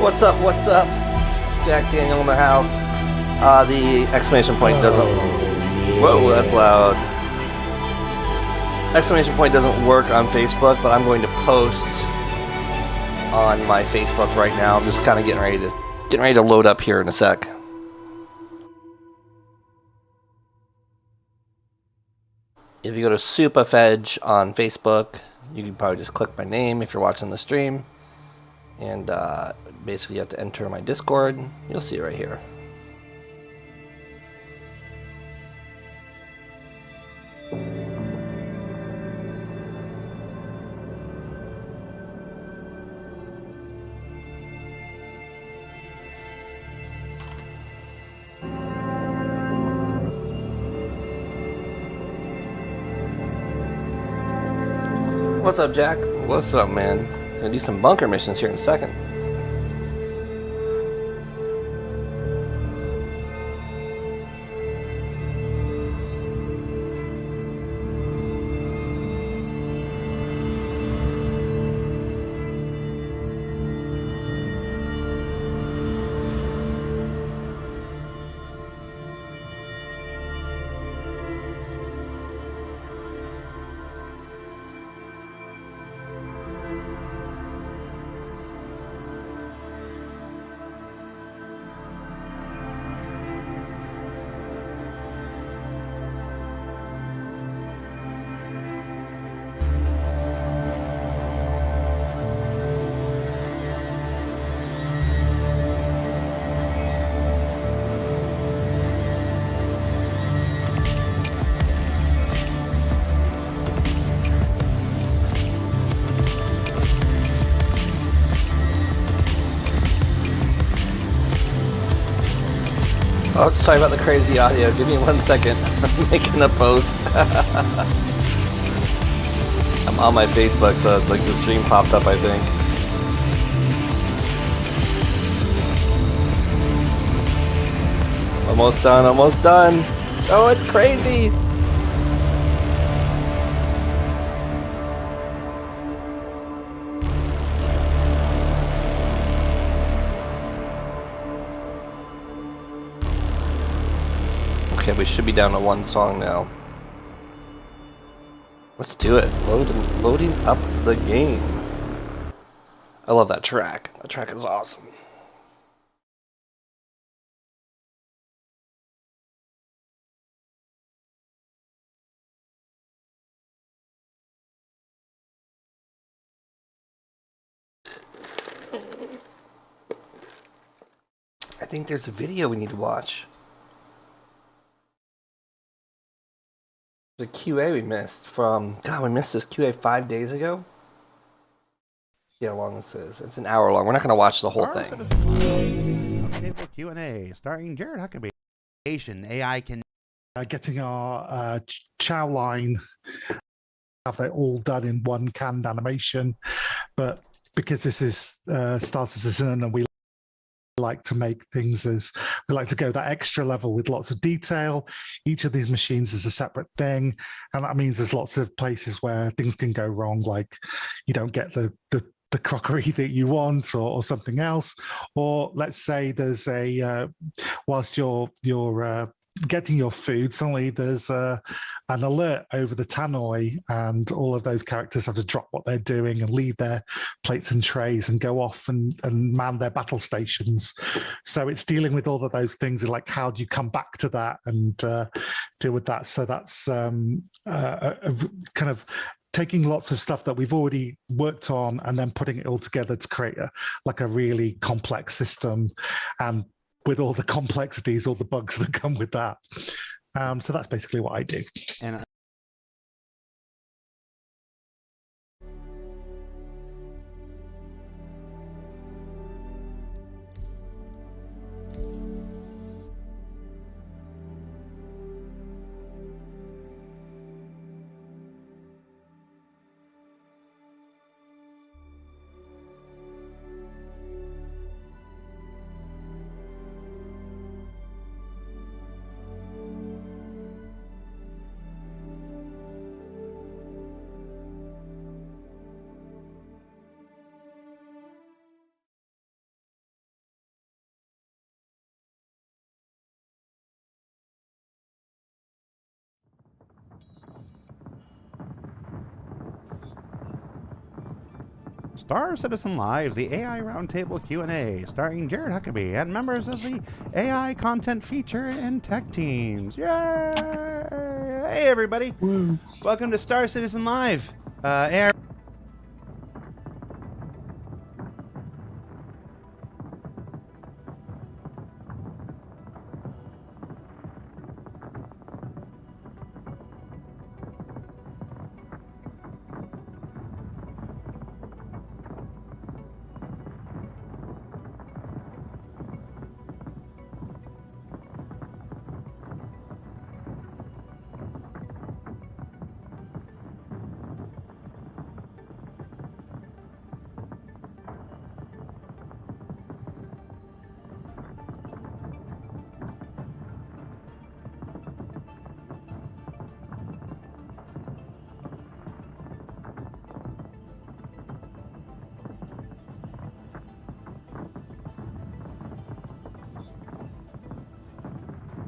What's up? What's up? Jack Daniel in the house. The exclamation point doesn't... Whoa, that's loud. Exclamation point doesn't work on Facebook, but I'm going to post on my Facebook right now. I'm just kind of getting ready to load up here in a sec. If you go to Supafedge on Facebook, you can probably just click my name if you're watching the stream. And basically you have to enter my Discord. You'll see it right here. What's up, Jack? What's up, man? Gonna do some bunker missions here in a second. Oh, sorry about the crazy audio. Give me 1 second. I'm making a post. I'm on my Facebook, so like the stream popped up, I think. Almost done, almost done. Oh, it's crazy. Okay, we should be down to one song now. Let's do it. Loading up the game. I love that track. That track is awesome. I think there's a video we need to watch. The QA we missed from... God, we missed this QA 5 days ago? See how long this is. It's an hour long. We're not going to watch the whole thing. Table Q&A starring Jared Huckabee. AI can... Getting our chow line, have it all done in one canned animation. But because this is started as an and we like to make things we like to go that extra level with lots of detail. Each of these machines is a separate thing, and that means there's lots of places where things can go wrong, like you don't get the crockery that you want or something else, or let's say there's a whilst you're getting your food, suddenly there's an alert over the tannoy, and all of those characters have to drop what they're doing and leave their plates and trays and go off and man their battle stations. So it's dealing with all of those things, like how do you come back to that and deal with that. So that's a kind of taking lots of stuff that we've already worked on and then putting it all together to create a really complex system, and with all the complexities, all the bugs that come with that. So that's basically what I do. And Star Citizen Live, the AI Roundtable Q&A, starring Jared Huckabee and members of the AI content feature and tech teams. Yay! Hey, everybody. Woo. Welcome to Star Citizen Live. AI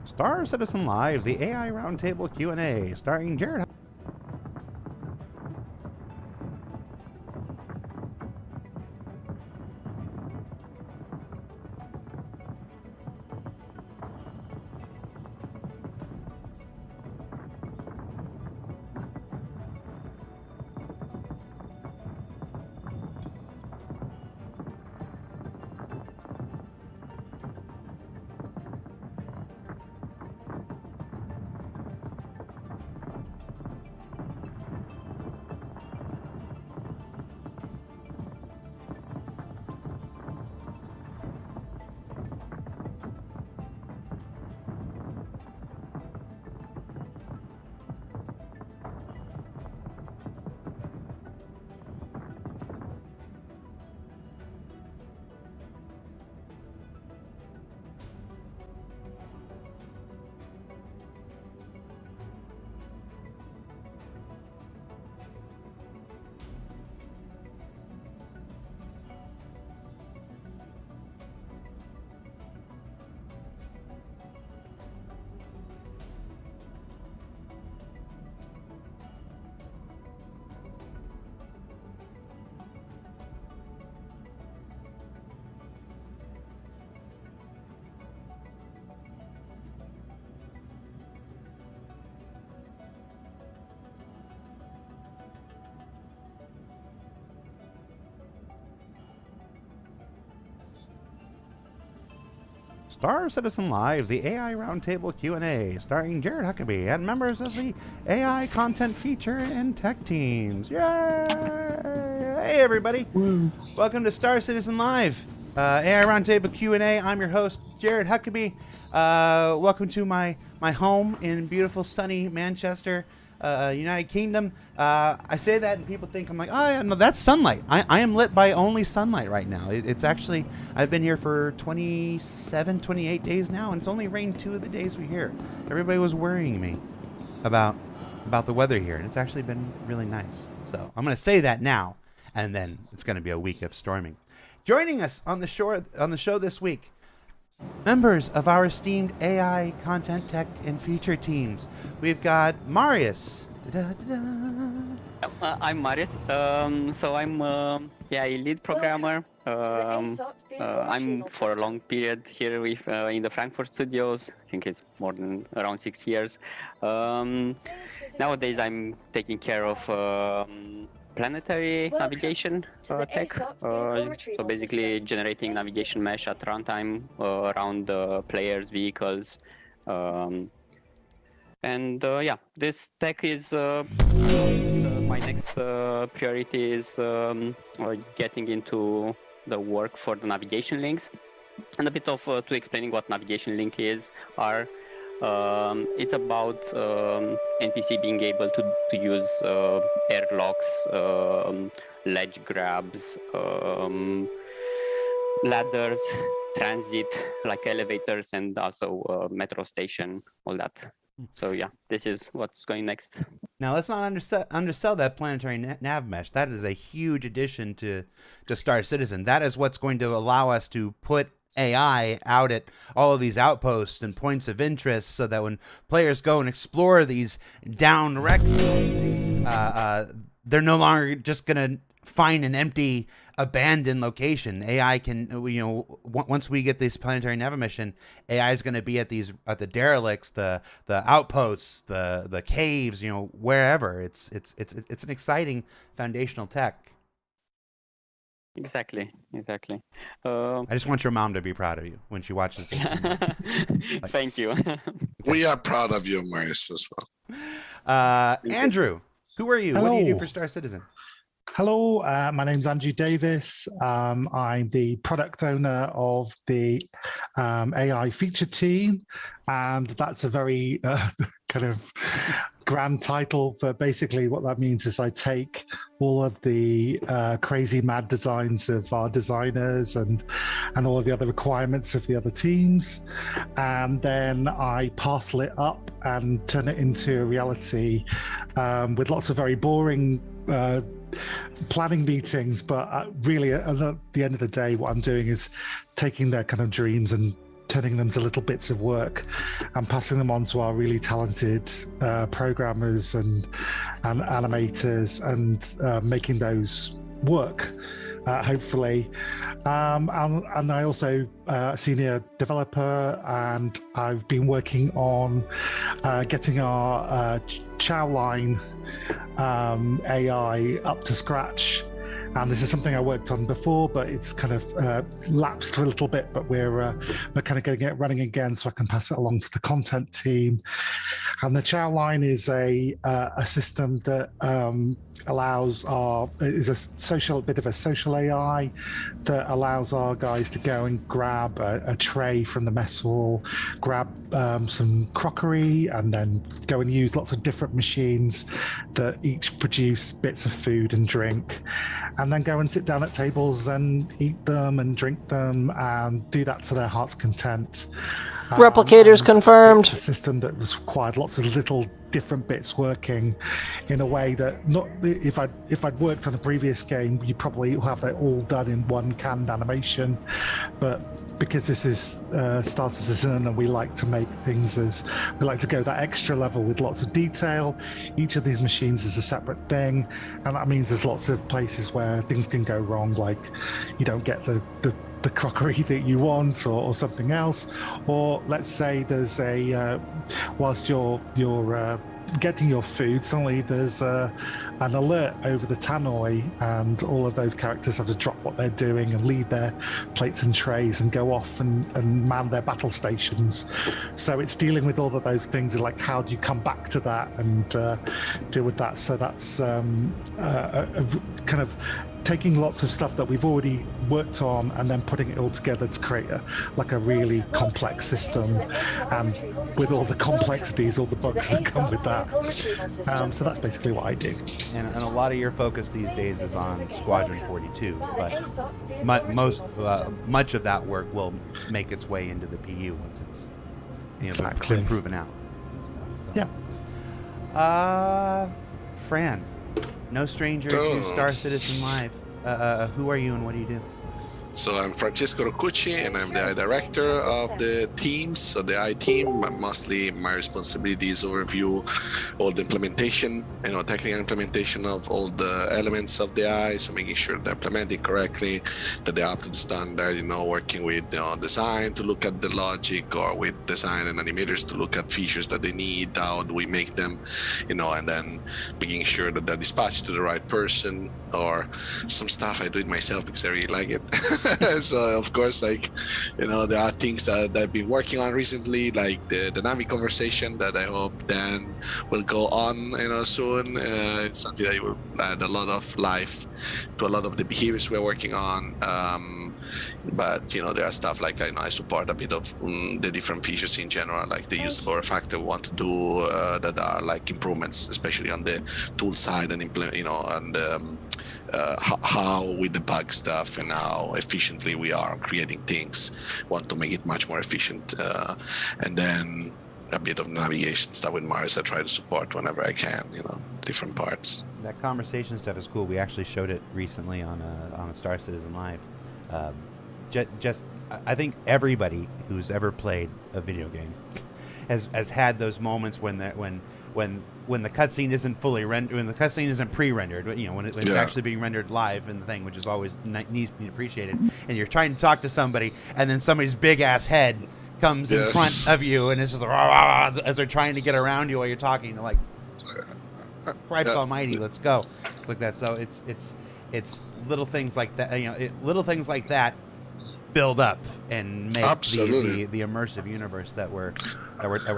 Star Citizen Live, the AI Roundtable Q&A, starring Jared. Star Citizen Live, the AI Roundtable Q&A, starring Jared Huckabee and members of the AI content feature and tech teams. Yay! Hey, everybody. Woo. Welcome to Star Citizen Live, AI Roundtable Q&A. I'm your host, Jared Huckabee. Welcome to my home in beautiful, sunny Manchester, United Kingdom. I say that and people think I'm like, oh yeah, no, that's sunlight. I am lit by only sunlight right now. It's actually, I've been here for 27, 28 days now, and it's only rained 2 of the days we're here. Everybody was worrying me about the weather here, and it's actually been really nice. So I'm going to say that now, and then it's going to be a week of storming. Joining us on the show this week, members of our esteemed AI content tech and feature teams. We've got Marius. I'm Marius. So I'm a lead programmer. I'm for a long period here with in the Frankfurt studios. I think it's more than around 6 years. Nowadays I'm taking care of planetary navigation tech. So basically generating navigation mesh at runtime around players, vehicles. This tech is my next priority is getting into the work for the navigation links. And a bit of to explaining what navigation link is it's about NPC being able to use airlocks, ledge grabs, ladders, transit like elevators, and also metro station, all that. So yeah, this is what's going next. Now let's not undersell that planetary nav mesh. That is a huge addition to Star Citizen. That is what's going to allow us to put AI out at all of these outposts and points of interest, so that when players go and explore these down wrecks, they're no longer just gonna find an empty, abandoned location. AI can, once we get this planetary nav mission, AI is going to be at the derelicts, the outposts, the caves, wherever. It's an exciting foundational tech. Exactly. I just want your mom to be proud of you when she watches this. Thank you. We are proud of you, Marius, as well. Andrew, who are you? Hello. What do you do for Star Citizen? Hello, my name's Andrew Davis. I'm the product owner of the AI feature team, and that's a very kind of grand title for basically what that means is I take all of the crazy mad designs of our designers and all of the other requirements of the other teams, and then I parcel it up and turn it into a reality with lots of very boring planning meetings, but really at the end of the day what I'm doing is taking their kind of dreams and turning them to little bits of work and passing them on to our really talented programmers and animators and making those work hopefully. And I also a senior developer, and I've been working on getting our Chowline AI up to scratch. And this is something I worked on before, but it's kind of lapsed for a little bit, but we're kind of getting it running again so I can pass it along to the content team. And the Chowline is a system that is a bit of a social AI that allows our guys to go and grab a tray from the mess hall, grab some crockery, and then go and use lots of different machines that each produce bits of food and drink, and then go and sit down at tables and eat them and drink them and do that to their heart's content. Replicators confirmed. It's a system that was required lots of little different bits working in a way that not if I'd worked on a previous game, you probably have that all done in one canned animation, but because this is Star Citizen and we like to make things we like to go that extra level with lots of detail. Each of these machines is a separate thing, and that means there's lots of places where things can go wrong, like you don't get the crockery that you want or something else, or let's say there's whilst you're getting your food, suddenly there's an alert over the tannoy, and all of those characters have to drop what they're doing and leave their plates and trays and go off and man their battle stations. So it's dealing with all of those things, like how do you come back to that and deal with that. So that's a kind of taking lots of stuff that we've already worked on and then putting it all together to create a really complex system, and with all the complexities, all the bugs that come with that. So that's basically what I do. And a lot of your focus these days is on Squadron 42, but much of that work will make its way into the PU once it's Exactly. been proven out. Yeah. Fran, no stranger to Star Citizen Live. Who are you and what do you do? So I'm Francesco Roccucci, and I'm the AI director of the teams, so the AI team. Mostly my responsibility is overview all the implementation, technical implementation of all the elements of the AI, so making sure they're implemented correctly, that they're up to the standard, working with design to look at the logic, or with design and animators to look at features that they need, how do we make them, and then making sure that they're dispatched to the right person, or some stuff I do it myself because I really like it. So of course, there are things that I've been working on recently, like the dynamic conversation that I hope Dan will go on, soon. It's something that will add a lot of life to a lot of the behaviors we're working on. But there are stuff like I support a bit of the different features in general, like the usable factor we want to do that are like improvements, especially on the tool side, and how we debug stuff and how efficiently we are creating things. Want to make it much more efficient, and then a bit of navigation stuff with Mars I try to support whenever I can, different parts. That conversation stuff is cool. We actually showed it recently on a Star Citizen Live. I think everybody who's ever played a video game has had those moments when the cutscene isn't fully rendered, when the cutscene isn't pre-rendered, when it's actually being rendered live in the thing, which is always needs to be appreciated. And you're trying to talk to somebody, and then somebody's big ass head comes in front of you, and it's just like, rah, rah, rah, as they're trying to get around you while you're talking. You're like, Christ Almighty, let's go. It's like that. So it's little things like that. Little things like that build up and make the immersive universe that we're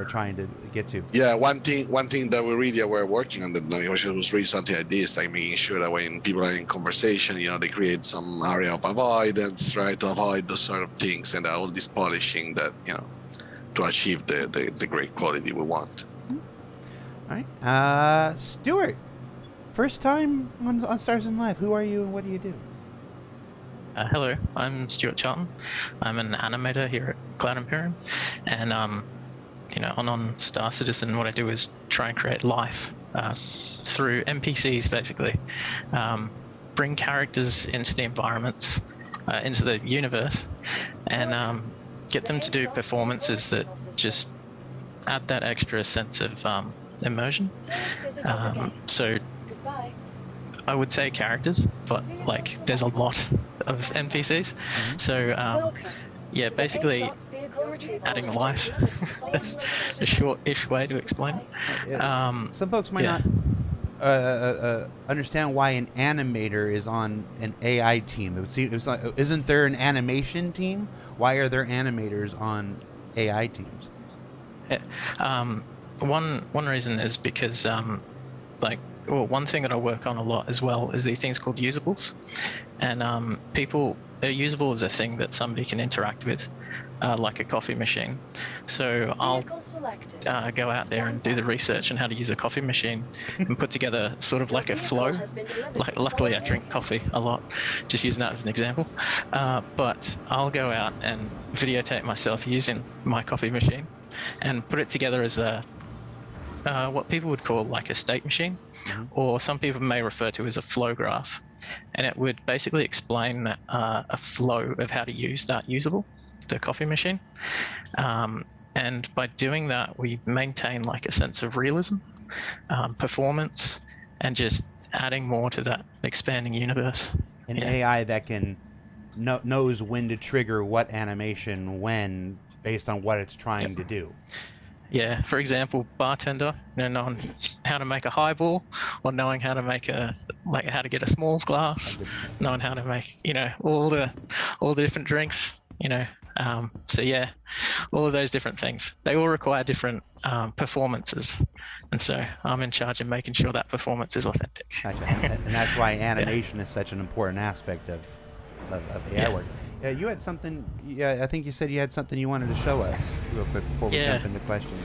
trying to get to. Yeah, one thing that we really were working on, which was really something like this, like making sure that when people are in conversation, they create some area of avoidance, right, to avoid those sort of things, and all this polishing that, to achieve the great quality we want. All right, Stuart, first time on Stars in Live. Who are you and what do you do? Hello, I'm Stuart Charlton. I'm an animator here at Cloud Imperium, and on Star Citizen, what I do is try and create life through NPCs, basically. Bring characters into the environments, into the universe, and get them to do performances that just add that extra sense of immersion. So I would say characters, but there's a lot of NPCs. So yeah, basically adding life. That's a short-ish way to explain it. Some folks might not understand why an animator is on an AI team. It was like, isn't there an animation team? Why are there animators on AI teams? One reason is because one thing that I work on a lot as well is these things called usables, and a usable is a thing that somebody can interact with, like a coffee machine. So I'll go out there and do the research on how to use a coffee machine and put together sort of like a flow. Luckily I drink coffee a lot, just using that as an example. But I'll go out and videotape myself using my coffee machine and put it together as what people would call like a state machine, or some people may refer to as a flow graph. And it would basically explain that, a flow of how to use that usable, the coffee machine. And by doing that, we maintain like a sense of realism, performance, and just adding more to that expanding universe. An AI that can knows when to trigger what animation when, based on what it's trying to do. Yeah, for example, bartender, knowing how to make a highball, or knowing how to make how to get a smalls glass, knowing how to make, all the different drinks, so yeah, all of those different things. They all require different performances, and so I'm in charge of making sure that performance is authentic. Gotcha. and that's why animation is such an important aspect of AI work. Yeah, you had something. Yeah, I think you said you had something you wanted to show us real quick before we jump into questions.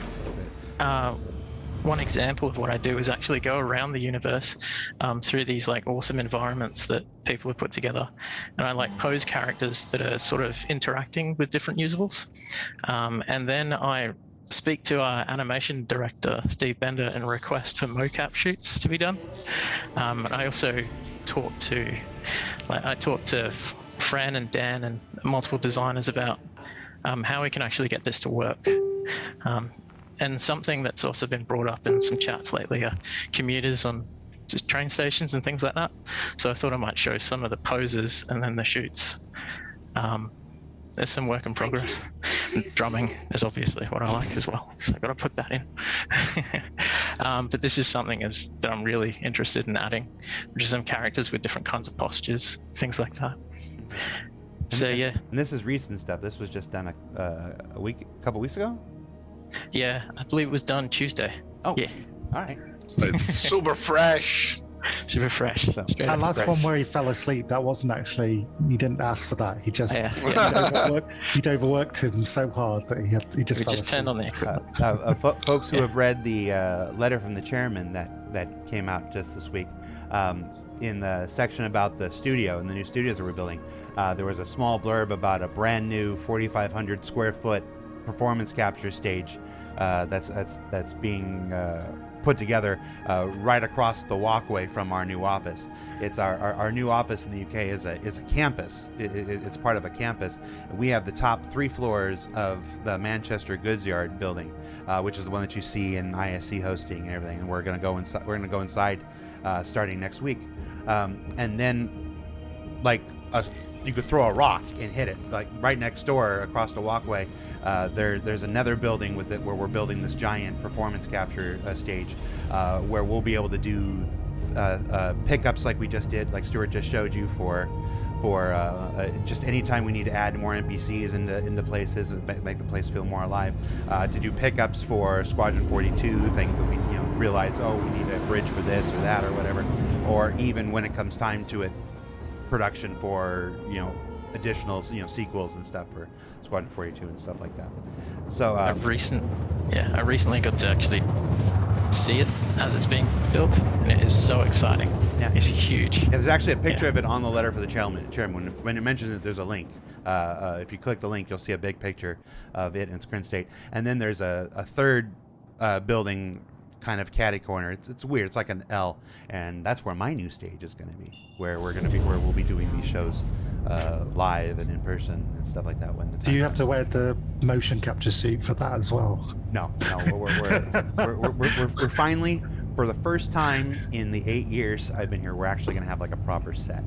One example of what I do is actually go around the universe through these awesome environments that people have put together, and I pose characters that are sort of interacting with different usables, and then I speak to our animation director Steve Bender and request for mocap shoots to be done. I also talk to Fran and Dan and multiple designers about how we can actually get this to work. And something that's also been brought up in some chats lately are commuters on just train stations and things like that. So I thought I might show some of the poses and then the shoots. There's some work in progress. Drumming is obviously what I like as well, so I've got to put that in. But this is something that I'm really interested in adding, which is some characters with different kinds of postures, things like that. So yeah. And this is recent stuff. This was just done a couple weeks ago? Yeah, I believe it was done Tuesday. Oh, yeah. All right. It's super fresh. Super fresh. So, that last one where he fell asleep, that wasn't actually, you didn't ask for that. He just, he'd overworked him so hard that he just fell asleep. Turned on the equipment. Folks who have read the letter from the chairman that came out just this week, in the section about the studio and the new studios that we're building, there was a small blurb about a brand new 4,500 square foot performance capture stage that's being put together right across the walkway from our new office. It's our new office in the UK is a campus. It's part of a campus. We have the top 3 floors of the Manchester Goods Yard building, which is the one that you see in ISC hosting and everything. And we're gonna go inside. We're gonna go inside starting next week, and then like you could throw a rock and hit it, like right next door across the walkway. There's another building with it where we're building this giant performance capture stage, where we'll be able to do pickups like we just did, like Stuart just showed you, for just anytime we need to add more NPCs into places and make the place feel more alive, to do pickups for Squadron 42, things that we realize, oh, we need a bridge for this or that or whatever, or even when it comes time to it, production for additional sequels and stuff for Squadron 42 and stuff like that. So I recently got to actually see it as it's being built, and it is so exciting. Yeah. It's huge. There's actually a picture of it on the letter for the chairman. When it mentions it, there's a link. If you click the link, you'll see a big picture of it in its current state. And then there's a third building, kind of catty corner. It's weird. It's like an L, and that's where my new stage is going to be. Where we'll be doing these shows live and in person and stuff like that. Do you have to wear the motion capture suit for that as well? No. We're finally, for the first time in the 8 years I've been here, we're actually going to have like a proper set.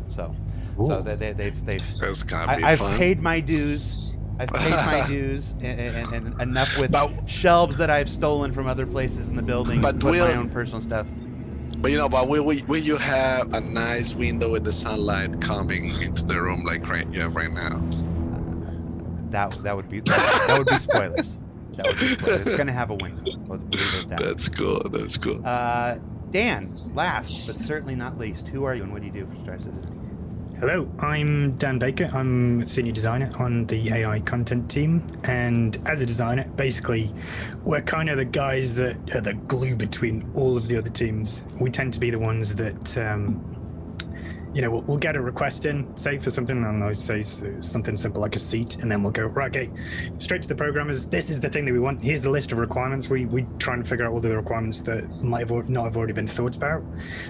So they've That's gonna be I've fun. paid my dues. I've paid my dues and enough with shelves that I've stolen from other places in the building, But put my own personal stuff. But will you have a nice window with the sunlight coming into the room like you have right now? That would be spoilers. That would be spoilers. It's gonna have a window. We'll leave it at that. That's cool. Dan, last but certainly not least, who are you and what do you do for Star Citizen? Hello, I'm Dan Baker. I'm a senior designer on the AI content team, and as a designer, basically, we're kind of the guys that are the glue between all of the other teams. We tend to be the ones that we'll get a request in, say for something, I don't know, say something simple like a seat, and then we'll go, right, okay, straight to the programmers, this is the thing that we want, here's the list of requirements. We try and figure out all the requirements that might have not have already been thought about,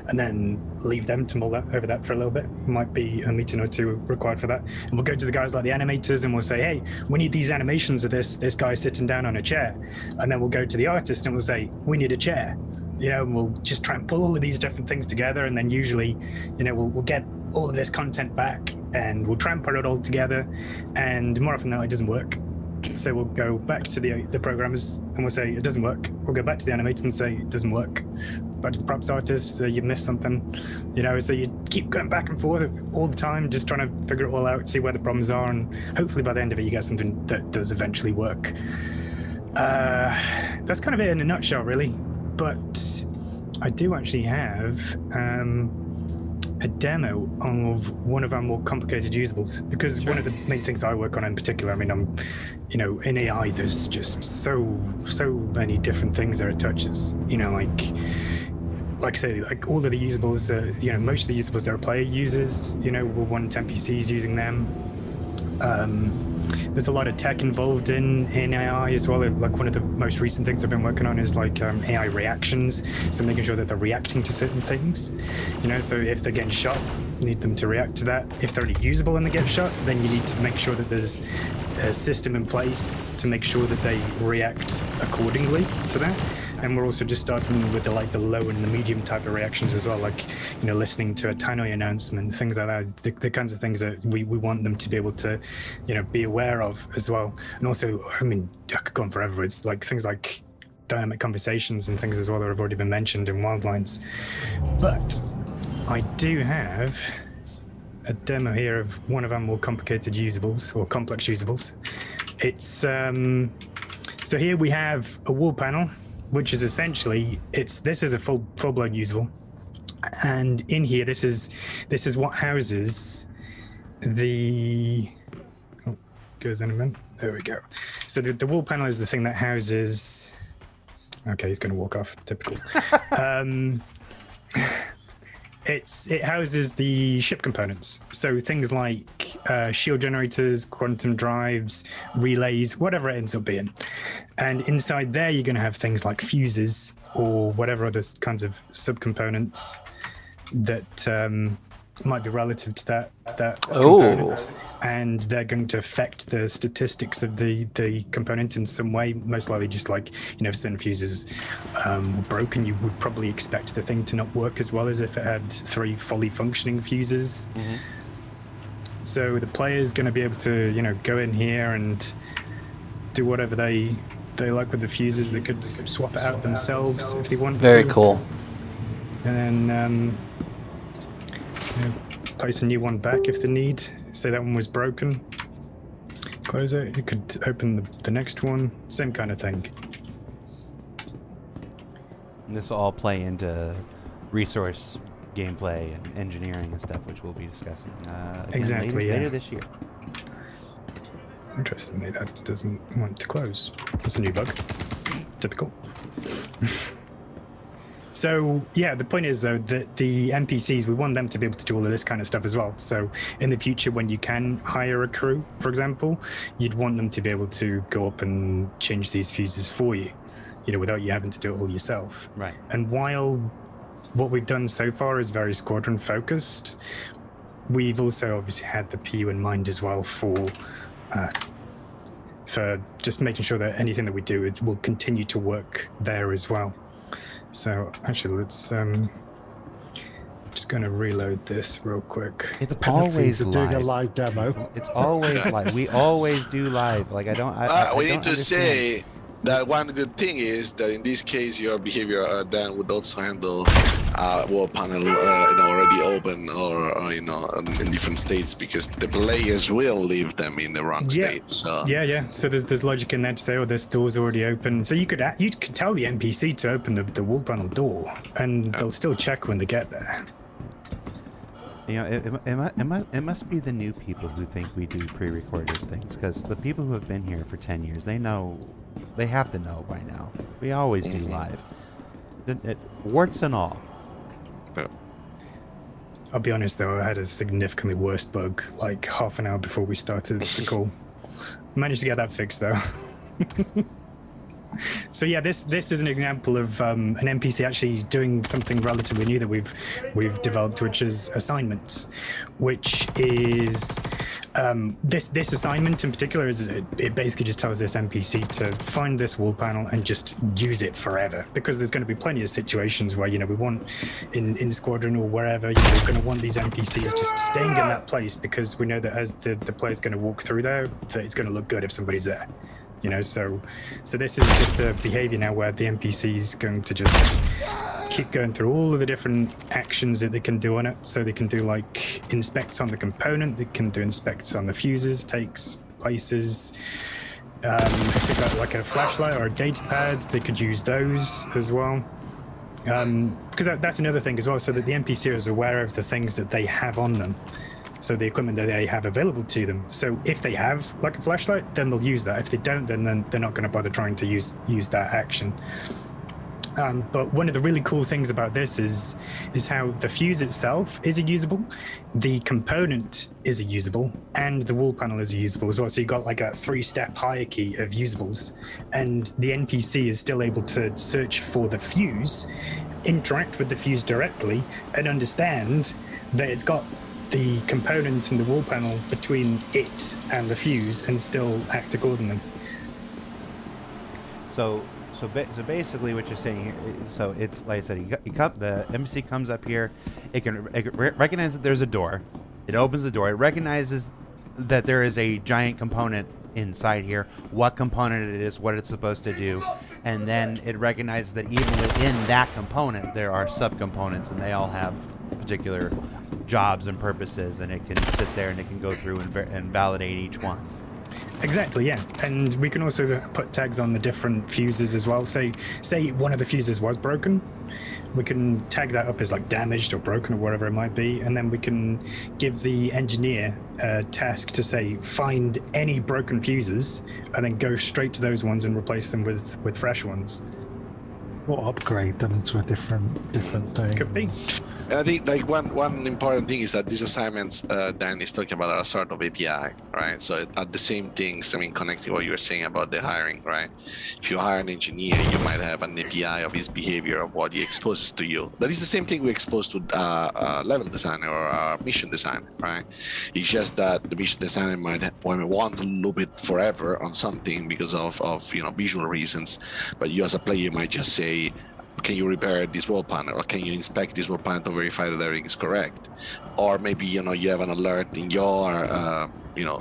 and then leave them to mull over that for a little bit. Might be a meeting or two required for that. And we'll go to the guys like the animators and we'll say, hey, we need these animations of this guy sitting down on a chair. And then we'll go to the artist and we'll say, we need a chair. We'll just try and pull all of these different things together, and then usually, we'll get all of this content back and we'll try and put it all together, and more often than not, it doesn't work. So we'll go back to the programmers and we'll say it doesn't work. We'll go back to the animators and say it doesn't work. Back to the props artists, you've missed something. So you keep going back and forth all the time, just trying to figure it all out, see where the problems are, and hopefully by the end of it you get something that does eventually work. That's kind of it in a nutshell, really. But I do actually have a demo of one of our more complicated usables, because one of the main things I work on in particular, I'm in AI there's just so many different things that it touches, like I say, like all of the usables that most of the usables that a player uses, we'll want NPCs using them. There's a lot of tech involved in AI as well. Like one of the most recent things I've been working on is like AI reactions. So making sure that they're reacting to certain things. So if they're getting shot, you need them to react to that. If they're usable and they get shot, then you need to make sure that there's a system in place to make sure that they react accordingly to that. And we're also just starting with the low and the medium type of reactions as well, like listening to a Tannoy announcement, things like that, the kinds of things that we want them to be able to be aware of as well. And also, I could go on forever. It's like things like dynamic conversations and things as well that have already been mentioned in Wildlines. But I do have a demo here of one of our more complicated usables, or complex usables. It's so here we have a wall panel, which is essentially this is a full-blown usable, and in here this is what houses the goes in a minute. There we go. So the wall panel is the thing that houses. Okay, he's going to walk off. Typical. It houses the ship components. So things like shield generators, quantum drives, relays, whatever it ends up being. And inside there, you're going to have things like fuses or whatever other kinds of subcomponents that might be relative to that component. And they're going to affect the statistics of the component in some way. Most likely just like, if certain fuses were broken, you would probably expect the thing to not work as well as if it had 3 fully functioning fuses. Mm-hmm. So the player's going to be able to, go in here and do whatever they like with the fuses. They could swap it out themselves if they wanted to. Very cool. And then place a new one back if they need. Say that one was broken. Close it. You could open the next one. Same kind of thing. And this will all play into resource gameplay and engineering and stuff, which we'll be discussing exactly later this year. Interestingly, that doesn't want to close. That's a new bug. Typical. So, yeah, the point is, though, that the NPCs, we want them to be able to do all of this kind of stuff as well. So in the future, when you can hire a crew, for example, you'd want them to be able to go up and change these fuses for you, without you having to do it all yourself. Right. And while what we've done so far is very squadron focused, we've also obviously had the PU in mind as well for just making sure that anything that we do will continue to work there as well. So actually, let's just going to reload this real quick. It's Penalties always of live. doing a live demo. It's always live. We always do live. Like I don't We need to understand. say that one good thing is that in this case, your behavior Dan would also handle wall panel already open or in different states because the players will leave them in the wrong state. So Yeah. So there's logic in there to say, this door's already open. So you could tell the NPC to open the wall panel door, and they'll still check when they get there. It must be the new people who think we do pre-recorded things, because the people who have been here for 10 years, they have to know by now. We always do live. Warts and all. I'll be honest though, I had a significantly worse bug like half an hour before we started the call. Managed to get that fixed though. So yeah, this is an example of an NPC actually doing something relatively new that we've developed, which is assignments, which is this assignment in particular is it basically just tells this NPC to find this wall panel and just use it forever, because there's going to be plenty of situations where we want in squadron or wherever we're going to want these NPCs just staying in that place, because we know that as the player's going to walk through there, that it's going to look good if somebody's there. So this is just a behavior now where the NPC is going to just keep going through all of the different actions that they can do on it. So they can do like inspects on the component, they can do inspects on the fuses, takes, places. If they've got like a flashlight or a data pad, they could use those as well. Because that's another thing as well, so that the NPC is aware of the things that they have on them. So the equipment that they have available to them. So if they have like a flashlight, then they'll use that. If they don't, then they're not going to bother trying to use that action. But one of the really cool things about this is how the fuse itself is usable, the component is usable, and the wall panel is usable as well. So you've got like a 3-step hierarchy of usables, and the NPC is still able to search for the fuse, interact with the fuse directly, and understand that it's got the component and the wall panel between it and the fuse, and still act accordingly. So basically, what you're saying here, so it's like I said, the NPC comes up here, it can recognize that there's a door, it opens the door, it recognizes that there is a giant component inside here, what component it is, what it's supposed to do, and then it recognizes that even within that component there are subcomponents, and they all have particular jobs and purposes, and it can sit there and it can go through and validate each one. Exactly, yeah. And we can also put tags on the different fuses as well. Say one of the fuses was broken, we can tag that up as like damaged or broken or whatever it might be, and then we can give the engineer a task to say find any broken fuses and then go straight to those ones and replace them with fresh ones. or upgrade them to a different thing. Could be. And I think like one important thing is that these assignments Dan is talking about are a sort of API, right? So are the same things. I mean, connecting what you were saying about the hiring, right? If you hire an engineer, you might have an API of his behavior, of what he exposes to you. That is the same thing we expose to level designer or mission designer, right? It's just that the mission designer might want to loop it forever on something because of visual reasons, but you as a player might just say, can you repair this wall panel, or can you inspect this wall panel to verify that everything is correct? Or maybe you have an alert in your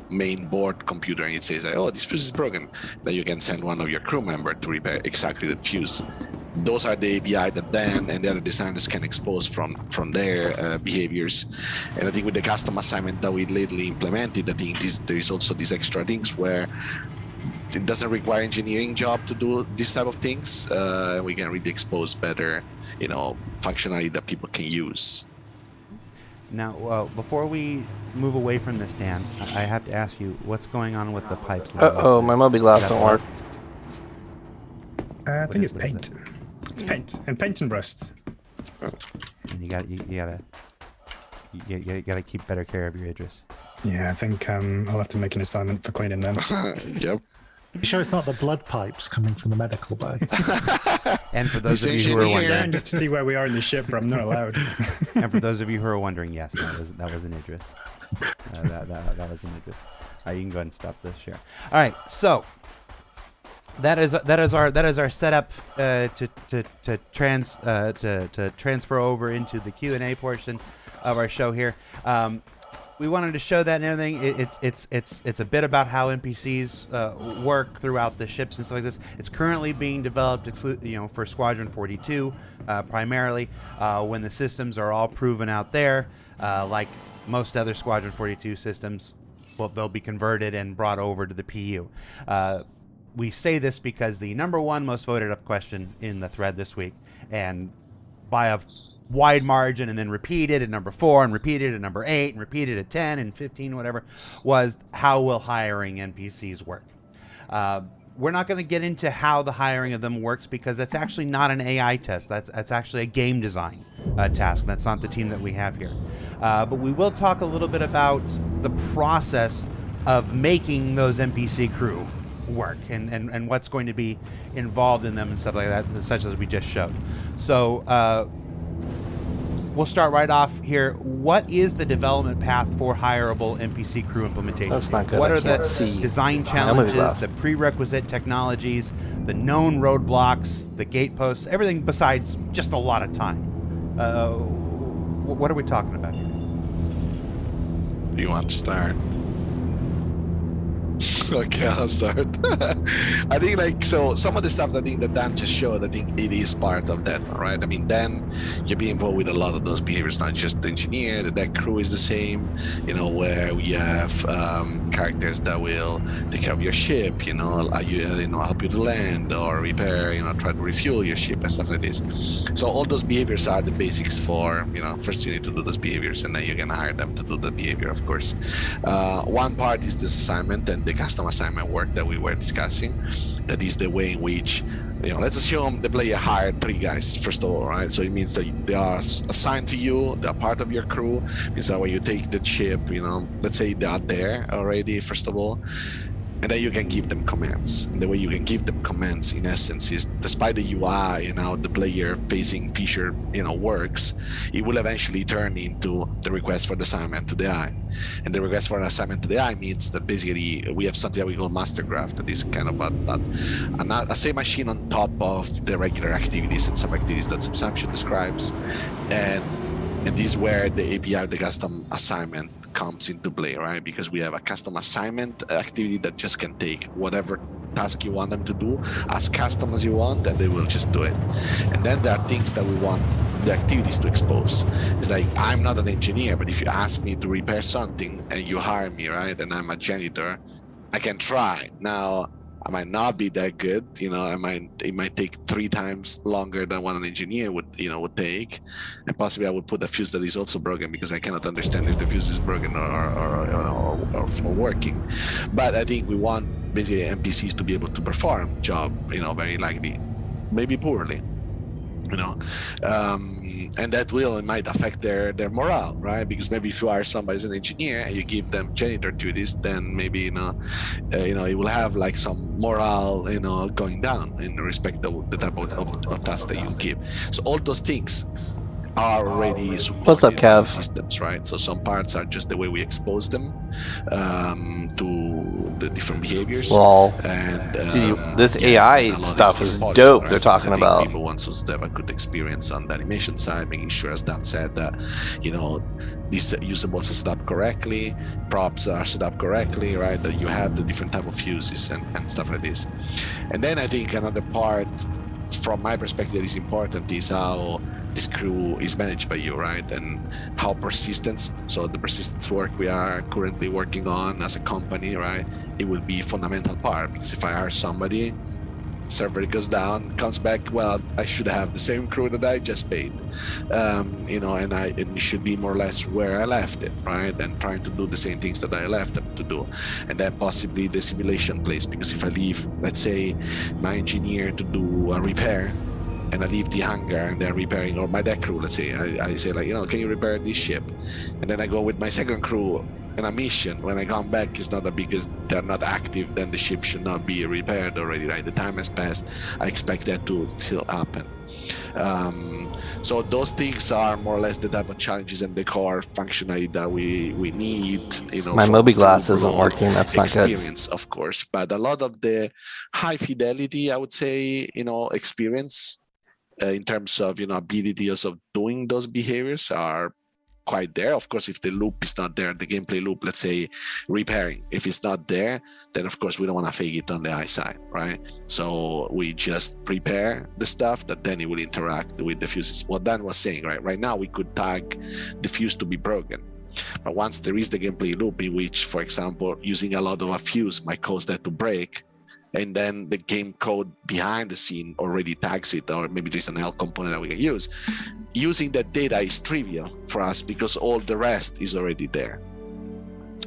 main board computer and it says that, oh, this fuse is broken. Then you can send one of your crew members to repair exactly that fuse. Those are the API that Dan and the other designers can expose from their behaviors. And I think with the custom assignment that we lately implemented, I think there is also these extra things where it doesn't require engineering job to do this type of things. We can really expose better, functionality that people can use. Now, before we move away from this, Dan, I have to ask you, what's going on with the pipes? Uh-oh, my Moby Glass don't work. I think it's what is paint. It's paint and rust. And you gotta keep better care of your Idris. Yeah, I think I'll have to make an assignment for cleaning them. Yep. You sure it's not the blood pipes coming from the medical bay? And for those of He's you who are engineer. wondering, Just to see where we are in the ship, but I'm not allowed. and for those of you who are wondering, yes, that was an Idris. That was an Idris. You can go ahead and stop this share. All right, so that is our setup to transfer over into the Q&A portion of our show here. We wanted to show that and everything. It's a bit about how NPCs work throughout the ships and stuff like this. It's currently being developed, for Squadron 42 primarily. When the systems are all proven out there, like most other Squadron 42 systems, well, they'll be converted and brought over to the PU. We say this because the number one most voted up question in the thread this week, and by a wide margin, and then repeated at number 4 and repeated at number 8 and repeated at 10 and 15, whatever, was how will hiring NPCs work? We're not going to get into how the hiring of them works because that's actually not an AI test. That's actually a game design task. That's not the team that we have here. But we will talk a little bit about the process of making those NPC crew work and what's going to be involved in them and stuff like that, such as we just showed. So we'll start right off here. What is the development path for hireable NPC crew implementation? That's not good. What I are the can't see. design My Moby challenges, Glass. the prerequisite technologies, the known roadblocks, the gateposts, everything besides just a lot of time? What are we talking about here? Do you want to start? Okay, I'll start. I think so some of the stuff I think that Dan just showed, I think it is part of that, right? I mean, Dan, you'll be involved with a lot of those behaviors, not just the engineer. The deck crew is the same, where we have characters that will take care of your ship, help you to land or repair, try to refuel your ship and stuff like this. So all those behaviors are the basics for, first you need to do those behaviors and then you can hire them to do the behavior, of course. One part is this assignment and the custom assignment work that we were discussing. That is the way in which, let's assume the player hired 3 guys, first of all, right? So it means that they are assigned to you, they're part of your crew. It means that when you take the ship, let's say they are there already, first of all, and then you can give them commands. And the way you can give them commands, in essence, is despite the UI and how the player-facing feature, works, it will eventually turn into the request for the assignment to the AI. And the request for an assignment to the AI means that basically we have something that we call master graph, that is kind of a same machine on top of the regular activities and sub-activities that Subsumption describes. And this is where the API, the custom assignment, comes into play, right? Because we have a custom assignment activity that just can take whatever task you want them to do as custom as you want, and they will just do it. And then there are things that we want the activities to expose. It's like, I'm not an engineer, but if you ask me to repair something and you hire me, right, and I'm a janitor, I can try. Now, I might not be that good, it might take 3 times longer than what an engineer would take, and possibly I would put a fuse that is also broken because I cannot understand if the fuse is broken or working. But I think we want basically NPCs to be able to perform job, very likely, maybe poorly, you know, and that it might affect their morale, right? Because maybe if you hire somebody as an engineer and you give them janitor duties, then maybe it will have like some morale, going down in respect of the type of tasks that you give. So all those things are already supported What's up, Kev? by systems, right? So some parts are just the way we expose them to the different behaviors. Lol. And This yeah, AI and a lot stuff is is possible, dope. right? They're talking Because I think about. people want us to have a good experience on the animation side, making sure, as Dan said, that these usables are set up correctly, props are set up correctly, right? That you have the different type of fuses and stuff like this. And then I think another part, from my perspective, that is important is how this crew is managed by you, right? And how persistence, so the persistence work we are currently working on as a company, right? It will be a fundamental part, because if I hire somebody, server goes down, comes back, well, I should have the same crew that I just paid, and it should be more or less where I left it, right? And trying to do the same things that I left them to do. And then possibly the simulation place, because if I leave, let's say, my engineer to do a repair, and I leave the hangar and they're repairing, or my deck crew, let's say, I say like, can you repair this ship? And then I go with my second crew in a mission. When I come back, it's not because they're not active, then the ship should not be repaired already, right? The time has passed. I expect that to still happen. So those things are more or less the type of challenges and the core functionality that we need. My Moby Glass isn't working. That's not good. Experience, of course, but a lot of the high fidelity, I would say, experience in terms of abilities of doing those behaviors are quite there. Of course, if the loop is not there, the gameplay loop, let's say repairing, if it's not there, then of course we don't want to fake it on the eye side, right? So we just prepare the stuff that then it will interact with the fuses. What Dan was saying, right now we could tag the fuse to be broken, but once there is the gameplay loop in which, for example, using a lot of a fuse might cause that to break, and then the game code behind the scene already tags it, or maybe there's an L component that we can use. Using that data is trivial for us because all the rest is already there.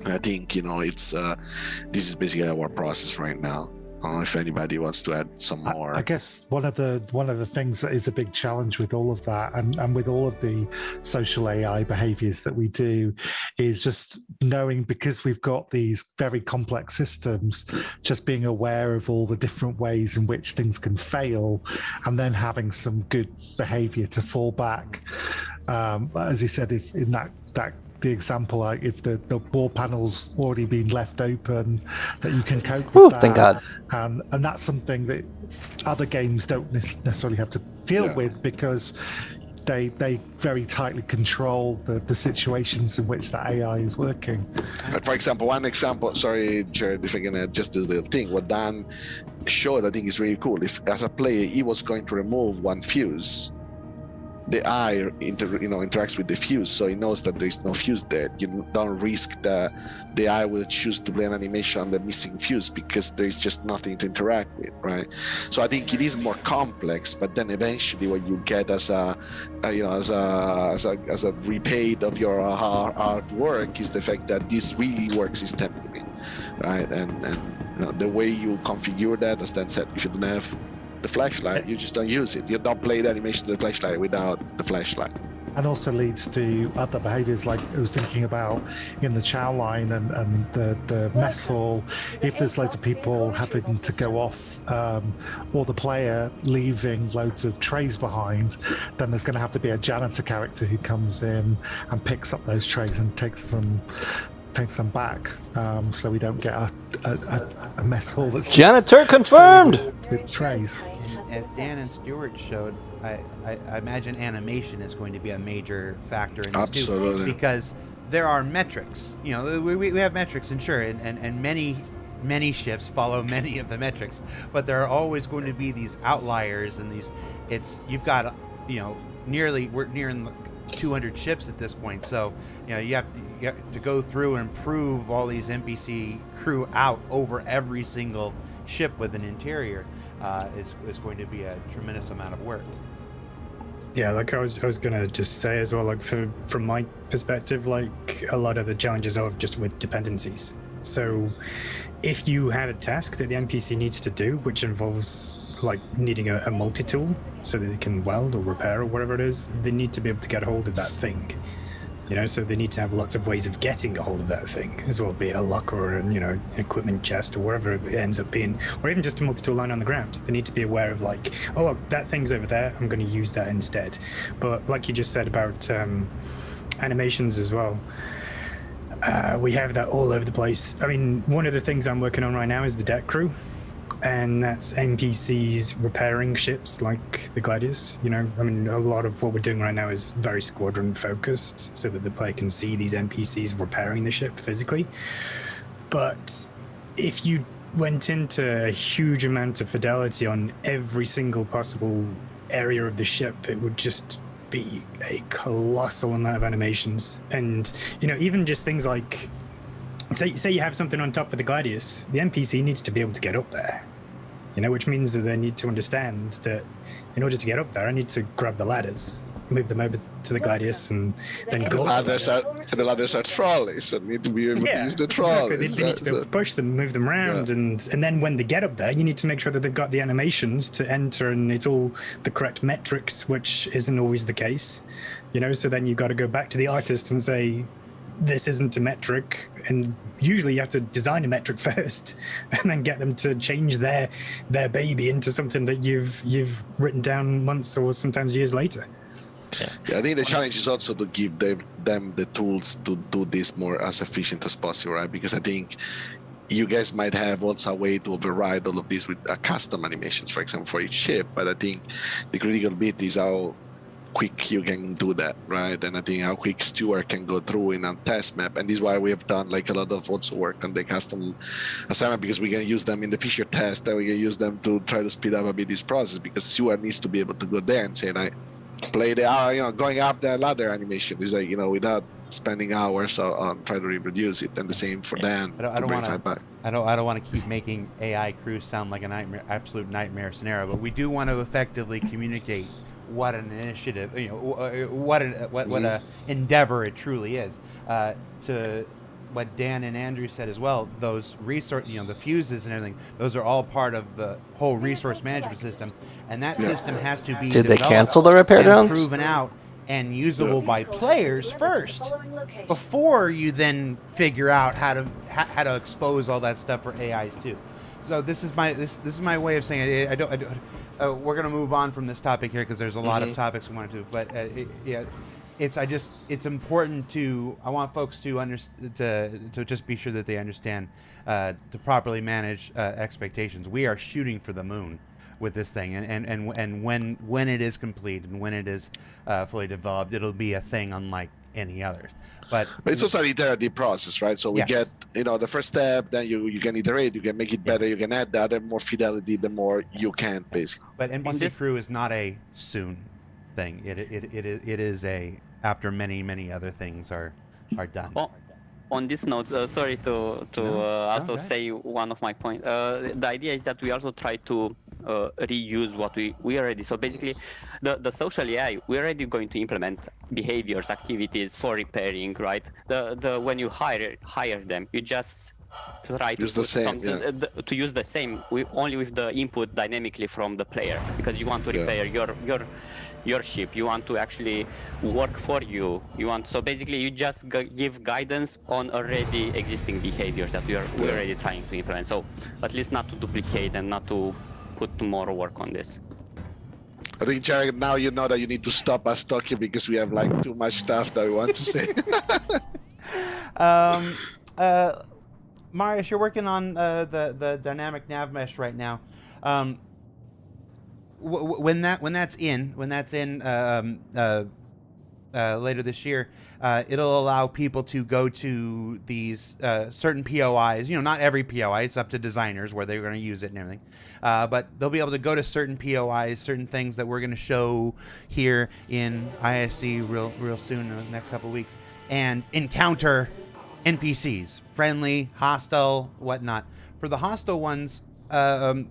I think it's this is basically our process right now. I don't know if anybody wants to add some more. I guess one of the things that is a big challenge with all of that, and with all of the social AI behaviors that we do, is just knowing, because we've got these very complex systems, just being aware of all the different ways in which things can fail, and then having some good behavior to fall back. As you said, if in that the example, like if the wall panel's already been left open, that you can cope with that. Thank God. And that's something that other games don't necessarily have to deal with, because they very tightly control the situations in which the AI is working. For example, sorry, Jared, if I can add just this little thing, what Dan showed, I think is really cool. If as a player he was going to remove one fuse, the eye interacts with the fuse, so he knows that there is no fuse there. You don't risk the eye will choose to play an animation on the missing fuse because there is just nothing to interact with, right? So I think it is more complex, but then eventually what you get as a repaid of your hard work is the fact that this really works systemically, right? And the way you configure that, as Dan said, if you don't have the flashlight, you just don't use it. You don't play the animation of the flashlight without the flashlight. And also leads to other behaviors, like I was thinking about in the chow line and the mess hall. If there's loads of people having to go off, or the player leaving loads of trays behind, then there's going to have to be a janitor character who comes in and picks up those trays and takes them back, so we don't get a mess hall that's Janitor confirmed with trays. As Dan and Stuart showed, I imagine animation is going to be a major factor in this Absolutely. too, because there are metrics. We have metrics, and sure, and many ships follow many of the metrics, but there are always going to be these outliers, and you've got we're nearing 200 ships at this point, so you have to go through and prove all these NPC crew out over every single ship with an interior. Is going to be a tremendous amount of work. Yeah, like I was gonna just say as well, like from my perspective, like a lot of the challenges are just with dependencies. So if you have a task that the NPC needs to do, which involves like needing a multi-tool so that they can weld or repair or whatever it is, they need to be able to get a hold of that thing. So they need to have lots of ways of getting a hold of that thing as well, be it a locker or, an equipment chest or wherever it ends up being, or even just a multi-tool line on the ground. They need to be aware of like, oh, that thing's over there, I'm going to use that instead. But like you just said about animations as well, we have that all over the place. I mean, one of the things I'm working on right now is the deck crew. And that's NPCs repairing ships like the Gladius. A lot of what we're doing right now is very squadron focused so that the player can see these NPCs repairing the ship physically. But if you went into a huge amount of fidelity on every single possible area of the ship, it would just be a colossal amount of animations. And, even just things like, say you have something on top of the Gladius, the NPC needs to be able to get up there, which means that they need to understand that in order to get up there, I need to grab the ladders, move them over to the Gladius, and then go. The ladders are trolleys, so need to be able to use the trolleys. Exactly. They need to be able to push them, move them around, and then when they get up there, you need to make sure that they've got the animations to enter, and it's all the correct metrics, which isn't always the case. So then you've got to go back to the artist and say, this isn't a metric, and usually you have to design a metric first and then get them to change their baby into something that you've written down months or sometimes years later. Yeah, I think the challenge is also to give them the tools to do this more as efficient as possible, right? Because I think you guys might have also a way to override all of this with custom animations, for example, for each ship, but I think the critical bit is how quick you can do that, right? And I think how quick Stuart can go through in a test map, and this is why we have done like a lot of also work on the custom assignment, because we can use them in the Fisher test, and we can use them to try to speed up a bit this process, because Stuart needs to be able to go there and say, I play the going up the ladder animation is like, without spending hours on trying to reproduce it, and the same for Dan. I don't want to keep making AI crews sound like a nightmare, absolute nightmare scenario, but we do want to effectively communicate what an initiative, what a endeavor it truly is. To what Dan and Andrew said as well, those resource, the fuses and everything, those are all part of the whole resource management system, and that system has to be Did they cancel the repair and downs? proven out and usable by players first, before you then figure out how to expose all that stuff for AIs too. So this is my way of saying it. I don't we're going to move on from this topic here because there's a lot of topics we want to do. But it's important to, I want folks to to just be sure that they understand to properly manage expectations. We are shooting for the moon with this thing, and when it is complete and when it is fully developed, it'll be a thing unlike any other. But it's also an iterative process, right? So we get, the first step, then you can iterate, you can make it better, you can add that, and more fidelity, the more you can, basically. But NPC Crew is not a soon thing. It is a after many other things are done. Well, on this note, sorry to also say one of my points. The idea is that we also try to reuse what we already. So basically, the social AI, we're already going to implement behaviors, activities for repairing, right? When you hire them, you just try to use the same, to use the same, only with the input dynamically from the player, because you want to repair your ship, you want to actually work for you. So basically you just give guidance on already existing behaviors that we're already trying to implement. So at least not to duplicate and not to put more work on this. I think, Jared, now you know that you need to stop us talking because we have like too much stuff that we want to say. Marius, you're working on the dynamic nav mesh right now. When that's in later this year, it'll allow people to go to these certain POIs. Not every POI; it's up to designers where they're going to use it and everything. But they'll be able to go to certain POIs, certain things that we're going to show here in ISC real soon, in the next couple of weeks, and encounter NPCs, friendly, hostile, whatnot. For the hostile ones, how's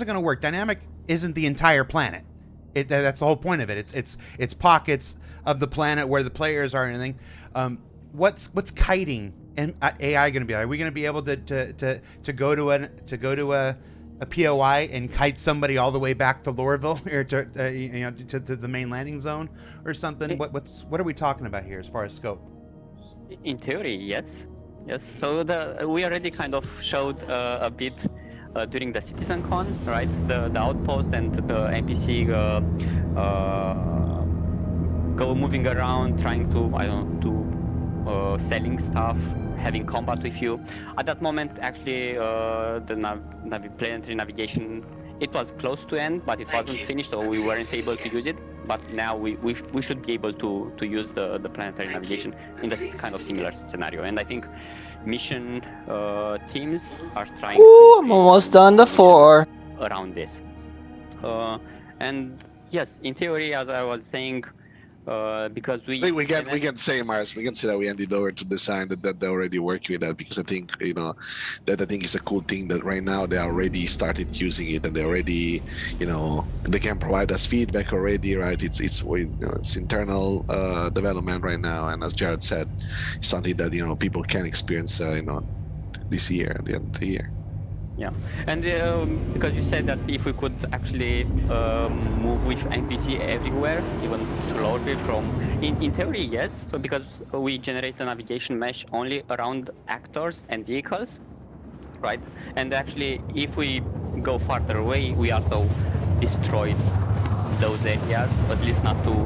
it going to work? Dynamic isn't the entire planet. That's the whole point of it. It's pockets of the planet where the players are and everything. What's kiting and AI going to be? Are we going to be able to go to a POI and kite somebody all the way back to Lorville or to the main landing zone or something? What are we talking about here as far as scope? In theory, yes. So we already kind of showed a bit during the CitizenCon, right? The outpost and the NPC go moving around, trying to selling stuff, having combat with you. At that moment, actually, the planetary navigation, it was close to end, but it wasn't finished, so we weren't able to use it. But now we should be able to use the planetary navigation in this kind of similar scenario. And I think mission teams are trying I'm almost done to 4. around this. And yes, in theory, as I was saying, because I think we can say, Mars, we can say that we handed over to design that they're already working with that, because I think that I think is a cool thing that right now they already started using it, and they already they can provide us feedback already, right? It's internal development right now, and as Jared said, it's something that people can experience this year, at the end of the year. Yeah, and because you said that if we could actually move with NPC everywhere, even to Lorville from, in theory, yes. So because we generate a navigation mesh only around actors and vehicles, right? And actually, if we go farther away, we also destroy those areas, at least not to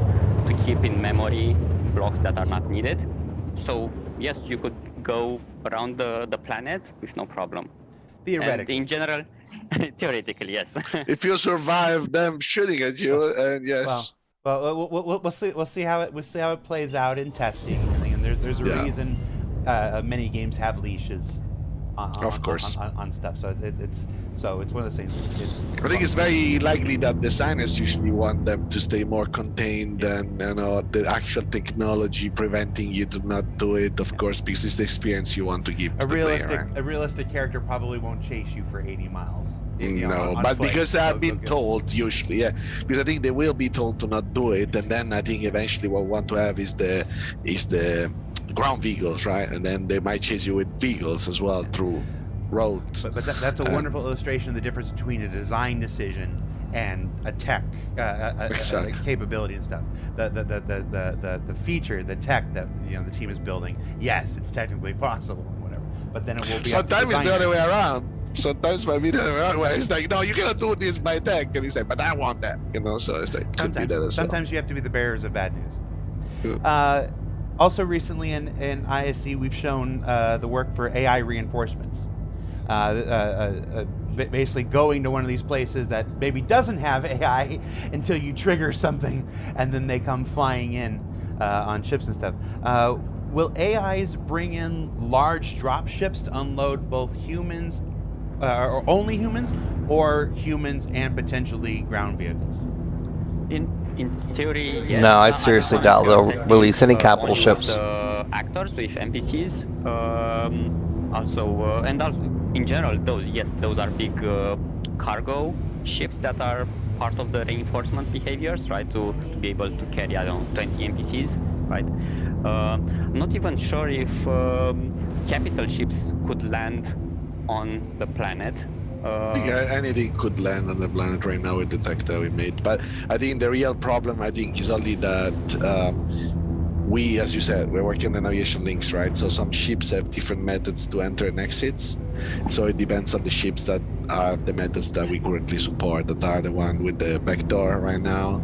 keep in memory blocks that are not needed. So yes, you could go around the planet with no problem. Theoretically. And in general, theoretically, yes. If you survive them shooting at you, and yes. Well, we'll see how it plays out in testing. And there's a reason many games have leashes. Of course. On stuff. So it's one of those things. I think it's very likely that designers usually want them to stay more contained than the actual technology preventing you to not do it. Of course, because it's the experience you want to give to the player, right? A realistic character probably won't chase you for 80 miles. But because they have been told usually, because I think they will be told to not do it, and then I think eventually what we want to have is the ground vehicles, right? And then they might chase you with vehicles as well through roads. But that's a wonderful illustration of the difference between a design decision and a tech Exactly. capability and stuff. The feature, the tech that the team is building, yes, it's technically possible and whatever. But then it will be Sometimes it's the other way around. Sometimes might be the other way around, where it's like, no, you cannot do this by tech, and he's like, but I want that, So it's like, could be that as sometimes you have to be the bearers of bad news. well. Also recently in ISC, we've shown the work for AI reinforcements. Basically going to one of these places that maybe doesn't have AI until you trigger something, and then they come flying in on ships and stuff. Will AIs bring in large drop ships to unload both humans, or only humans, or humans and potentially ground vehicles? In theory, yes. No, I seriously doubt they'll release any capital only ships. With actors, with NPCs, also in general, those are big cargo ships that are part of the reinforcement behaviors, right? To be able to carry, 20 NPCs, right? Not even sure if capital ships could land on the planet. I think anything could land on the planet right now with the tech that we made, but I think the real problem is only that we, as you said, we're working on the navigation links, right? So some ships have different methods to enter and exits. So it depends on the ships that are the methods that we currently support, that are the one with the back door right now,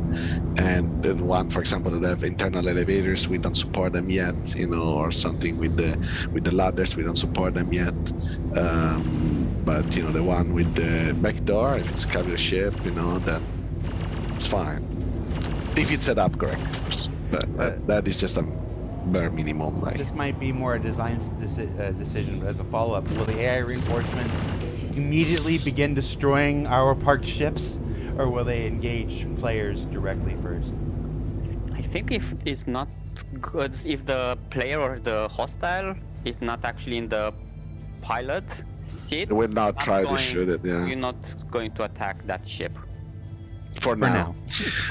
and the one, for example, that have internal elevators. We don't support them yet, or something with the ladders. We don't support them yet. But the one with the back door, if it's a capital ship, then it's fine. If it's set up correctly, of course. But that is just a bare minimum. Like, this might be more a design decision as a follow-up. Will the AI reinforcements immediately begin destroying our parked ships, or will they engage players directly first? I think if it's not good, if the player or the hostile is not actually in the pilot seat, they will not try to shoot it. Yeah. You're not going to attack that ship. For now.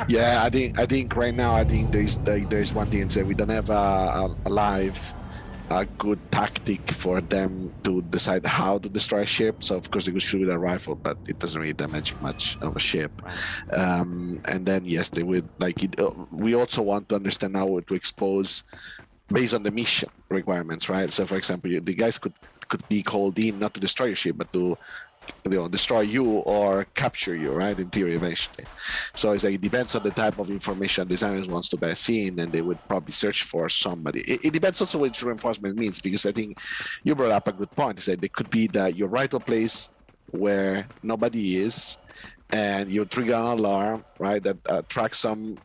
Yeah, I think right now, there's one thing to say. We don't have a live a good tactic for them to decide how to destroy a ship. So of course they could shoot with a rifle, but it doesn't really damage much of a ship. And then yes, they would like it. We also want to understand how to expose based on the mission requirements, right? So for example, the guys could be called in not to destroy your ship, but to destroy you or capture you, right? In theory, eventually. So it's like it depends on the type of information designers wants to be seen, and they would probably search for somebody. It depends also what reinforcement means, because I think you brought up a good point. Is that it could be that you're right to a place where nobody is, and you trigger an alarm, right? That attracts some,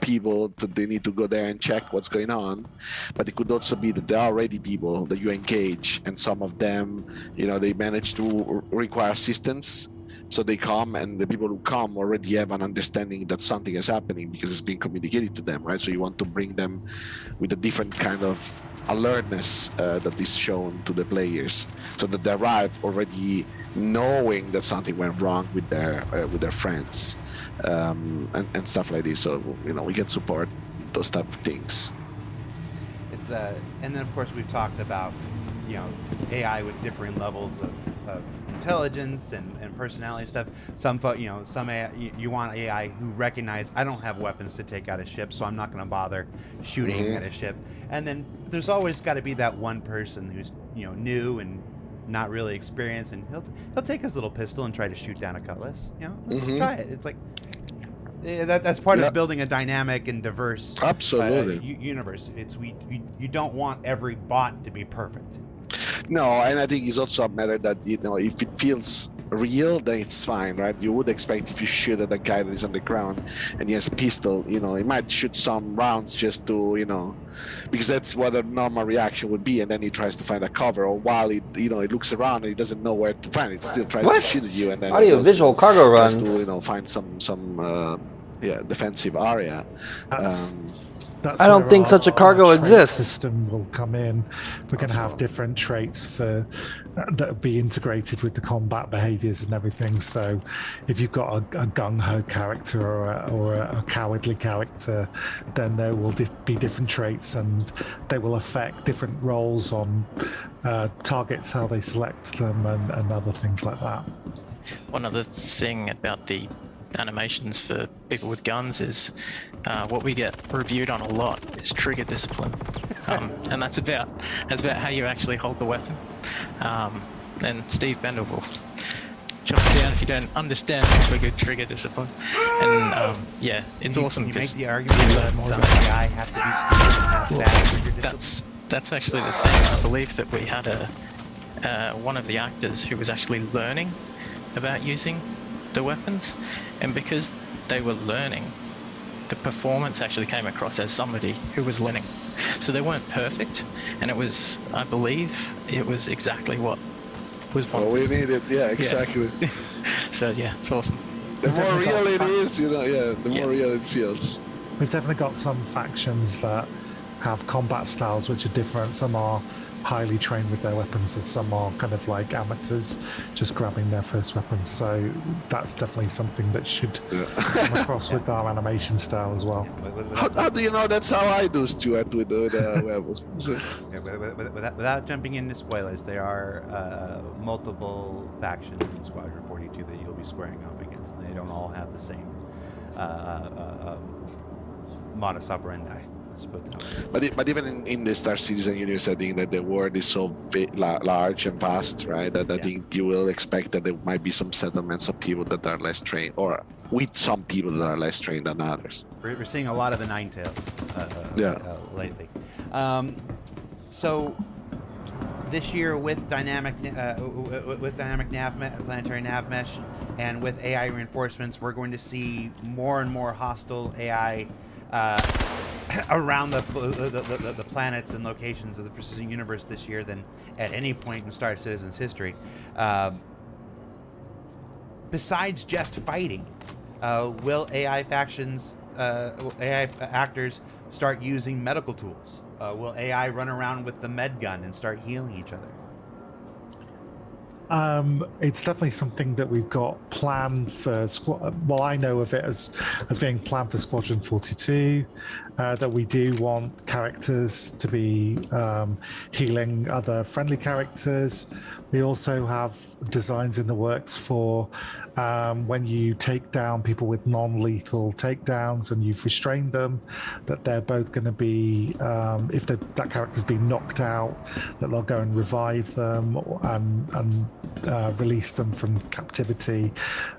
people that they need to go there and check what's going on. But it could also be that there are already people that you engage, and some of them, they manage to require assistance. So they come, and the people who come already have an understanding that something is happening because it's being communicated to them, right? So you want to bring them with a different kind of alertness that is shown to the players, so that they arrive already knowing that something went wrong with their friends, and stuff like this. So we can support those type of things. It's and then of course we've talked about AI with differing levels of intelligence and personality stuff. Some some AI, you want AI who recognize I don't have weapons to take out a ship, so I'm not going to bother shooting at a ship. And then there's always got to be that one person who's new and not really experienced, and he'll take his little pistol and try to shoot down a cutlass. Let's try it. It's like that's part of building a dynamic and diverse universe. It's you don't want every bot to be perfect. No, and I think it's also a matter that if it feels real, then it's fine, right? You would expect if you shoot at a guy that is on the ground and he has a pistol, he might shoot some rounds just to, because that's what a normal reaction would be, and then he tries to find a cover, or while it looks around and he doesn't know where to find it, still tries to shoot at you, and then audio visual cargo runs to find some defensive area. I don't think such a cargo exists. System will come in. We're going to have different traits that will be integrated with the combat behaviors and everything. So, if you've got a gung-ho character or a cowardly character, then there will be different traits, and they will affect different roles on targets, how they select them, and other things like that. One other thing about the animations for people with guns is what we get reviewed on a lot is trigger discipline, and that's about how you actually hold the weapon. And Steve Bender will chop it down if you don't understand trigger discipline. And it's awesome. You make the argument that some guy have to be stupid and have bad trigger discipline. That's actually the thing. I believe that we had one of the actors who was actually learning about using the weapons, and because they were learning, the performance actually came across as somebody who was learning. So they weren't perfect, and I believe it was exactly what was wanted. What we needed, exactly. So it's awesome. The more real it is, the more real it feels. We've definitely got some factions that have combat styles which are different. Some are highly trained with their weapons, and some are kind of like amateurs just grabbing their first weapons. So that's definitely something that should come across with our animation style as well. How do you know that's how I do, Stuart, with weapons? Without jumping into spoilers, there are multiple factions in Squadron 42 that you'll be squaring up against, and they don't all have the same modus operandi. But even in the Star Citizen universe setting, that the world is so large and vast, right? That I think you will expect that there might be some settlements of people that are less trained, or with some people that are less trained than others. We're seeing a lot of the Ninetales lately. So this year, with dynamic planetary nav mesh, and with AI reinforcements, we're going to see more and more hostile AI around the planets and locations of the Precision Universe this year than at any point in Star Citizen's history. Besides just fighting, will AI factions, AI actors start using medical tools? Will AI run around with the med gun and start healing each other? It's definitely something that we've got planned for squad. Well, I know of it as being planned for Squadron 42. That we do want characters to be healing other friendly characters. We also have designs in the works for when you take down people with non-lethal takedowns and you've restrained them, that they're both going to be, if that character's been knocked out, that they'll go and revive them and release them from captivity.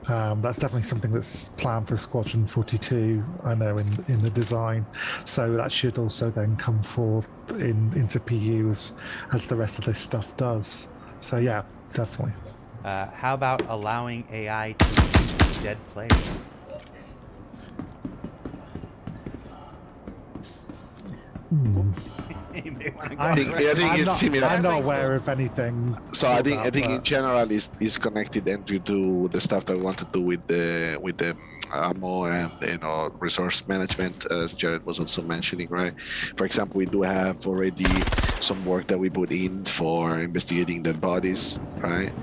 That's definitely something that's planned for Squadron 42, I know, in the design. So that should also then come forth into PUs as the rest of this stuff does. So yeah, definitely. How about allowing AI to use dead players? Anybody wanna go I think it's similar. I'm not aware of anything. So I think but in general is connected Andrew to the stuff that we want to do with the ammo and resource management, as Jared was also mentioning, right? For example, we do have already some work that we put in for investigating dead bodies, right?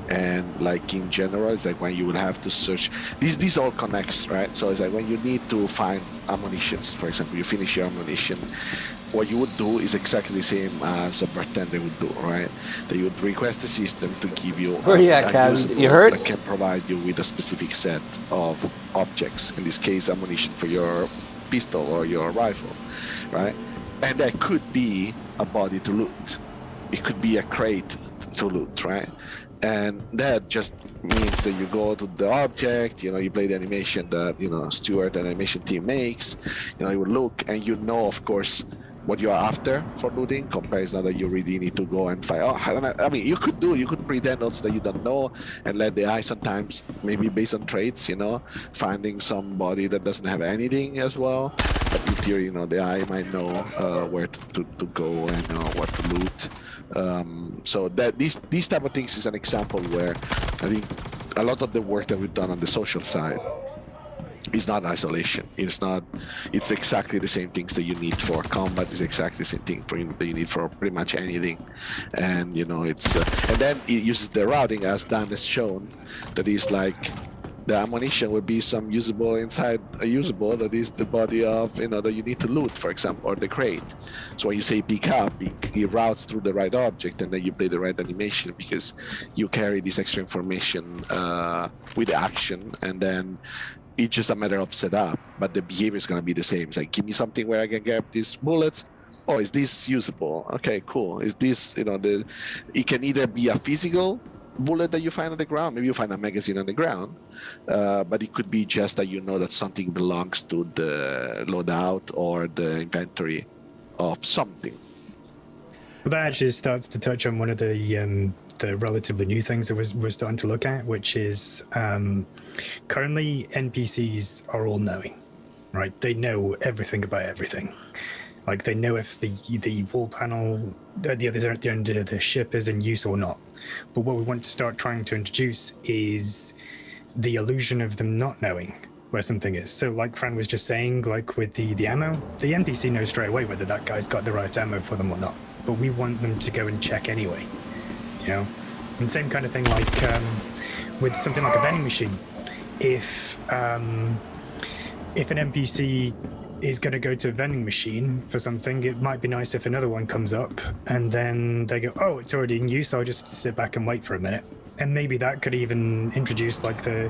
And like in general, it's like when you would have to search, these all connects, right? So it's like when you need to find ammunitions, for example, you finish your ammunition, what you would do is exactly the same as a bartender would do, right? That you would request the system to give you Where you at, Cam? usable You heard? that can provide you with a specific set of objects. In this case, ammunition for your pistol or your rifle, right? And that could be a body to loot. It could be a crate to loot, right? And that just means that you go to the object, you play the animation that, Stuart and animation team makes, you would look and of course, what you're after for looting, compared to that you really need to go and find. I mean, you could pretend also that you don't know and let the AI sometimes, maybe based on traits, finding somebody that doesn't have anything as well. But in theory, the AI might know where to go and what to loot. So that these type of things is an example where I think a lot of the work that we've done on the social side is not isolation. It's exactly the same things that you need for combat. It's exactly the same thing that you need for pretty much anything. And it's and then it uses the routing, as Dan has shown, that is like the ammunition would be some usable inside a usable that is the body of that you need to loot, for example, or the crate. So when you say pick up, it routes through the right object, and then you play the right animation because you carry this extra information with the action, and then it's just a matter of setup, but the behavior is going to be the same. It's like, give me something where I can get these bullets. Oh, is this usable? Okay, cool. Is this, it can either be a physical bullet that you find on the ground, maybe you find a magazine on the ground, but it could be just that that something belongs to the loadout or the inventory of something. Well, that actually starts to touch on one of the relatively new things that we're starting to look at, which is currently NPCs are all knowing, right? They know everything about everything. Like they know if the wall panel at the other end of the ship is in use or not. But what we want to start trying to introduce is the illusion of them not knowing where something is. So like Fran was just saying, like with the ammo, the NPC knows straight away whether that guy's got the right ammo for them or not. But we want them to go and check anyway. And same kind of thing like with something like a vending machine. If an NPC is going to go to a vending machine for something, it might be nice if another one comes up and then they go, oh, it's already in use, I'll just sit back and wait for a minute. And maybe that could even introduce like the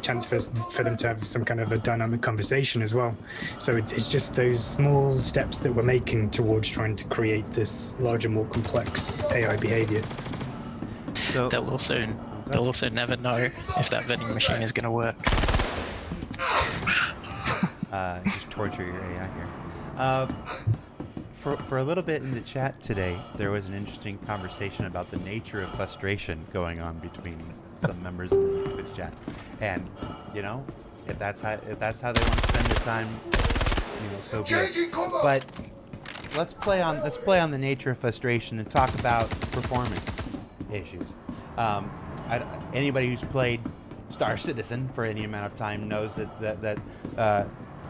chance for them to have some kind of a dynamic conversation as well. So it's just those small steps that we're making towards trying to create this larger, more complex AI behavior. So, They'll also never know if that vending machine is going to work. just torture your AI here. For a little bit in the chat today, there was an interesting conversation about the nature of frustration going on between some members in the Twitch chat, and if that's how they want to spend the time, so be it. But let's play on the nature of frustration and talk about performance issues. Anybody who's played Star Citizen for any amount of time knows that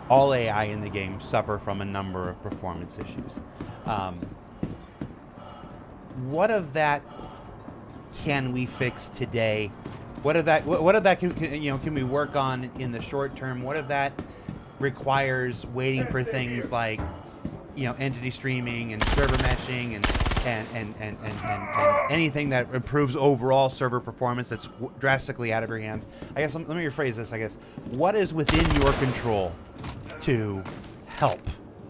all AI in the game suffer from a number of performance issues. What of that can we fix today? What of that can we work on in the short term? What of that requires waiting for things like entity streaming and server meshing and anything that improves overall server performance that's drastically out of your hands. I guess let me rephrase this. I guess what is within your control to help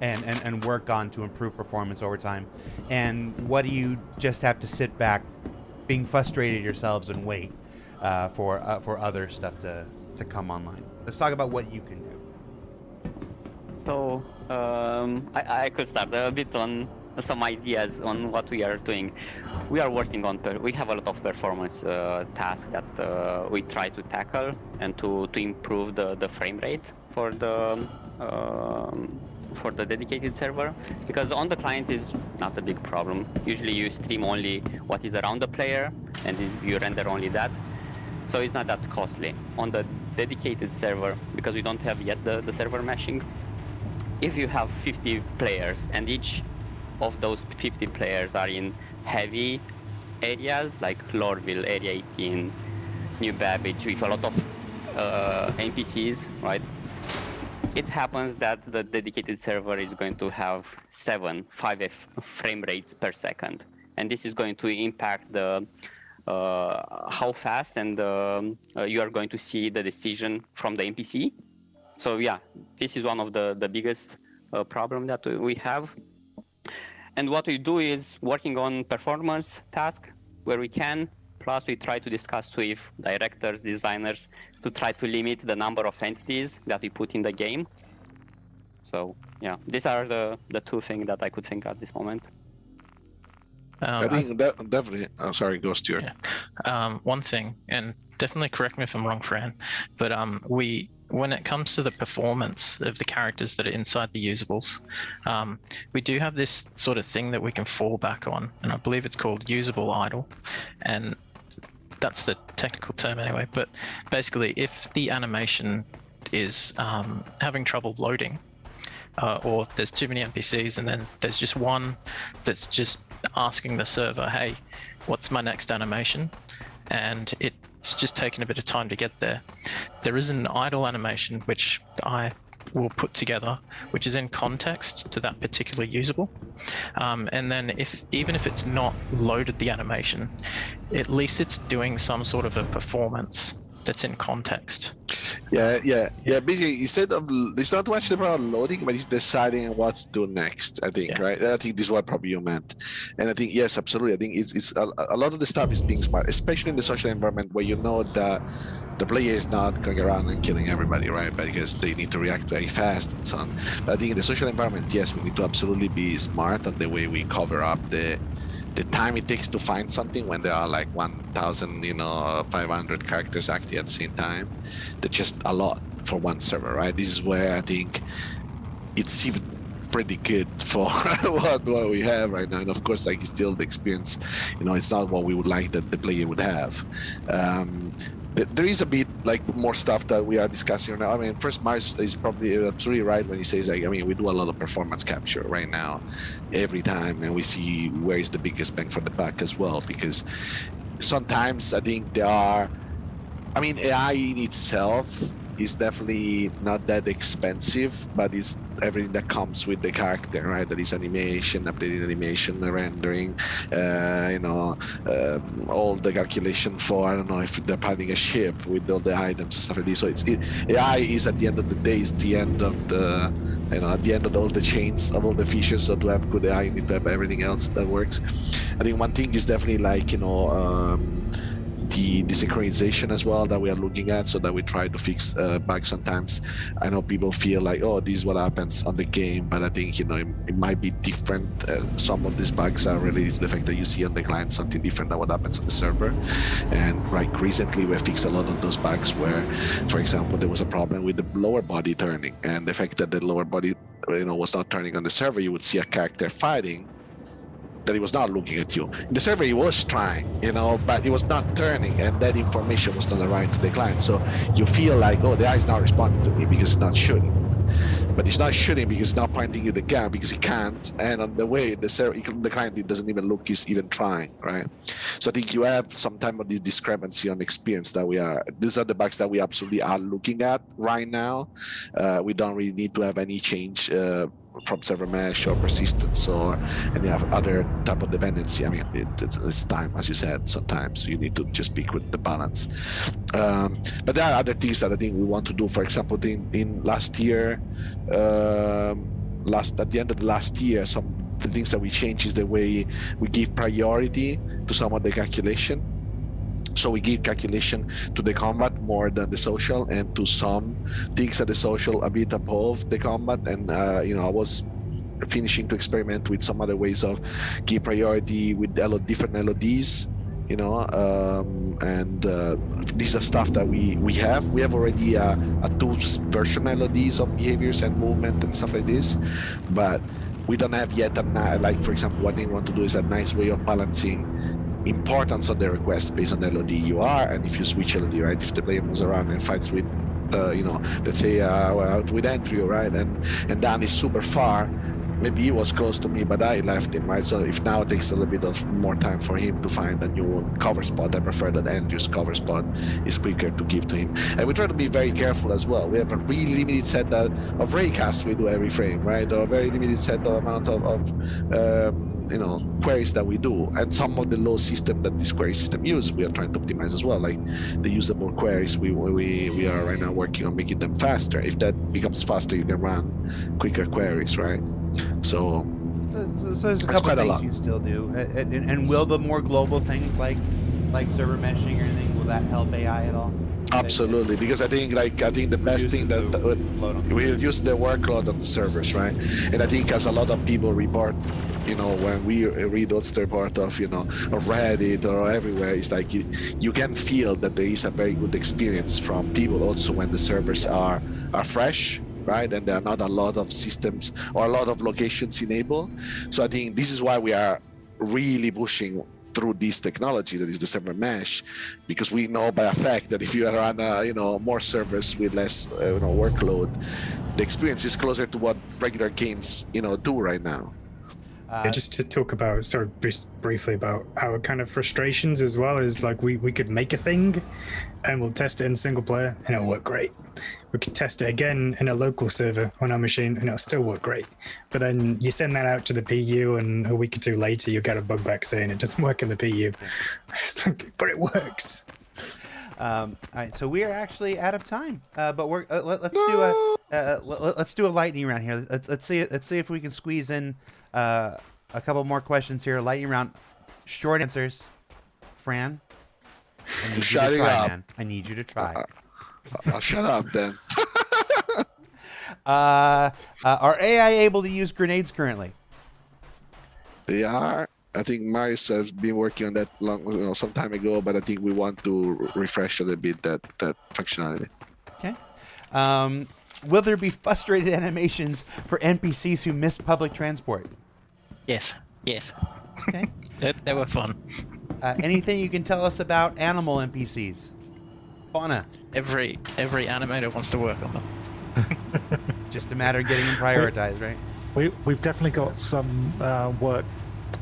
and work on to improve performance over time, and what do you just have to sit back, being frustrated yourselves and wait for other stuff to come online? Let's talk about what you can do. So I could start a bit on some ideas on what we are doing. We are working on, we have a lot of performance tasks that we try to tackle and to improve the frame rate for the dedicated server, because on the client is not a big problem. Usually you stream only what is around the player and you render only that, so it's not that costly. On the dedicated server, because we don't have yet the server meshing, if you have 50 players and each of those 50 players are in heavy areas like Lorville, Area 18, New Babbage, with a lot of NPCs, right? It happens that the dedicated server is going to have 5 frame rates per second, and this is going to impact the how fast and you are going to see the decision from the NPC. So yeah, this is one of the biggest problem that we have. And what we do is working on performance task where we can, plus we try to discuss with directors, designers, to try to limit the number of entities that we put in the game. So yeah, these are the two things that I could think at this moment. I think that definitely. Oh, sorry, go Stuart. Yeah. One thing, and definitely correct me if I'm wrong, Fran, but when it comes to the performance of the characters that are inside the usables, we do have this sort of thing that we can fall back on, and I believe it's called usable idle, and that's the technical term anyway. But basically, if the animation is having trouble loading, or there's too many NPCs and then there's just one that's just asking the server, hey, what's my next animation? And it's just taking a bit of time to get there. There is an idle animation which I will put together, which is in context to that particular usable. And then even if it's not loaded the animation, at least it's doing some sort of a performance that's in context. Yeah. Basically, instead of, it's not much about loading, but it's deciding what to do next. I think, right? I think this is what probably you meant, and I think yes, absolutely. I think it's a lot of the stuff is being smart, especially in the social environment where you know that the player is not going around and killing everybody, right? Because they need to react very fast and so on. But I think in the social environment, yes, we need to absolutely be smart on the way we cover up the time it takes to find something when there are like 1,500 characters active at the same time. That's just a lot for one server, right? This is where I think it's even pretty good for what we have right now. And of course, like, still the experience, it's not what we would like that the player would have. There is a bit like more stuff that we are discussing now. I mean, first, Mars is probably absolutely right when he says, like, I mean, we do a lot of performance capture right now every time, and we see where is the biggest bang for the buck as well, because sometimes I think AI in itself is definitely not that expensive, but it's everything that comes with the character, right? That is animation, updating animation, rendering, all the calculation for, I don't know, if they're piloting a ship with all the items and stuff like this. So AI is, at the end of the day, is the end of the, at the end of all the chains of all the features. So to have good AI, you need to have everything else that works. I think one thing is definitely like, the synchronization as well that we are looking at, so that we try to fix bugs. Sometimes I know people feel like, oh, this is what happens on the game, but I think it might be different. Some of these bugs are related to the fact that you see on the client something different than what happens on the server. And recently we fixed a lot of those bugs where, for example, there was a problem with the lower body turning, and the fact that the lower body was not turning on the server. You would see a character fighting that he was not looking at you. In the server, he was trying, but he was not turning, and that information was not arriving to the client. So you feel like, oh, the AI is not responding to me because it's not shooting. but it's not shooting because it's not pointing you the gun because it can't, and on the way the client it doesn't even look he's even trying, right? So I think you have some type of this discrepancy on experience that these are the bugs that we absolutely are looking at right now. We don't really need to have any change from server mesh or persistence or any other type of dependency. I mean, it's time, as you said. Sometimes you need to just pick with the balance. But there are other things that I think we want to do. For example, in last year, at the end of the last year, the things that we changed is the way we give priority to some of the calculation. So we give calculation to the combat more than the social, and to some things that the social a bit above the combat. And I was finishing to experiment with some other ways of give priority with different LODs. These are stuff that we have. We have already a 2-version LODs of behaviors and movement and stuff like this, but we don't have yet like, for example, what they want to do is a nice way of balancing importance of the request based on the LOD you are, and if you switch LOD, right? If the player moves around and fights with, let's say out with Andrew, right? And Dan is super far. Maybe he was close to me, but I left him, right? So if now it takes a little bit of more time for him to find a new cover spot, I prefer that Andrew's cover spot is quicker to give to him. And we try to be very careful as well. We have a really limited set of raycasts we do every frame, right? Or a very limited set of amount of queries that we do, and some of the low system that this query system use, we are trying to optimize as well. Like the usable queries, we are right now working on making them faster. If that becomes faster, you can run quicker queries, right? So there's a couple of things you still do, and will the more global things like server meshing or anything, will that help AI at all? Absolutely, because I think the best thing that we reduce the workload on the servers, right? And I think as a lot of people report, when we read what's the report of of Reddit or everywhere, it's like you can feel that there is a very good experience from people also when the servers are fresh, right? And there are not a lot of systems or a lot of locations enabled. So I think this is why we are really pushing through this technology that is the server mesh, because we know by a fact that if you run more servers with less workload, the experience is closer to what regular games do right now. Just to talk about briefly about our kind of frustrations as well, is like we could make a thing and we'll test it in single player and it'll work great. We could test it again in a local server on our machine and it'll still work great. But then you send that out to the PU and a week or two later you get a bug back saying it doesn't work in the PU. It's like, but it works. All right, so we are actually out of time, but we're let's do a lightning round here. Let's see if we can squeeze in a couple more questions here. Lightning round, short answers. Fran, I need you to try, man. I need you to try. I'll shut up then. Are AI able to use grenades currently? They are. I think Marius has been working on that some time ago, but I think we want to refresh a little bit that functionality. Okay. Will there be frustrated animations for NPCs who missed public transport? Yes. Okay. They were fun. Anything you can tell us about animal NPCs? Fauna. Every animator wants to work on them. Just a matter of getting them prioritized, right? We've definitely got some work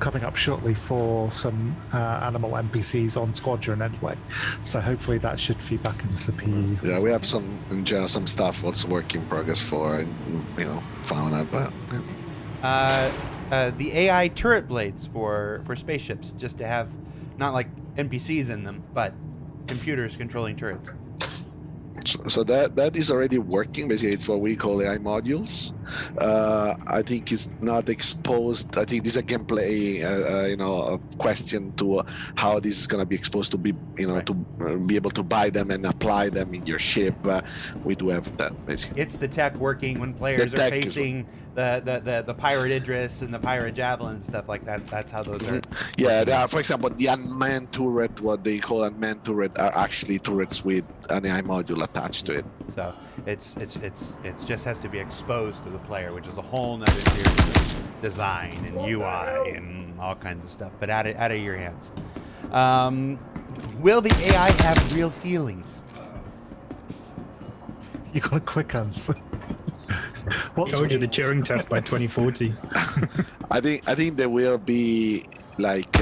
coming up shortly for some animal NPCs on Squadron anyway, so hopefully that should feed back into the PU. Yeah, we have some stuff what's work in progress for fauna, but the AI turret blades for spaceships, just to have not like NPCs in them, but computers controlling turrets. So that is already working. Basically, it's what we call AI modules. I think it's not exposed. I think this is a gameplay, a question to how this is going to be exposed to be, Right. to be able to buy them and apply them in your ship. We do have that basically. It's the tech working when players The are tech facing the pirate Idris and the pirate javelin and stuff like that. That's how those are. Yeah, there are, for example, the unmanned turret, what they call unmanned turret, are actually turrets with an AI module attached to it. So it's just has to be exposed to the player, which is a whole nother series of design and UI and all kinds of stuff. But out of your hands. Will the AI have real feelings? You got a quick answer. Told you the Turing test by 2040. I think there will be like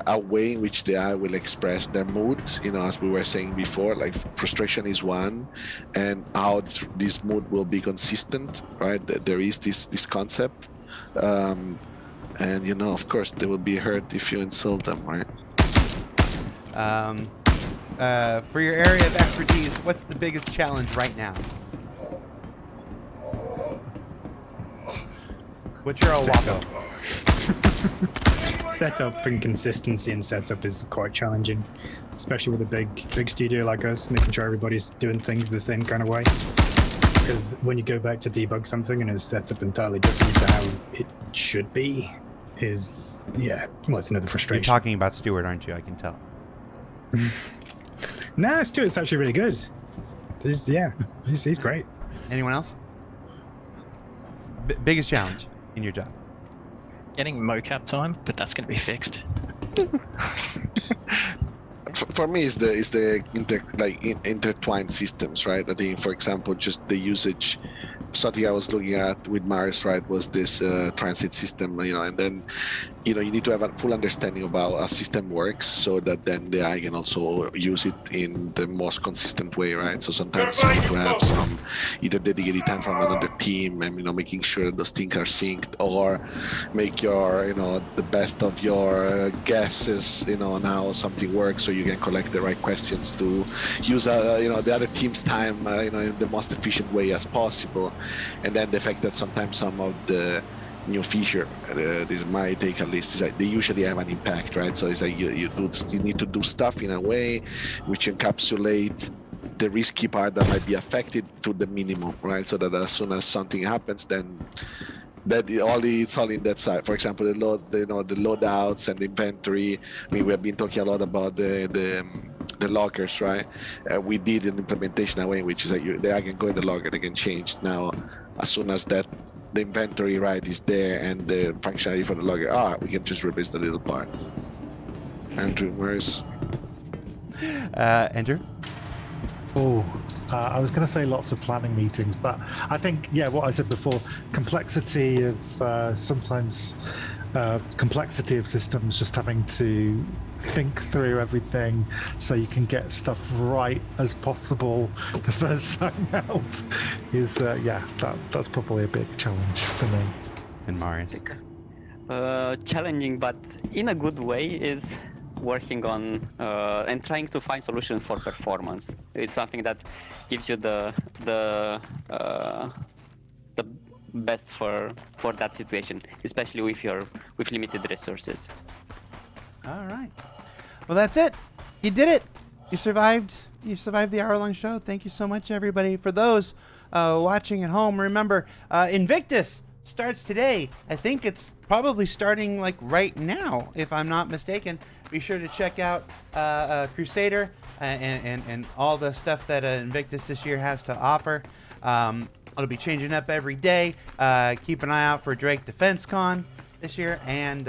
a way in which the AI will express their mood. As we were saying before, like frustration is one, and how this mood will be consistent, right? There is this concept, and of course they will be hurt if you insult them, right? For your area of expertise, what's the biggest challenge right now? What's your Setup. Setup and consistency in setup is quite challenging, especially with a big studio like us, making sure everybody's doing things the same kind of way. Because when you go back to debug something and it's set up entirely different to how it should be, it's another You're frustration. talking about Stuart, aren't you? I can tell. Nah, Stuart's actually really good. He's great. Anyone else? Biggest challenge in your job? Getting mocap time, but that's going to be fixed. For me, is the intertwined systems, right? I think, for example, just the usage. Something I was looking at with Mars, right, was this transit system, and then, you need to have a full understanding about how a system works, so that then the AI can also use it in the most consistent way, right? So sometimes you need to have some either dedicated time from another team, and making sure that those things are synced, or make your the best of your guesses, on how something works, so you can collect the right questions to use the other team's time, in the most efficient way as possible. And then the fact that sometimes some of the new feature, this might take at least, they usually have an impact, right? So it's like you need to do stuff in a way which encapsulate the risky part that might be affected to the minimum, right? So that as soon as something happens, then it's all in that side. For example, the loadouts and the inventory. We have been talking a lot about the lockers, right? We did an implementation that way, which is that they can go in the logger, they can change. Now, as soon as the inventory right is there and the functionality for the logger we can just replace the little part. Andrew, where's Andrew? I was going to say lots of planning meetings, but I think, what I said before, complexity of sometimes complexity of systems, just having to think through everything so you can get stuff right as possible the first time out is, that's probably a big challenge for me. And Mars? Challenging, but in a good way, is working on and trying to find solutions for performance. It's something that gives you the best for that situation, especially with limited resources. All right. Well, that's it. You did it. You survived. You survived the hour-long show. Thank you so much, everybody. For those watching at home, remember, Invictus starts today. I think it's probably starting like right now, if I'm not mistaken. Be sure to check out Crusader and all the stuff that Invictus this year has to offer. It'll be changing up every day. Keep an eye out for Drake Defense Con this year, and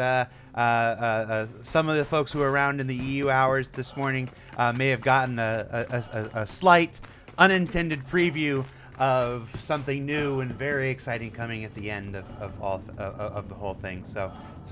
some of the folks who were around in the EU hours this morning may have gotten a slight unintended preview of something new and very exciting coming at the end of the whole thing. So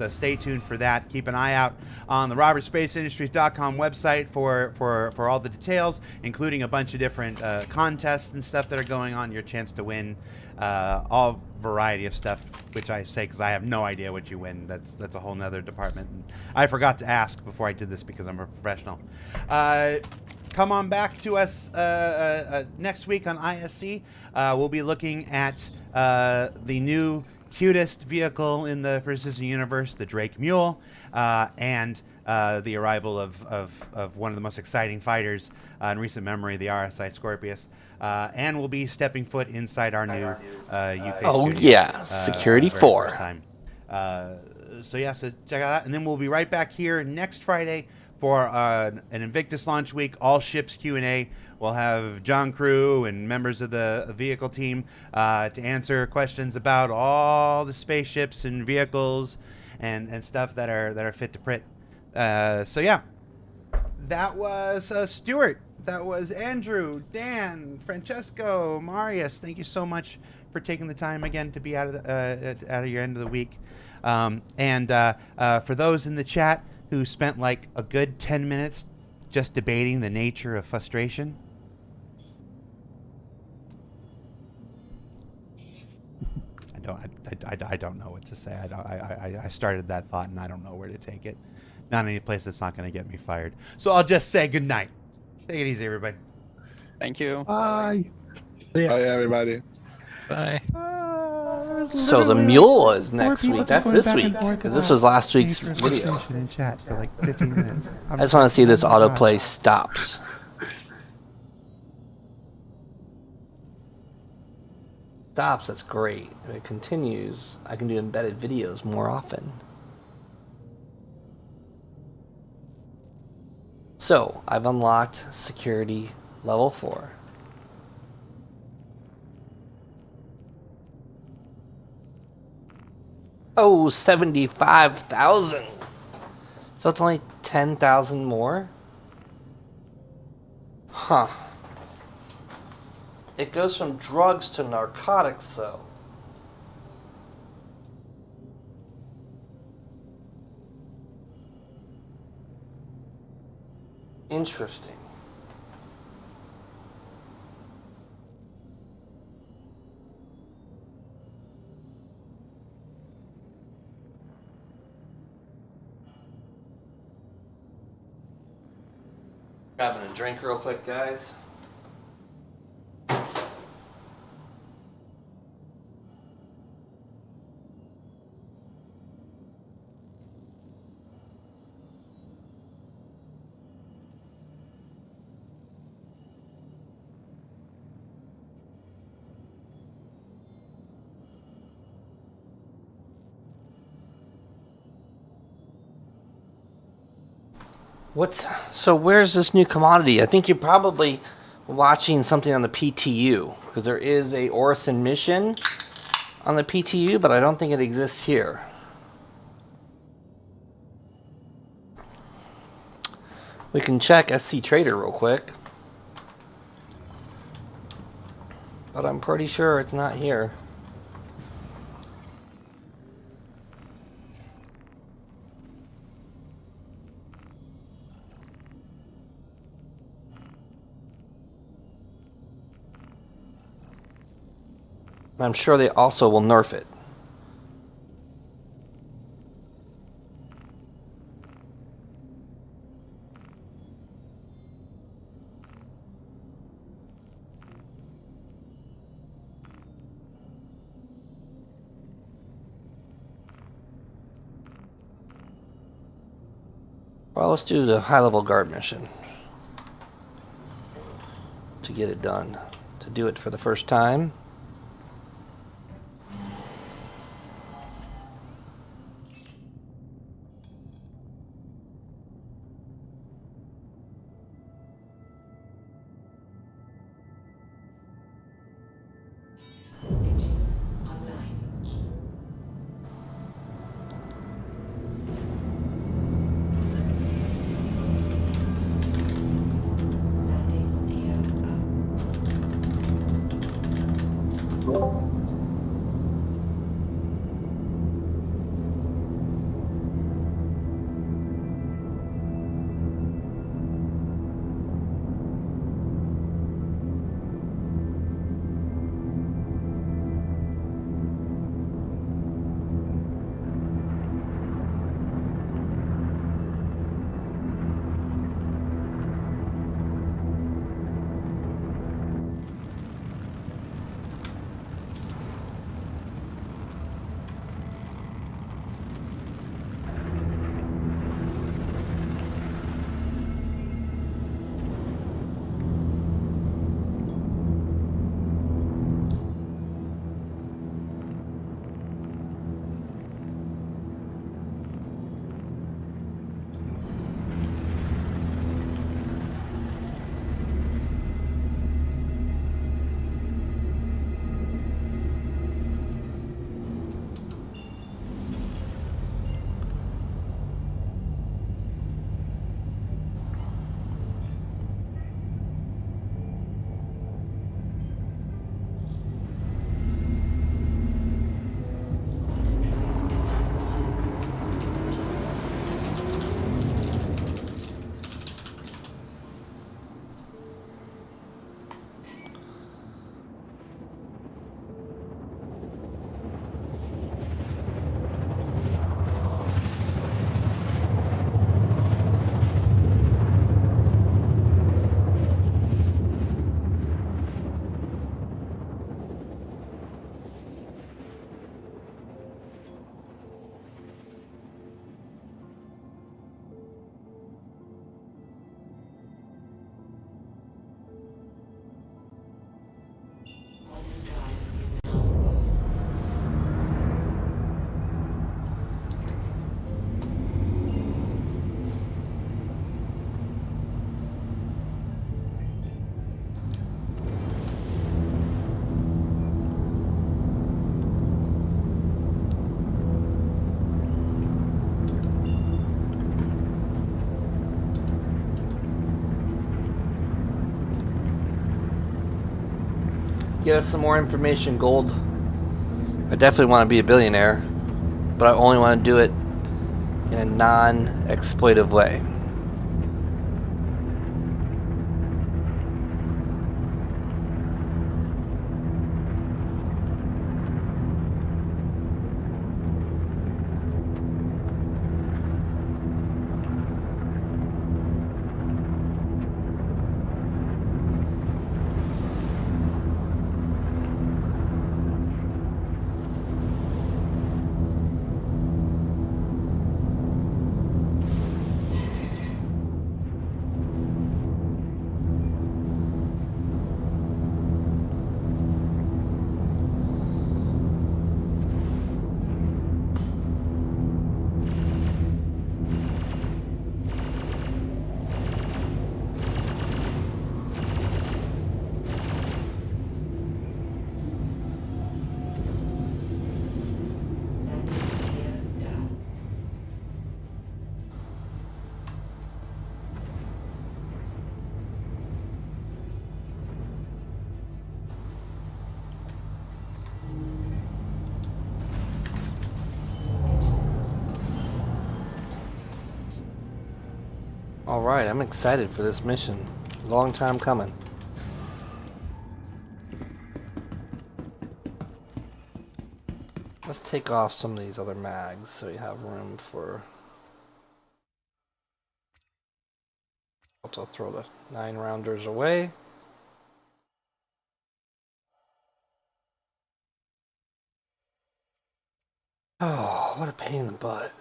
stay tuned for that. Keep an eye out on the RobertSpaceIndustries.com website for all the details, including a bunch of different contests and stuff that are going on. Your chance to win all variety of stuff, which I say because I have no idea what you win. That's a whole nother department. And I forgot to ask before I did this because I'm a professional. Come on back to us next week on ISC. We'll be looking at the new cutest vehicle in the First Citizen universe, the Drake Mule, and the arrival of one of the most exciting fighters in recent memory, the RSI Scorpius. And we'll be stepping foot inside our new UK Oh, studio, yeah. Security for the very 4. first time. So check out that. And then we'll be right back here next Friday for an Invictus launch week, all ships Q&A. We'll have John Crew and members of the vehicle team to answer questions about all the spaceships and vehicles and stuff that are fit to print. That was Stuart. That was Andrew, Dan, Francesco, Marius. Thank you so much for taking the time again to be out of your end of the week. And for those in the chat who spent like a good 10 minutes just debating the nature of frustration, I don't know what to say. I started that thought and I don't know where to take it. Not any place that's not going to get me fired. So I'll just say good night. Take it easy, everybody. Thank you. Bye. Bye, everybody. Bye. So the mule is next week. That's this week, because this was last week's video. In chat for like 15 minutes. I just want to see this autoplay stops. Stops, that's great. If it continues, I can do embedded videos more often. So, I've unlocked security level 4. Oh, 75,000. So it's only 10,000 more? Huh. It goes from drugs to narcotics, though. Interesting. Grabbing a drink real quick, guys. So where's this new commodity? I think you're probably watching something on the PTU, because there is a Orison mission on the PTU, but I don't think it exists here. We can check SC Trader real quick, but I'm pretty sure it's not here. I'm sure they also will nerf it. Well, let's do the high-level guard mission to get it done. To do it for the first time. Get us some more information, Gold. I definitely want to be a billionaire, but I only want to do it in a non-exploitive way. Alright, I'm excited for this mission. Long time coming. Let's take off some of these other mags so we have room for... I'll throw the 9-rounders away. Oh, what a pain in the butt.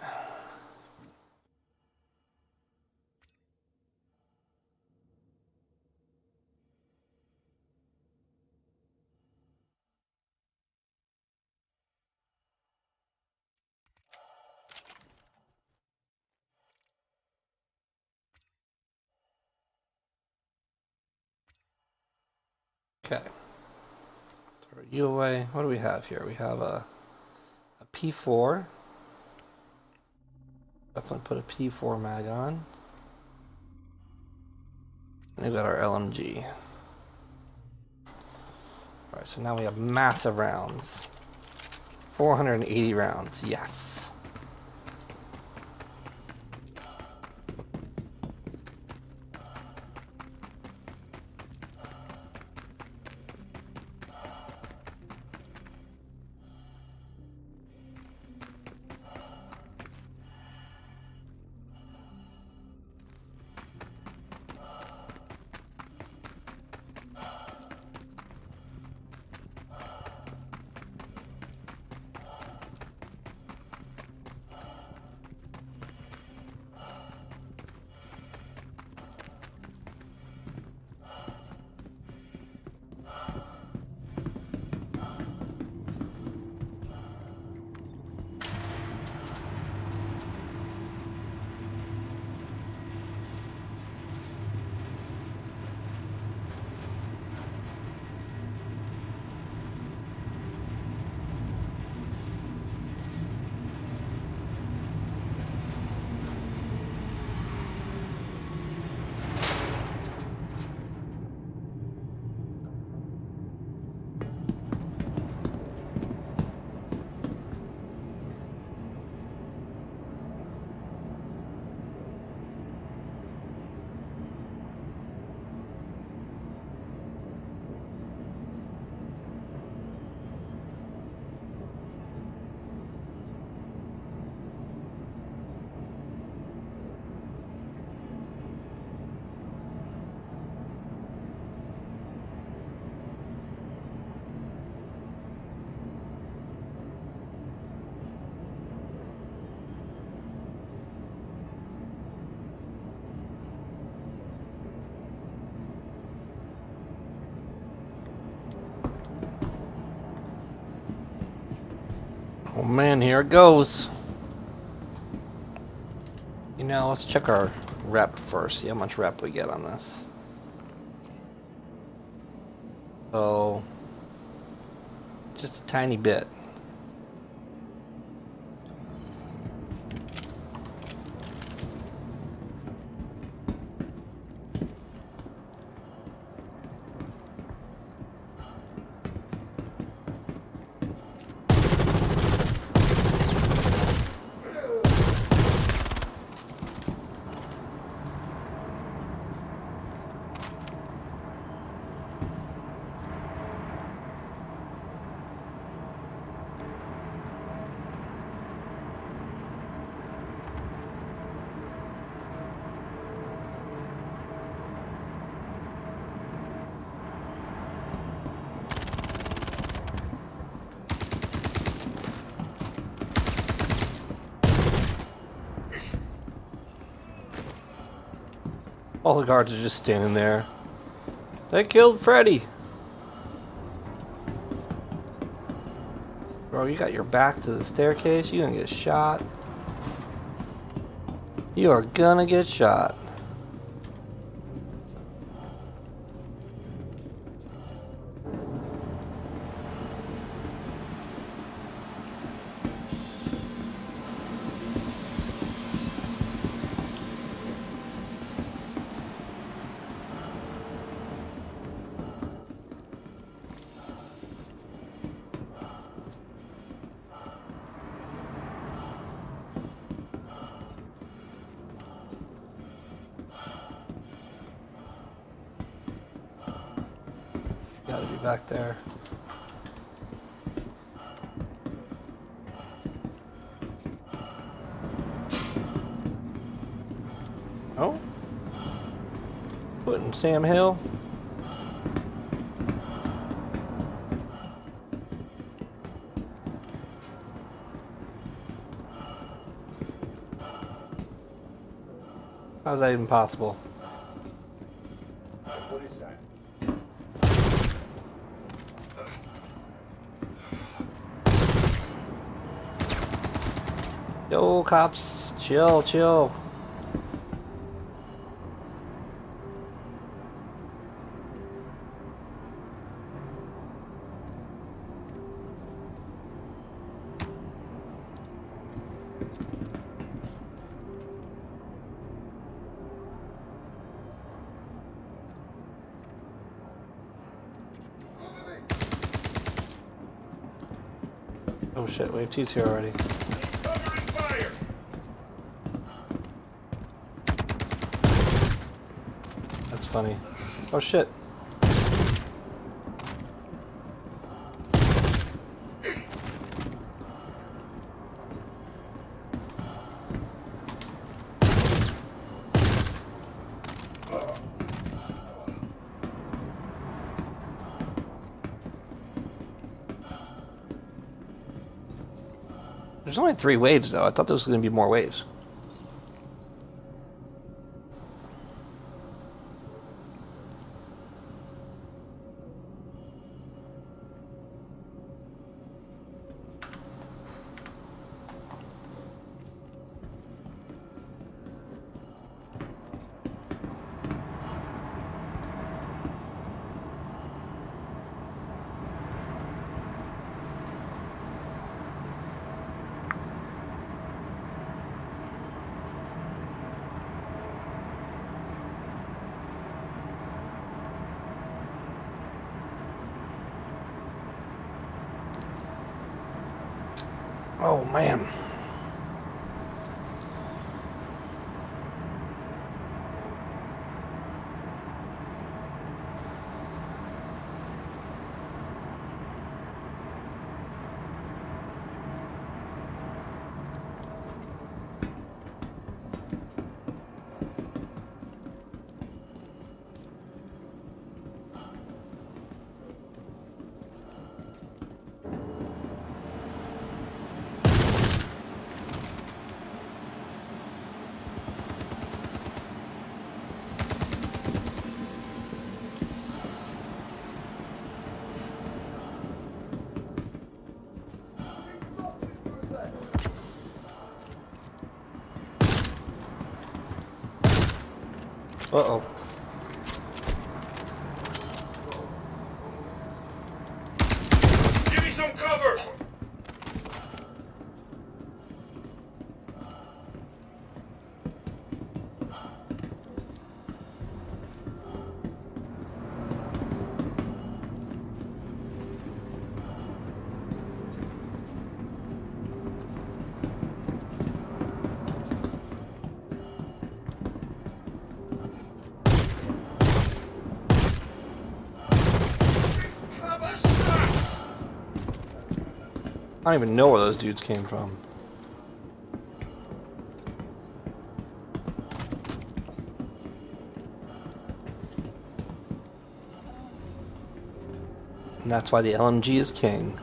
Okay. Throw you away. What do we have here? We have a P4. Definitely put a P4 mag on. And we've got our LMG. Alright, so now we have massive rounds. 480 rounds, yes. Oh man, here it goes. You know, let's check our rep first, see how much rep we get on this. So, just a tiny bit. All the guards are just standing there. They killed Freddy. Bro, you got your back to the staircase. You're gonna get shot. You are gonna get shot. Gotta be back there. Oh. Putting Sam Hill. How's that even possible? Yo, cops, chill, chill. Oh shit, wave 2's here already. That's funny. Oh shit. There's only 3 waves though. I thought there was going to be more waves. Oh man. Uh-oh. Give me some cover! I don't even know where those dudes came from. And that's why the LMG is king.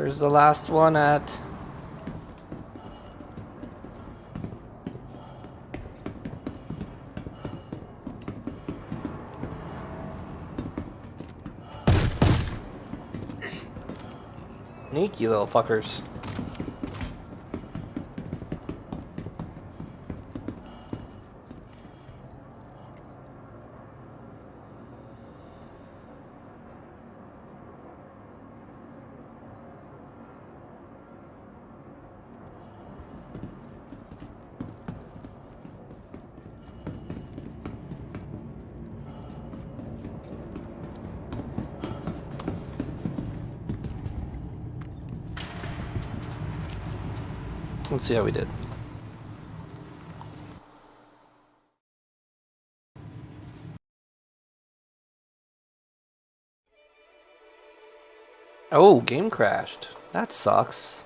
There's the last one at... Sneaky little fuckers. Let's see how we did. Oh, game crashed. That sucks.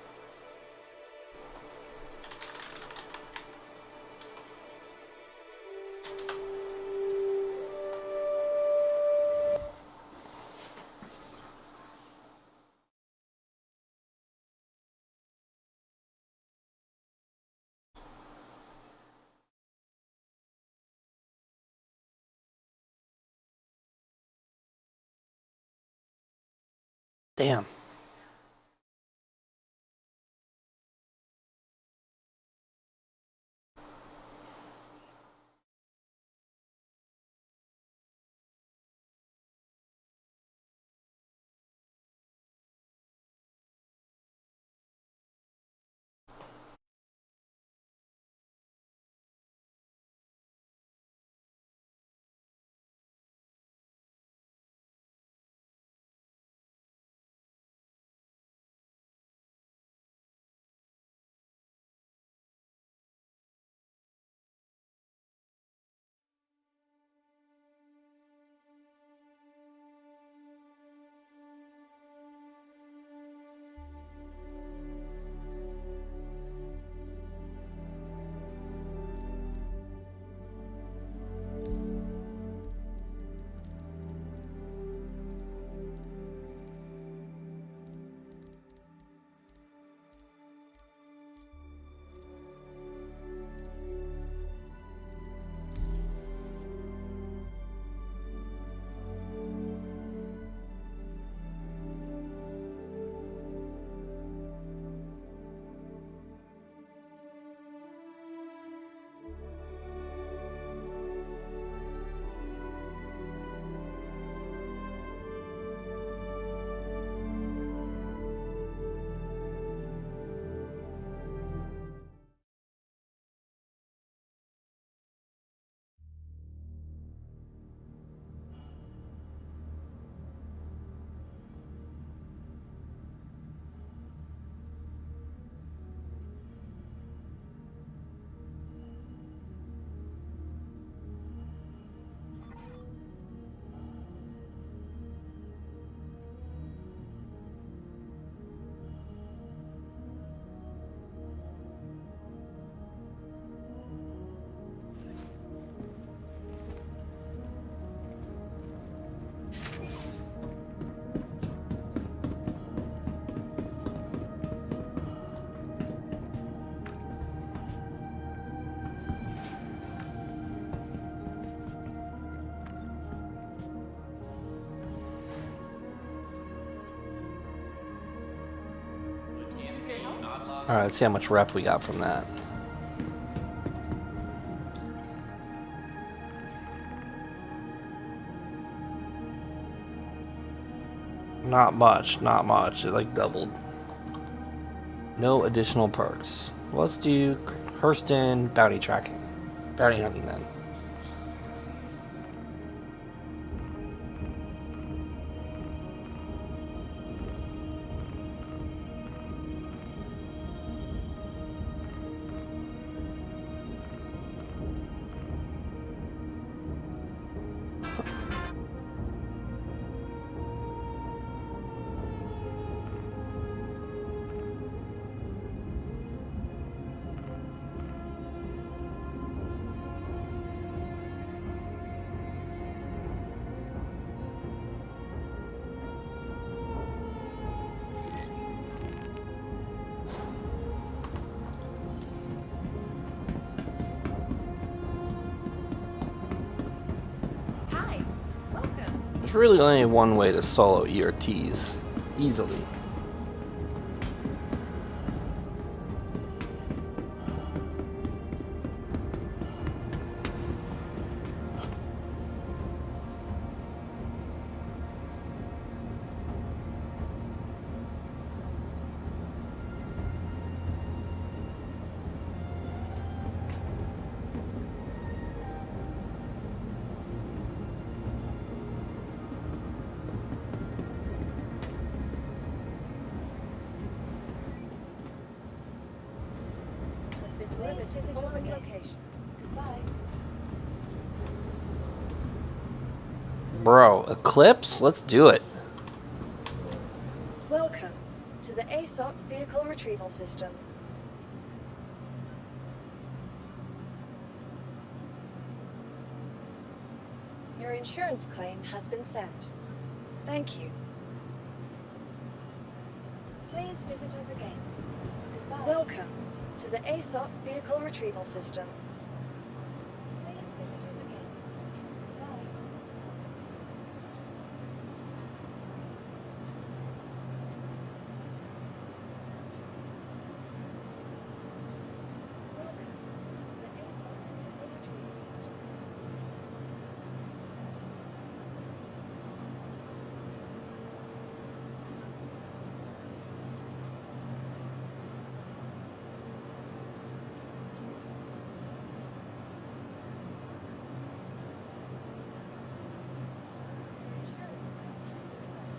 Damn. Alright, let's see how much rep we got from that. Not much, not much. It like doubled. No additional perks. Let's do Hurston bounty tracking. Bounty hunting then. There's really only one way to solo ERTs easily. Please visit the following location. Goodbye. Bro, Eclipse? Let's do it. Welcome to the ASOP Vehicle Retrieval System. Your insurance claim has been sent. Thank you. Please visit us again. Goodbye. Welcome to the ASOP Vehicle Retrieval System. Please visit us again. Goodbye. Welcome to the ASOP Vehicle Retrieval System. Your insurance claim has been sent.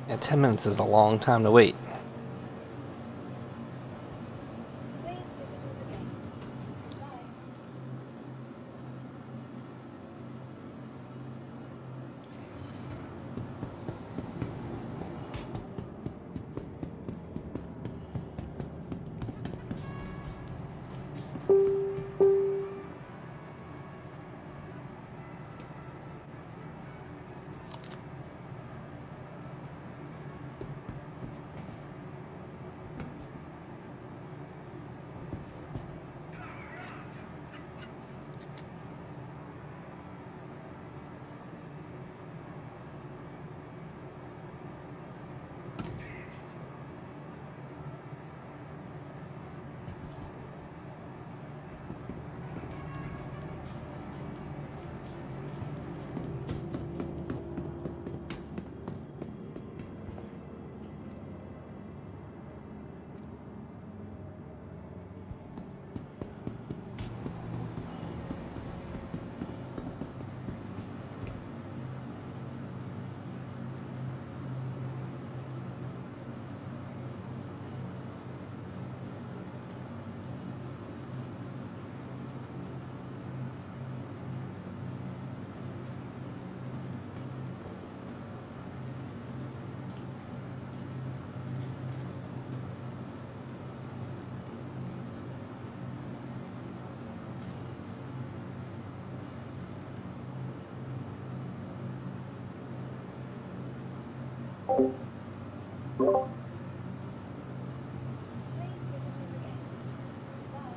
Yeah, 10 minutes is a long time to wait. Please visit us again. Goodbye. Please visit us again. Goodbye.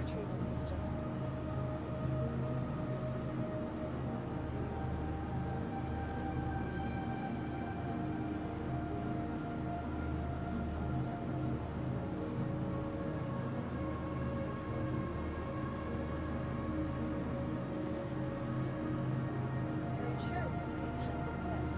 retrieval system. Your insurance claim has been sent.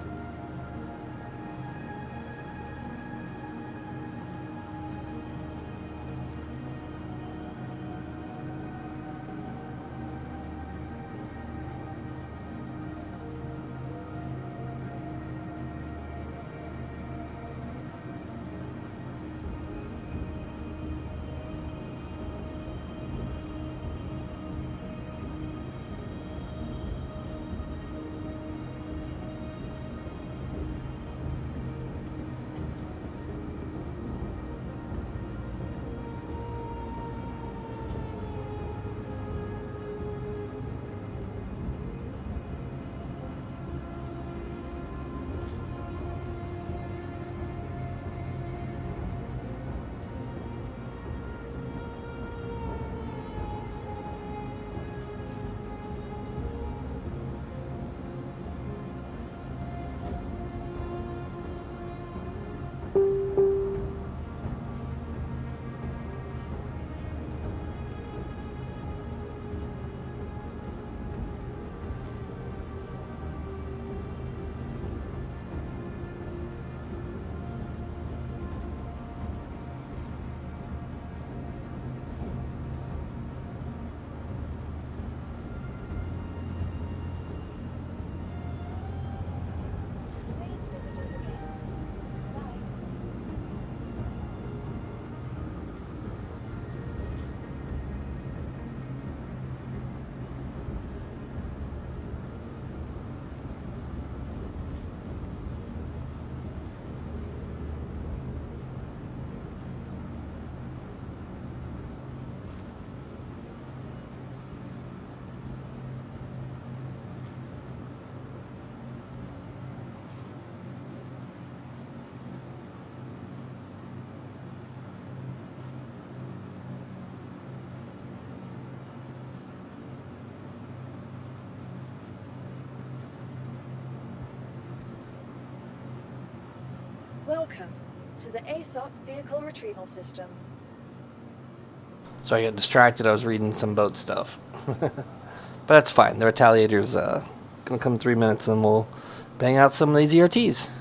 Please visit us again. Bye. Welcome to the ASOP vehicle retrieval system. So I got distracted. I was reading some boat stuff. But that's fine. The Retaliator's gonna come in 3 minutes and we'll bang out some of these ERTs.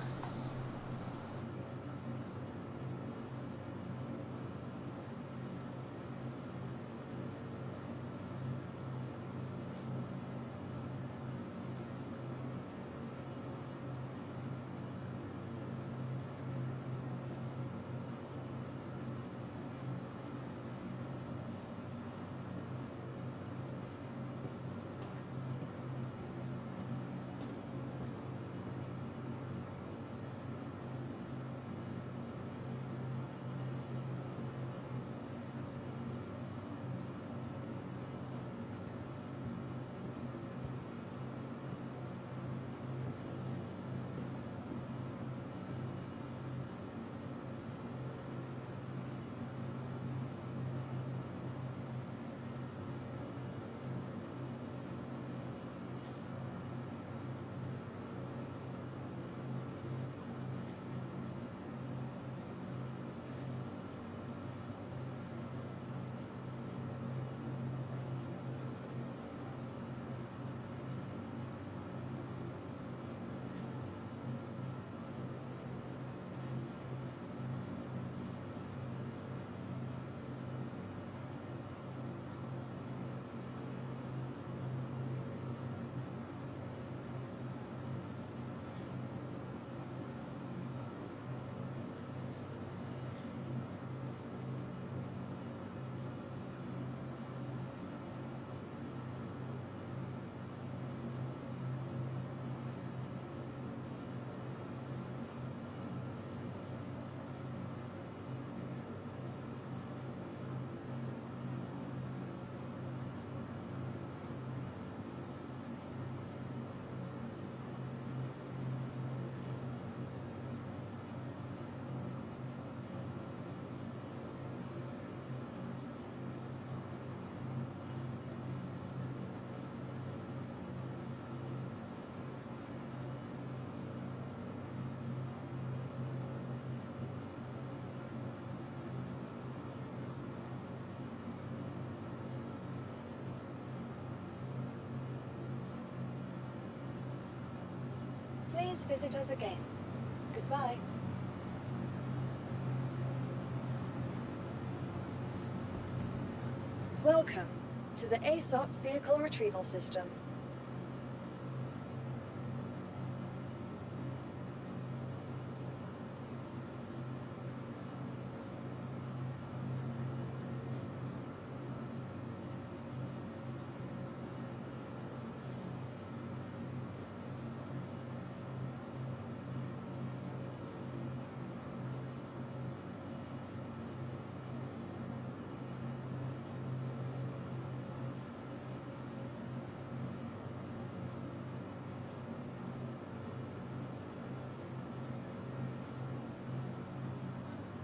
Please visit us again. Goodbye. Welcome to the ASOP Vehicle Retrieval System.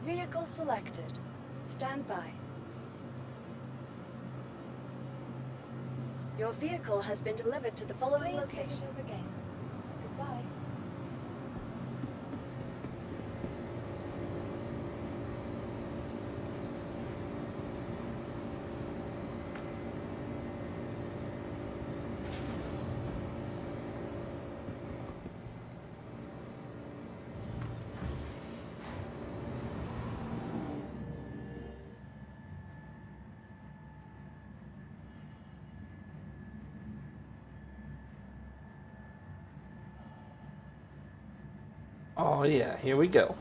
Vehicle selected. Stand by. Your vehicle has been delivered to the following locations again. Goodbye. Oh yeah, here we go.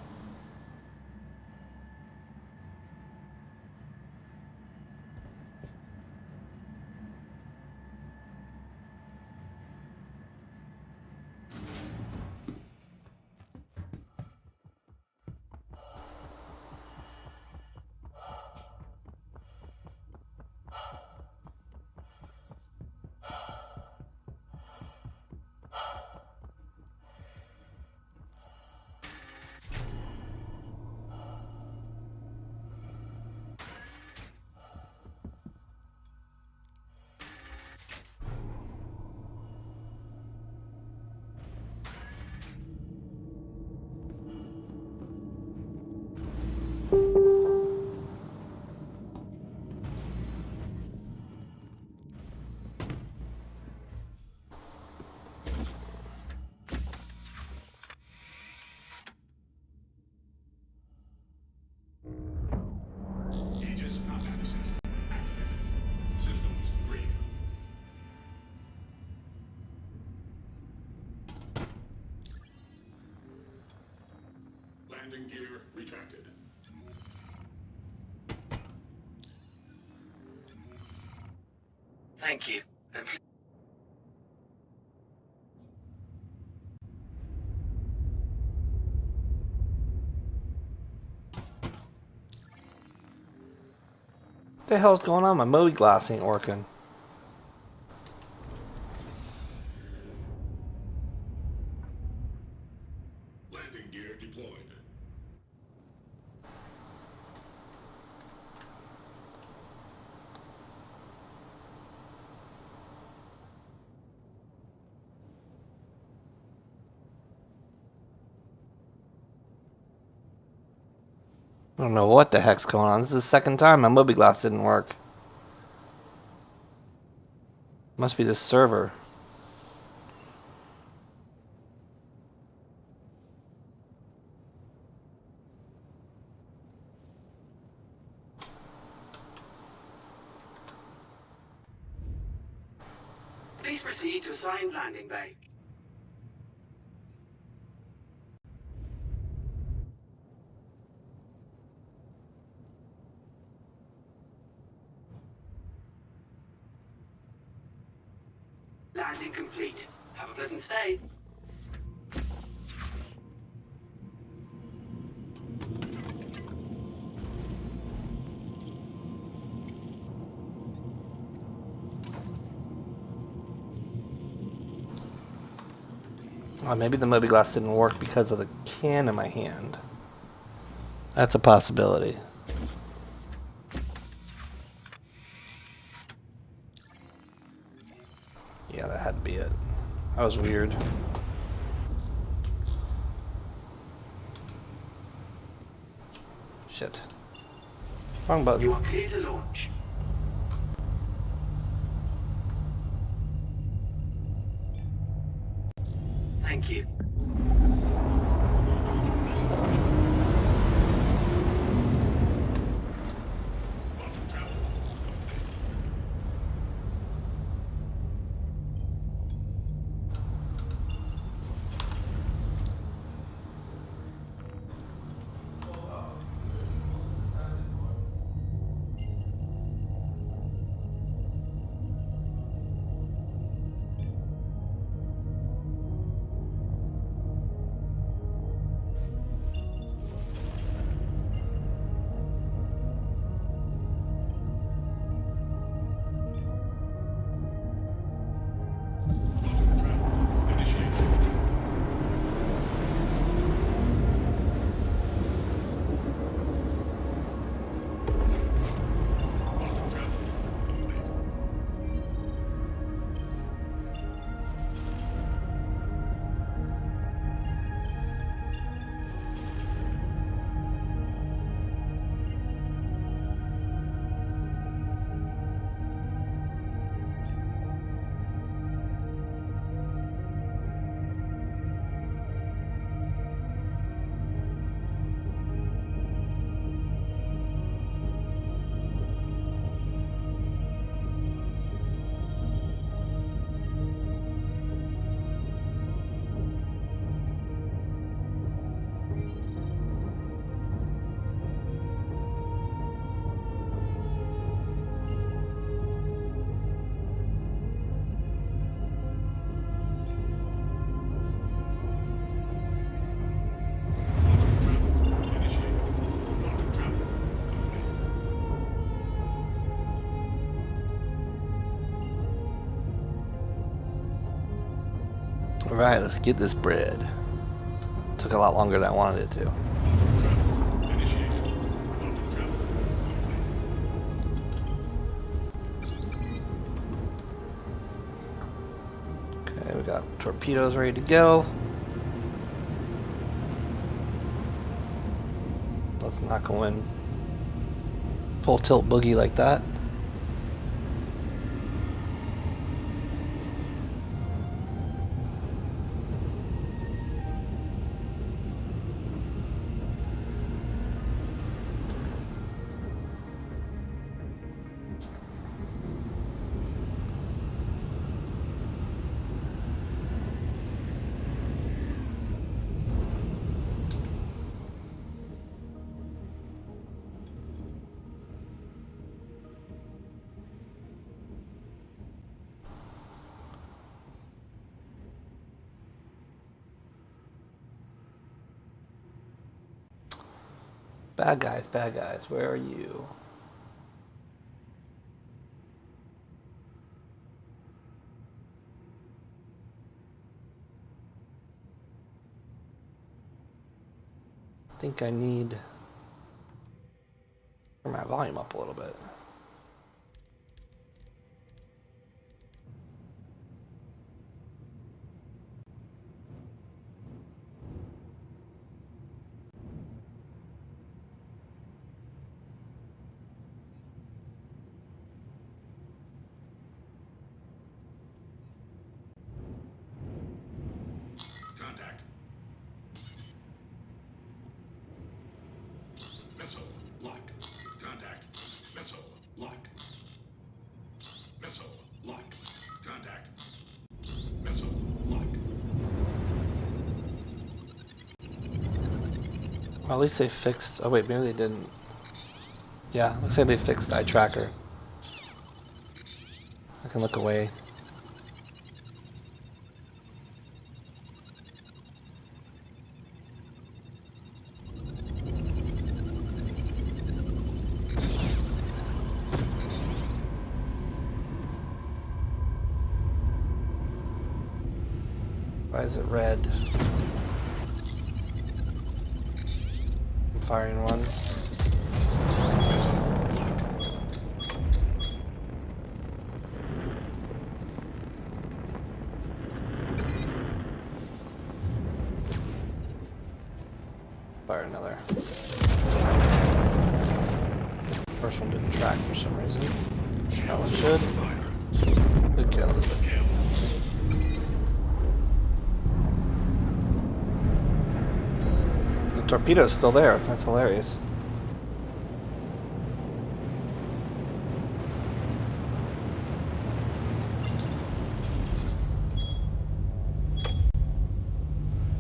Aegis combat assist activated. Systems green. Landing gear retracted. Thank you. What the hell's going on? My Moby glass ain't working. Landing gear deployed. I don't know what the heck's going on. This is the second time my Moby glass didn't work. Must be the server. Please proceed to assigned landing bay. Landing complete. Have a pleasant stay. Oh, maybe the Moby glass didn't work because of the can in my hand. That's a possibility. Yeah, that had to be it. That was weird. Shit. Wrong button. You are clear to launch. Thank you. Quantum travel complete. Quantum travel initiated. Quantum travel complete. Initiated. Quantum travel complete. All right, let's get this bread. Took a lot longer than I wanted it to. Travel initiated. Quantum travel complete. Okay, we got torpedoes ready to go. Let's not go in full tilt boogie like that. Bad guys, where are you? I think I need to turn my volume up a little bit. Contact. Missile lock. Contact. Missile lock. Missile lock. Contact. Missile lock. Well, at least they fixed. Oh wait, maybe they didn't. Yeah, looks like they fixed eye tracker. I can look away. Why is it red? I'm firing one. Fire another. First one didn't track for some reason. That one should. Good kill. torpedo's still there. That's hilarious.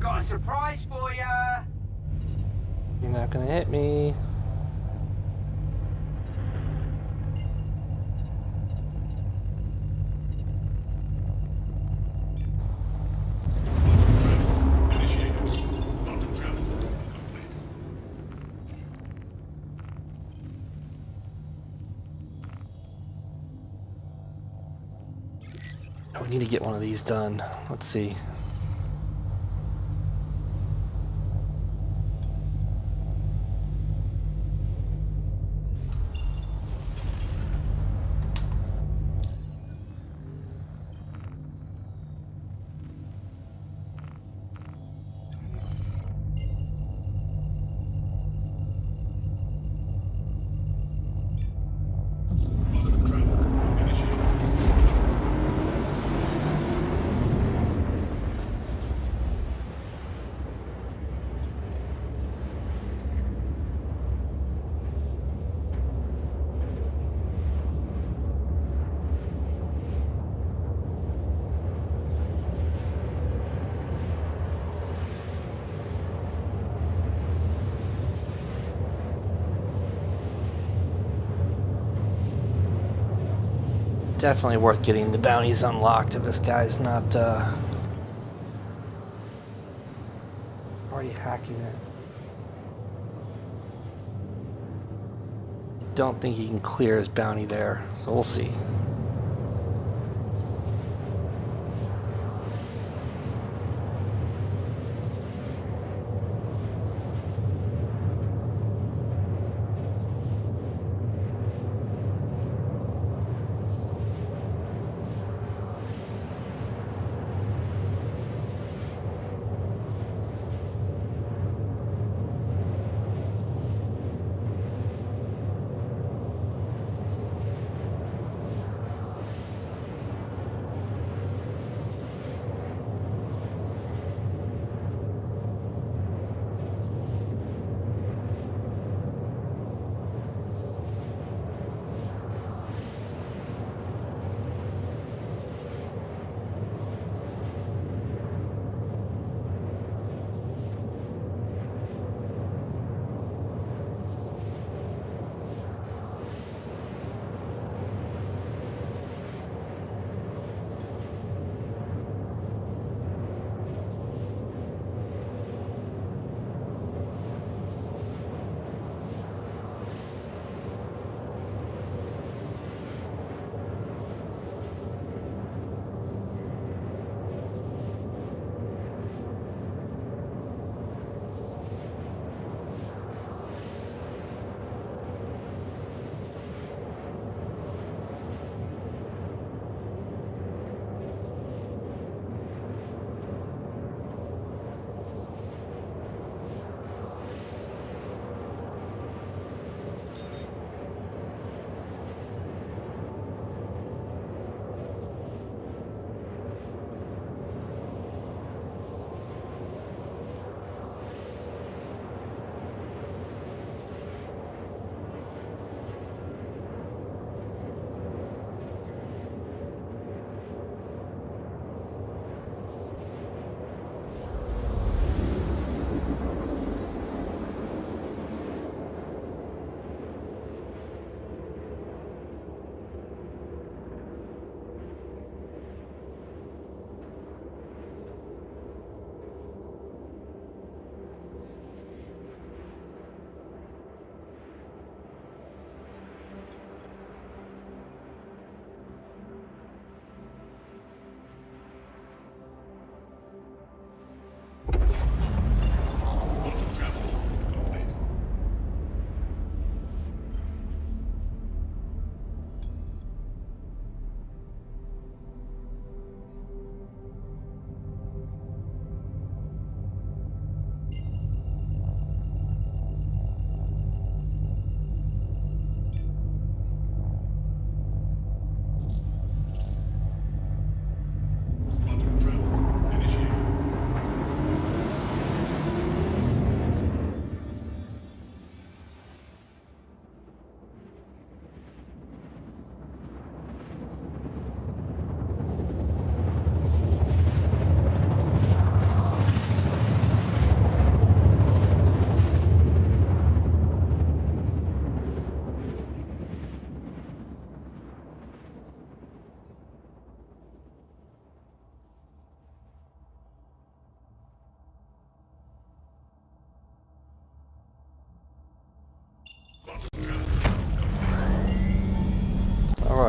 Got a surprise for ya! You're not gonna hit me. Initiated. Quantum travel complete. Oh, we need to get one of these done. Let's see. Quantum travel initiated. Definitely worth getting the bounties unlocked if this guy's not already hacking it. Don't think he can clear his bounty there, so we'll see.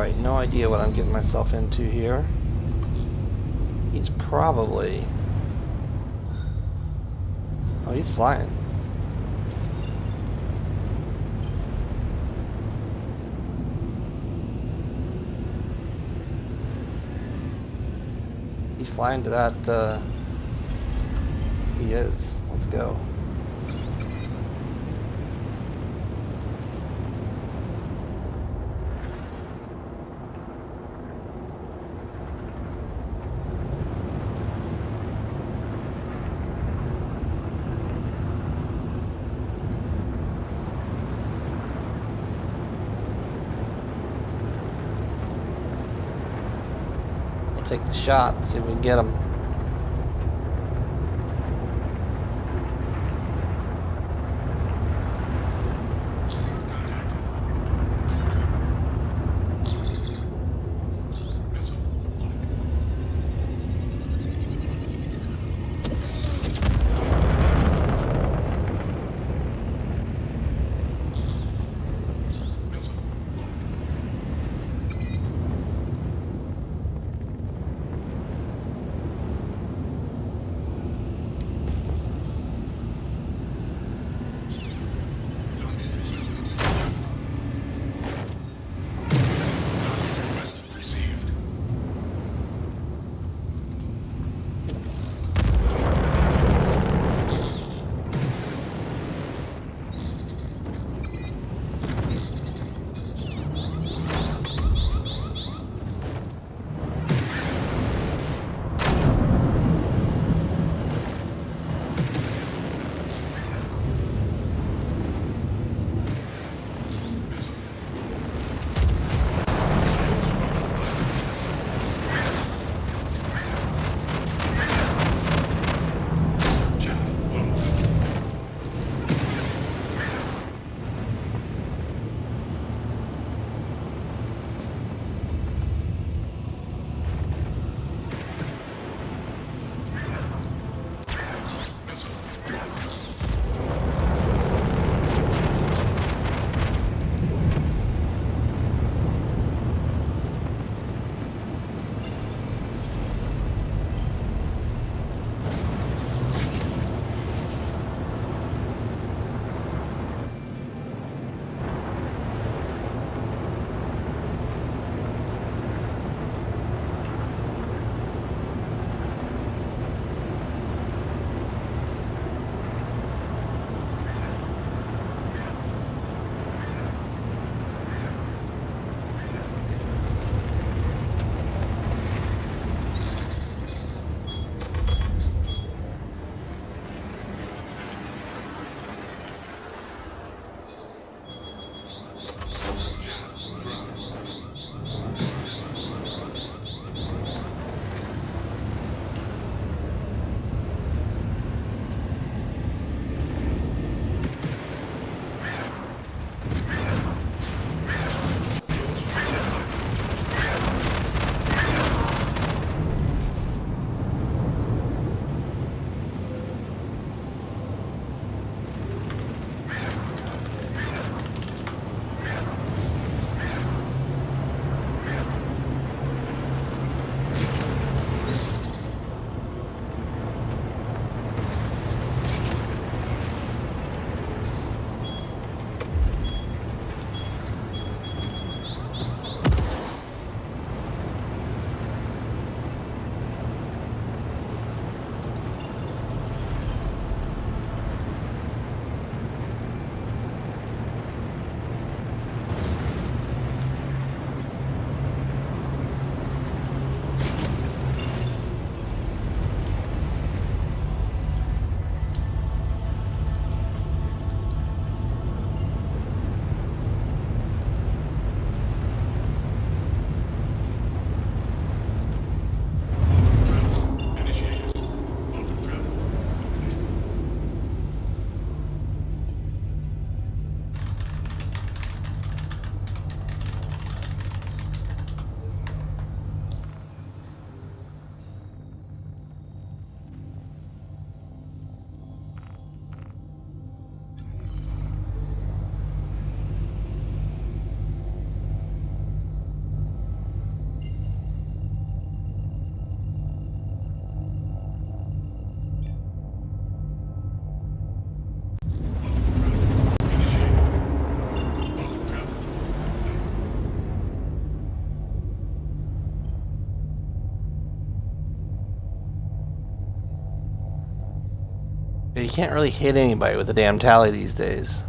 Alright, no idea what I'm getting myself into here. He's probably... Oh, he's flying. He's flying to that, He is. Let's go. Take the shot, see if we can get him. you can't really hit anybody with a damn tally these days.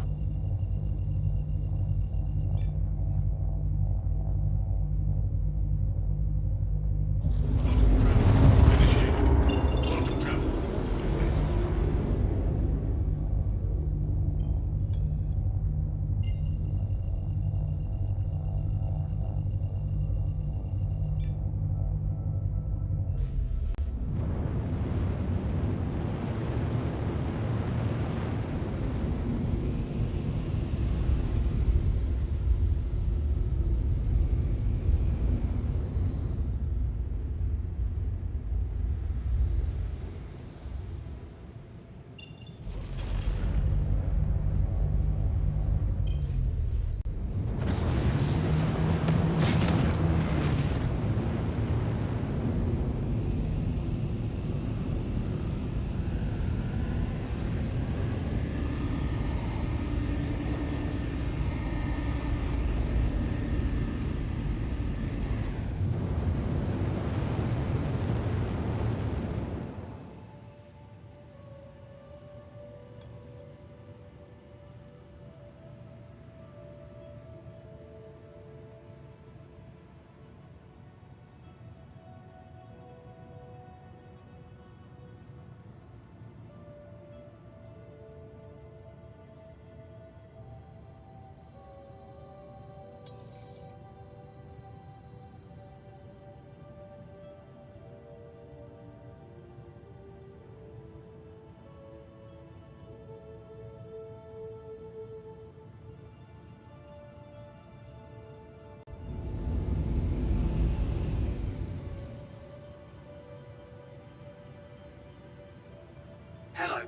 Hello,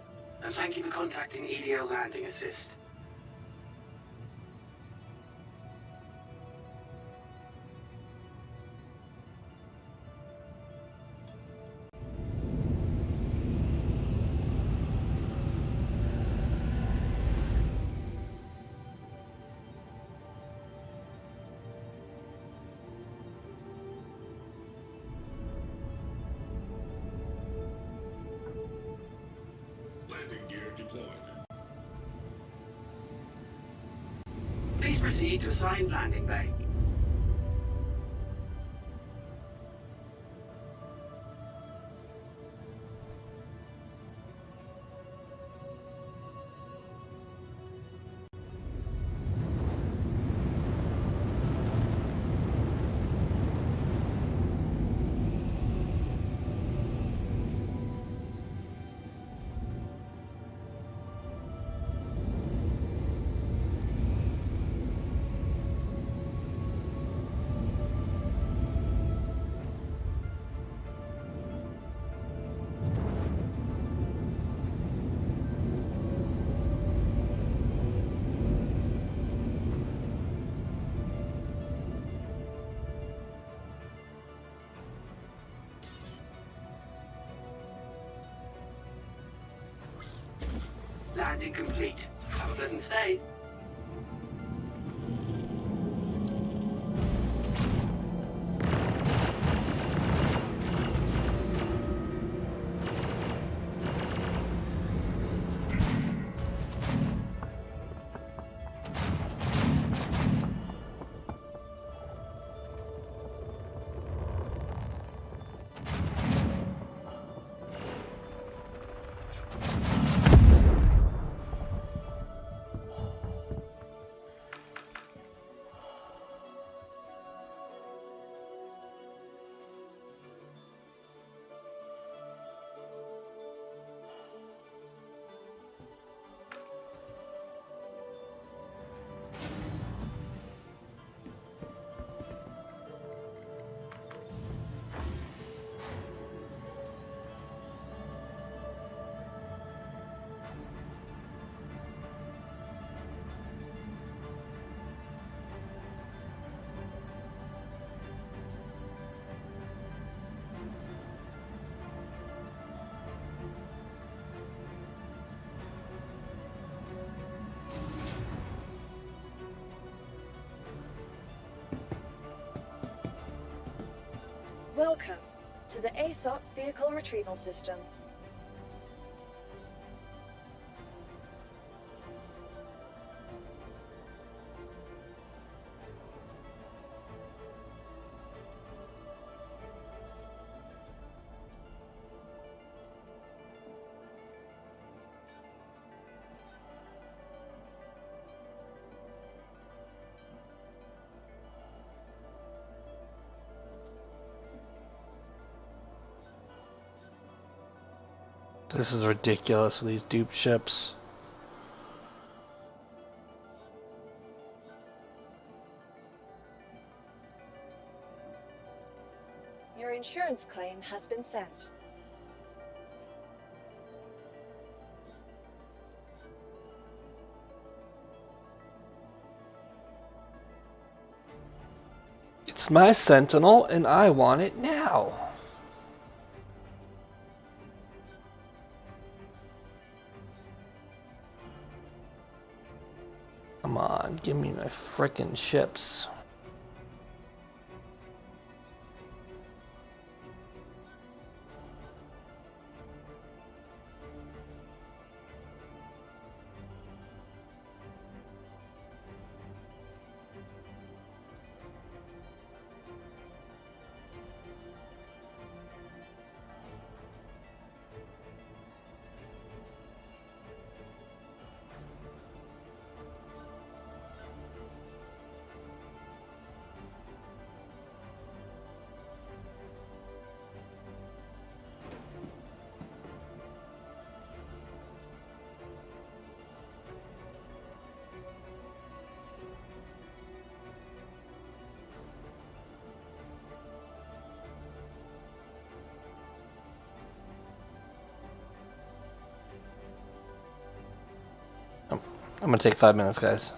and thank you for contacting EDL Landing Assist. Landing gear deployed. Please proceed to assigned landing bay. Landing complete. Have a pleasant stay. Welcome to the ASOP Vehicle Retrieval System. This is ridiculous with these dupe ships. Your insurance claim has been sent. It's my Sentinel, and I want it now. Come on, give me my frickin' ships. I'm gonna take 5 minutes, guys.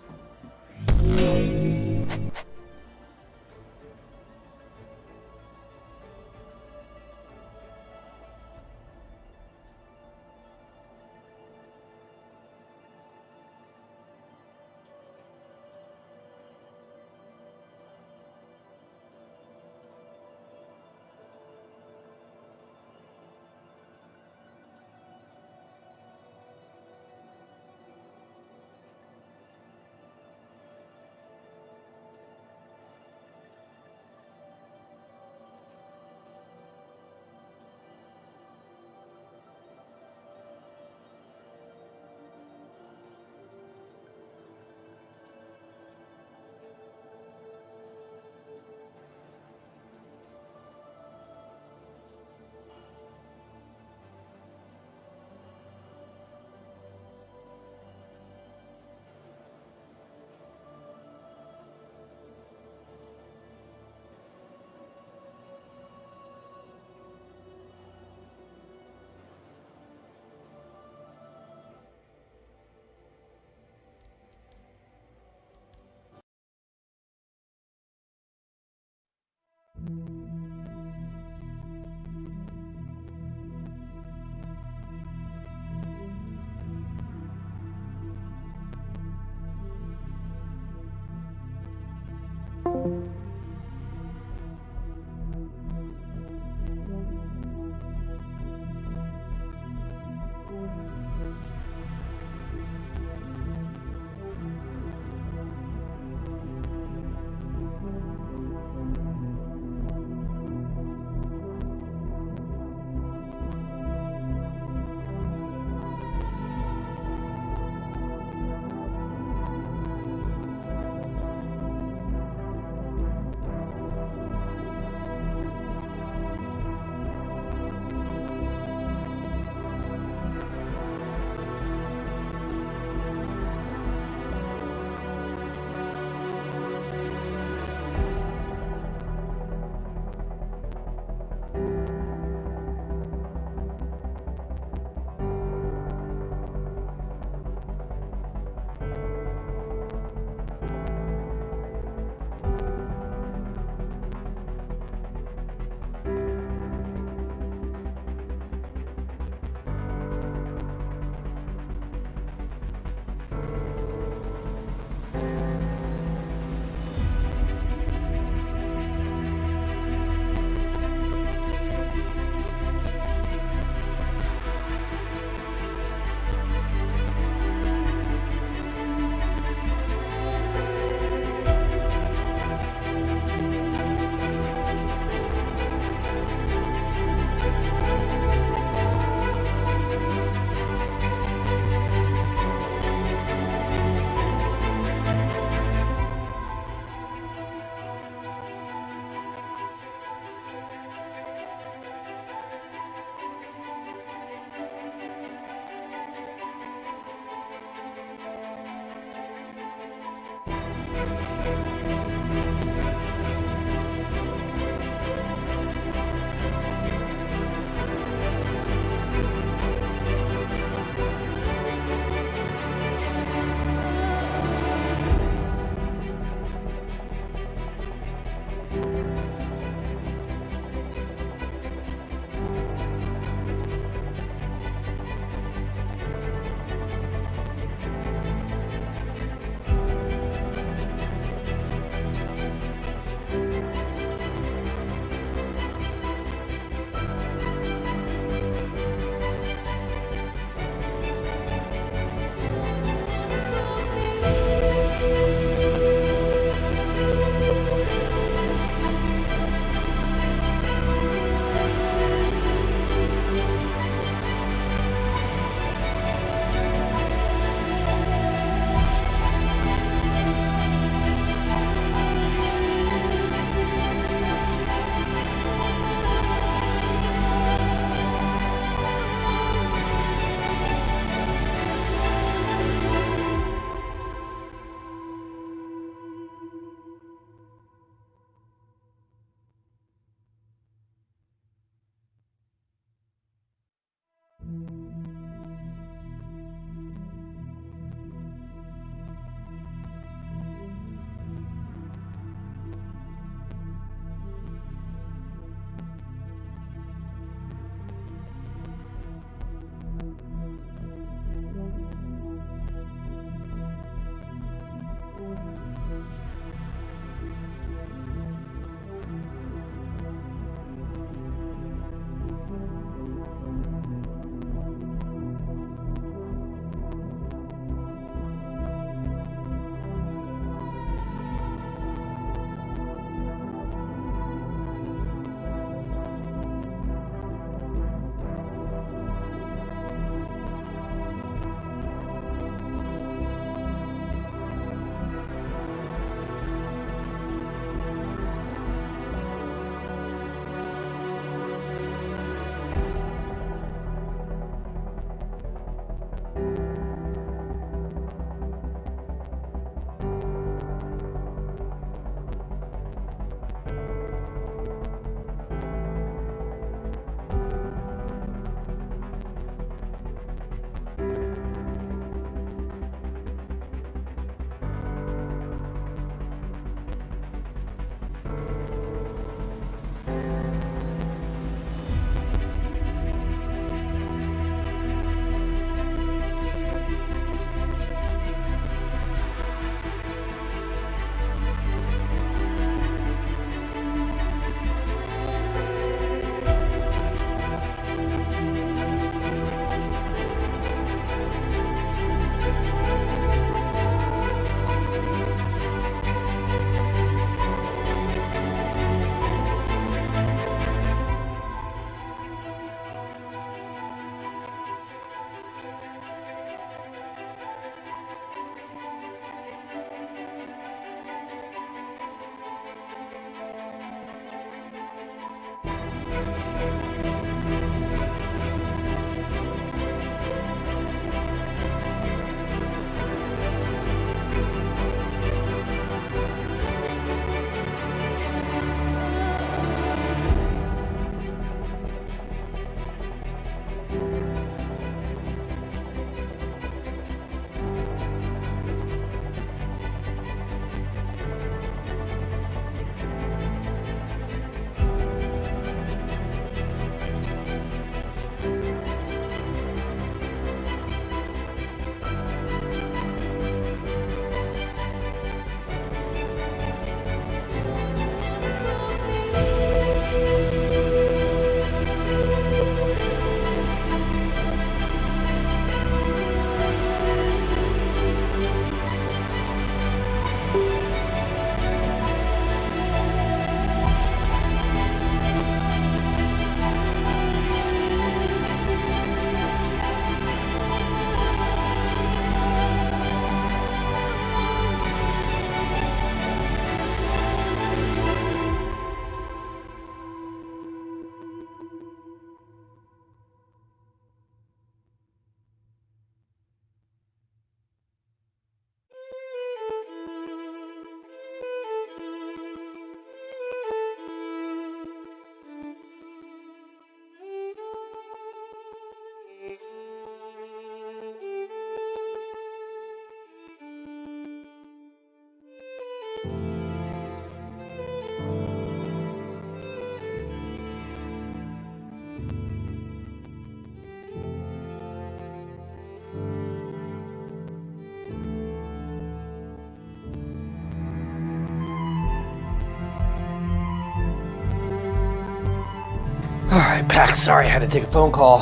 Alright, back. Sorry, I had to take a phone call.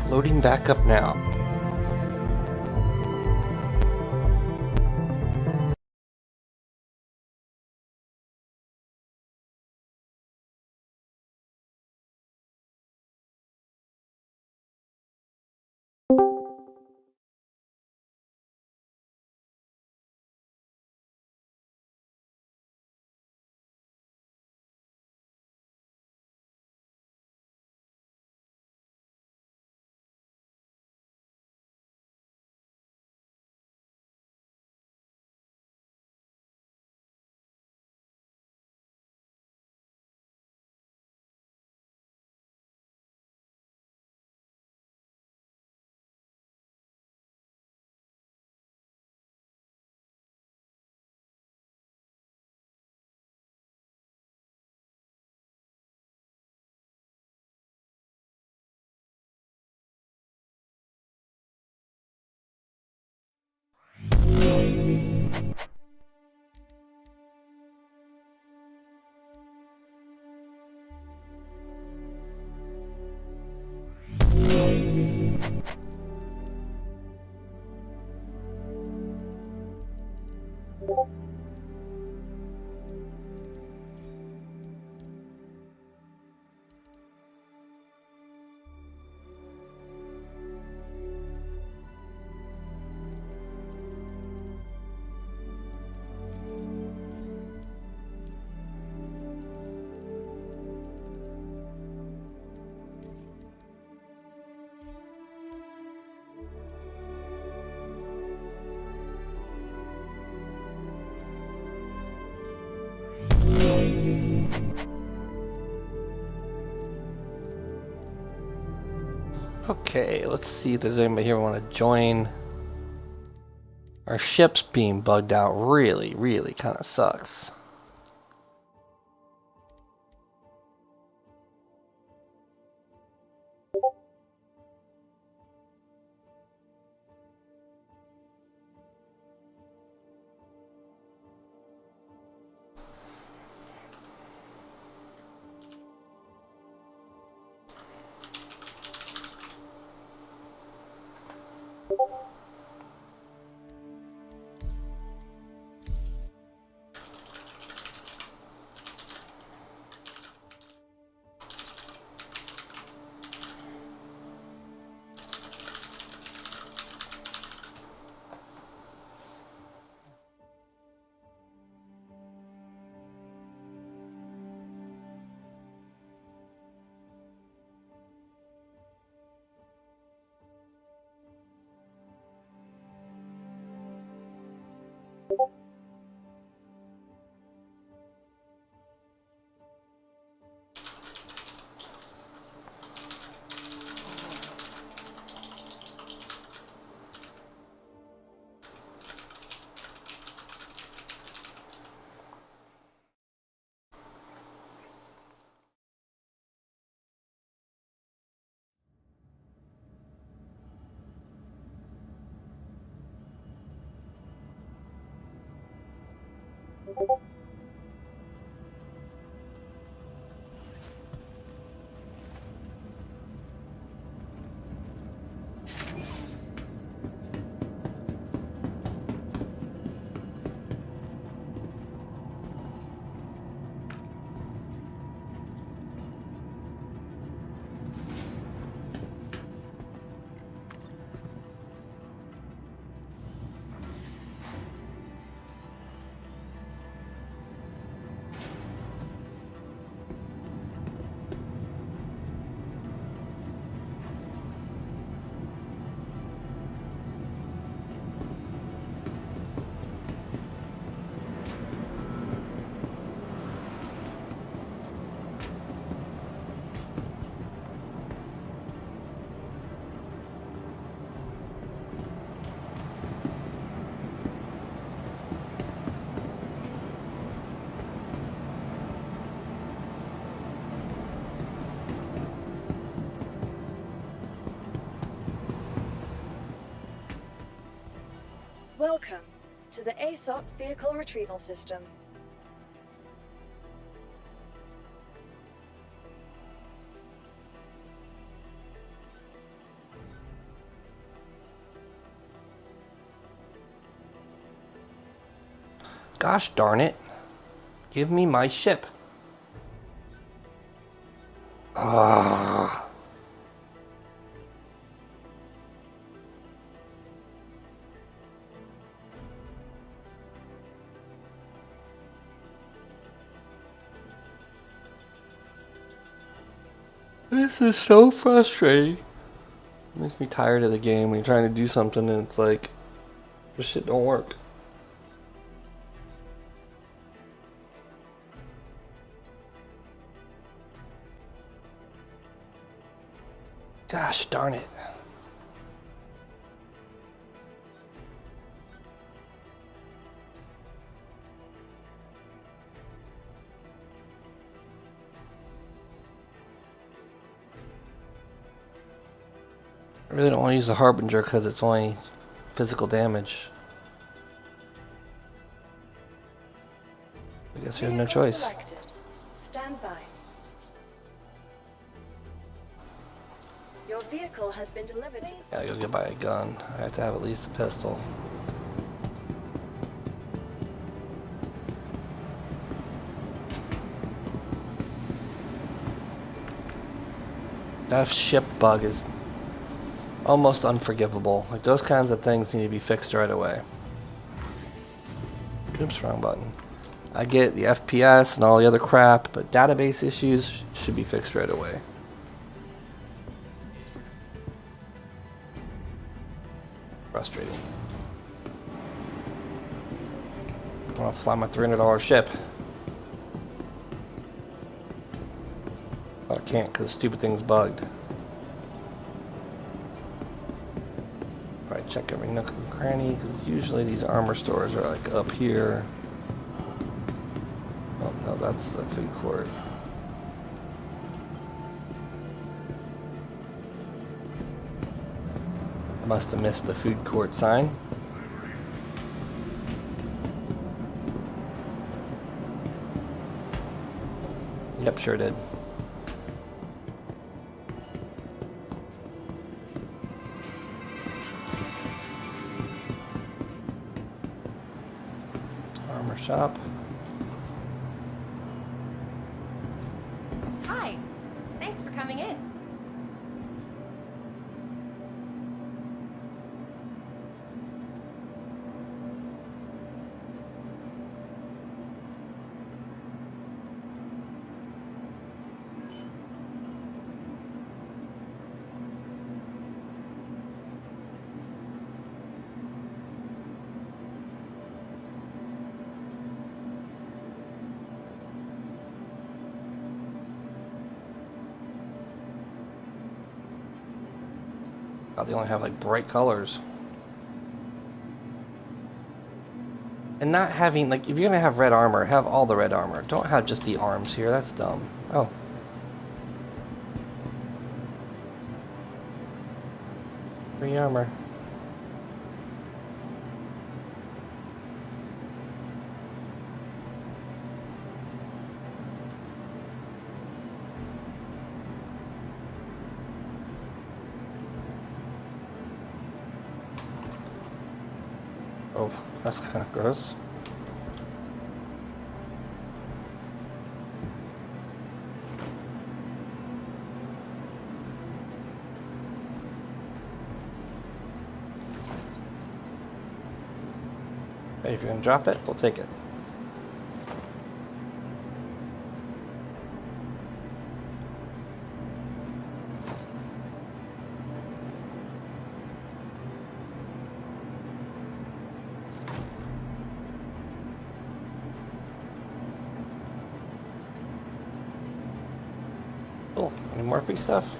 Loading back up now. Okay, let's see if there's anybody here who want to join. Our ship's being bugged out really, really kind of sucks. Welcome to the ASOP Vehicle Retrieval System. Gosh darn it. Give me my ship. Ah. This is so frustrating. It makes me tired of the game when you're trying to do something and it's like, this shit don't work. Gosh darn it. I really don't want to use the Harbinger because it's only physical damage. I guess we have no Vehicle choice. selected. Stand by. Your vehicle has been delivered. Gotta go get buy a gun. I have to have at least a pistol. That ship bug is almost unforgivable. Like, those kinds of things need to be fixed right away. Oops, wrong button. I get the FPS and all the other crap, but database issues should be fixed right away. Frustrating. I want to fly my $300 ship. But I can't because the stupid thing's bugged. Probably check every nook and cranny because usually these armor stores are like up here. Oh no, that's the food court. Must have missed the food court sign. Yep, sure did. Armor shop. Hi. Thanks for coming in. Oh, they only have like bright colors. And not having, like, if you're gonna have red armor, have all the red armor. Don't have just the arms here, that's dumb. Oh. Free armor. Oh, that's kind of gross. Hey, if you're gonna drop it, we'll take it. Cool. Any more big stuff?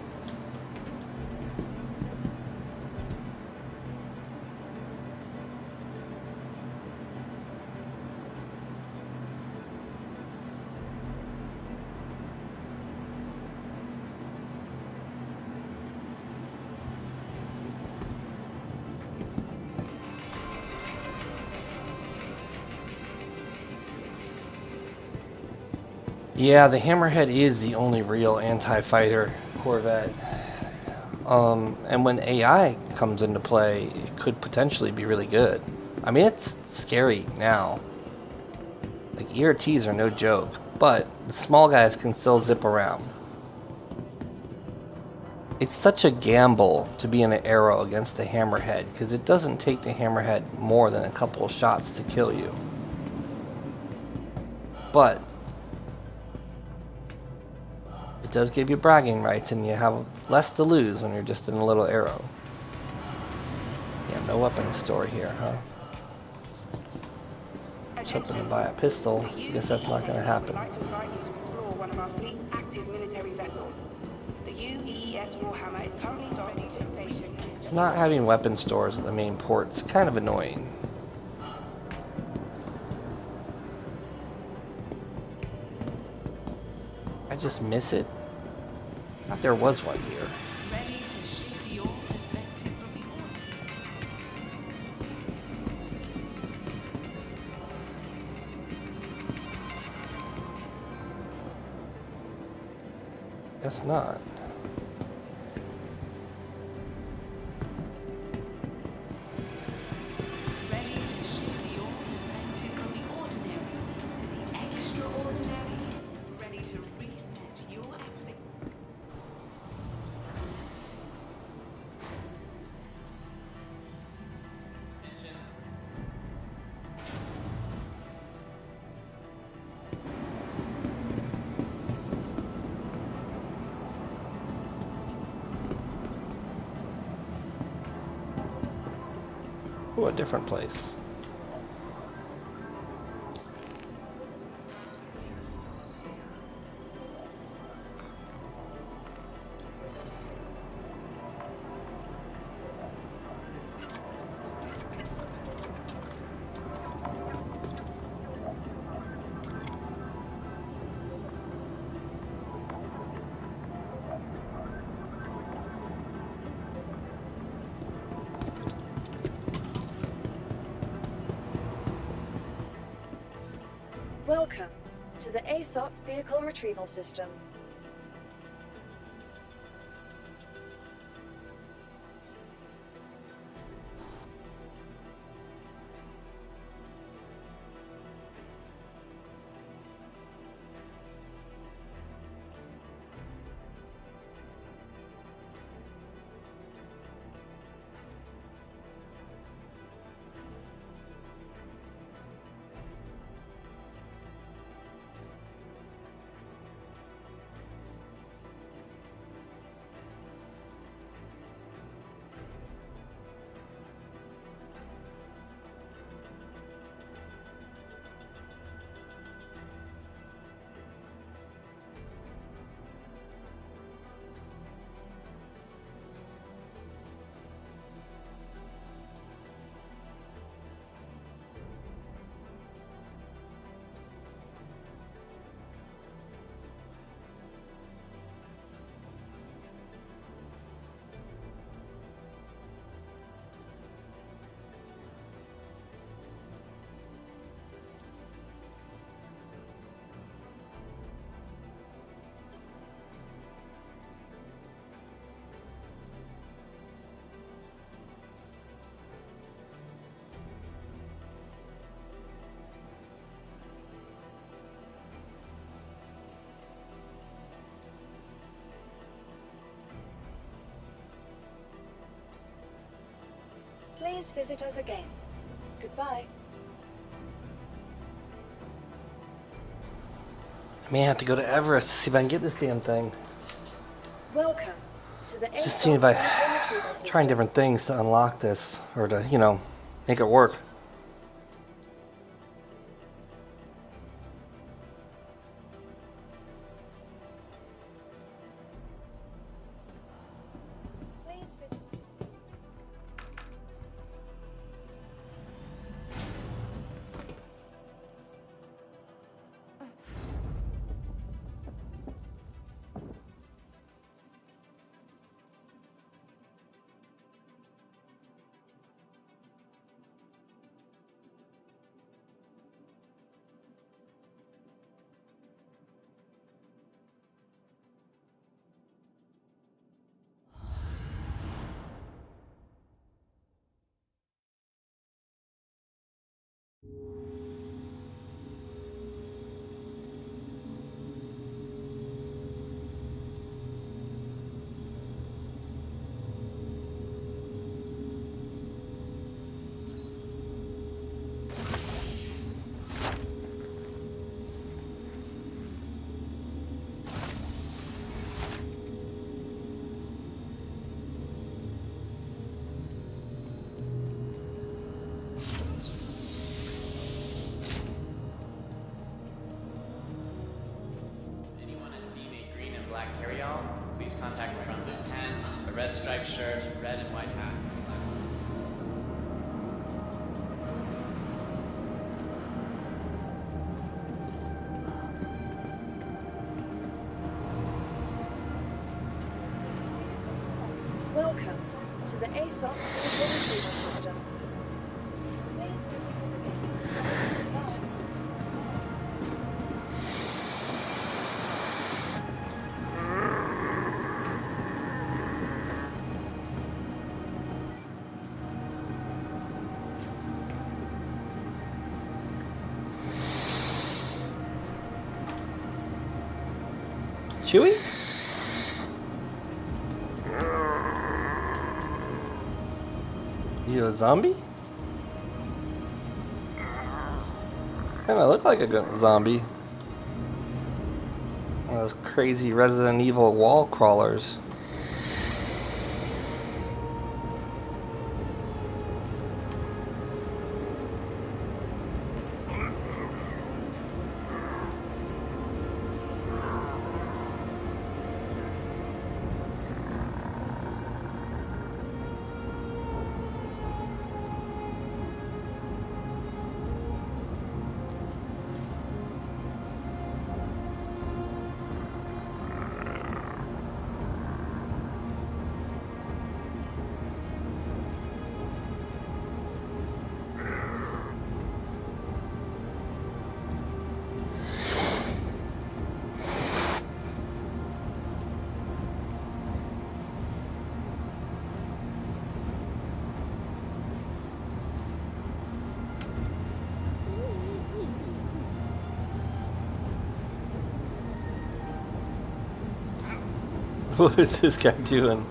Yeah, the Hammerhead is the only real anti-fighter Corvette. And when AI comes into play, it could potentially be really good. I mean, it's scary now. Like, ERTs are no joke, but the small guys can still zip around. It's such a gamble to be in an arrow against the hammerhead, because it doesn't take the hammerhead more than a couple of shots to kill you. But it does give you bragging rights, and you have less to lose when you're just in a little arrow. Yeah, no weapons store here, huh? I was hoping to buy a pistol. Guess that's not going to happen. Not having weapon stores at the main port's kind of annoying. I just miss it. I thought there was one here. Guess not. Ooh, a different place. Welcome to the ASOP Vehicle Retrieval System. Please visit us again. Goodbye. I may have to go to Everest to see if I can get this damn thing. Welcome to the Just seeing if I trying different things to unlock this or to, you know, make it work. black carry-all, please contact the front lieutenants. A red striped shirt, red and white hat. Welcome to the ASOP vehicle retrieval system. Please visit us again. Chewie? You a zombie? Kinda look like a zombie. One of those crazy Resident Evil wall crawlers. What is this guy doing?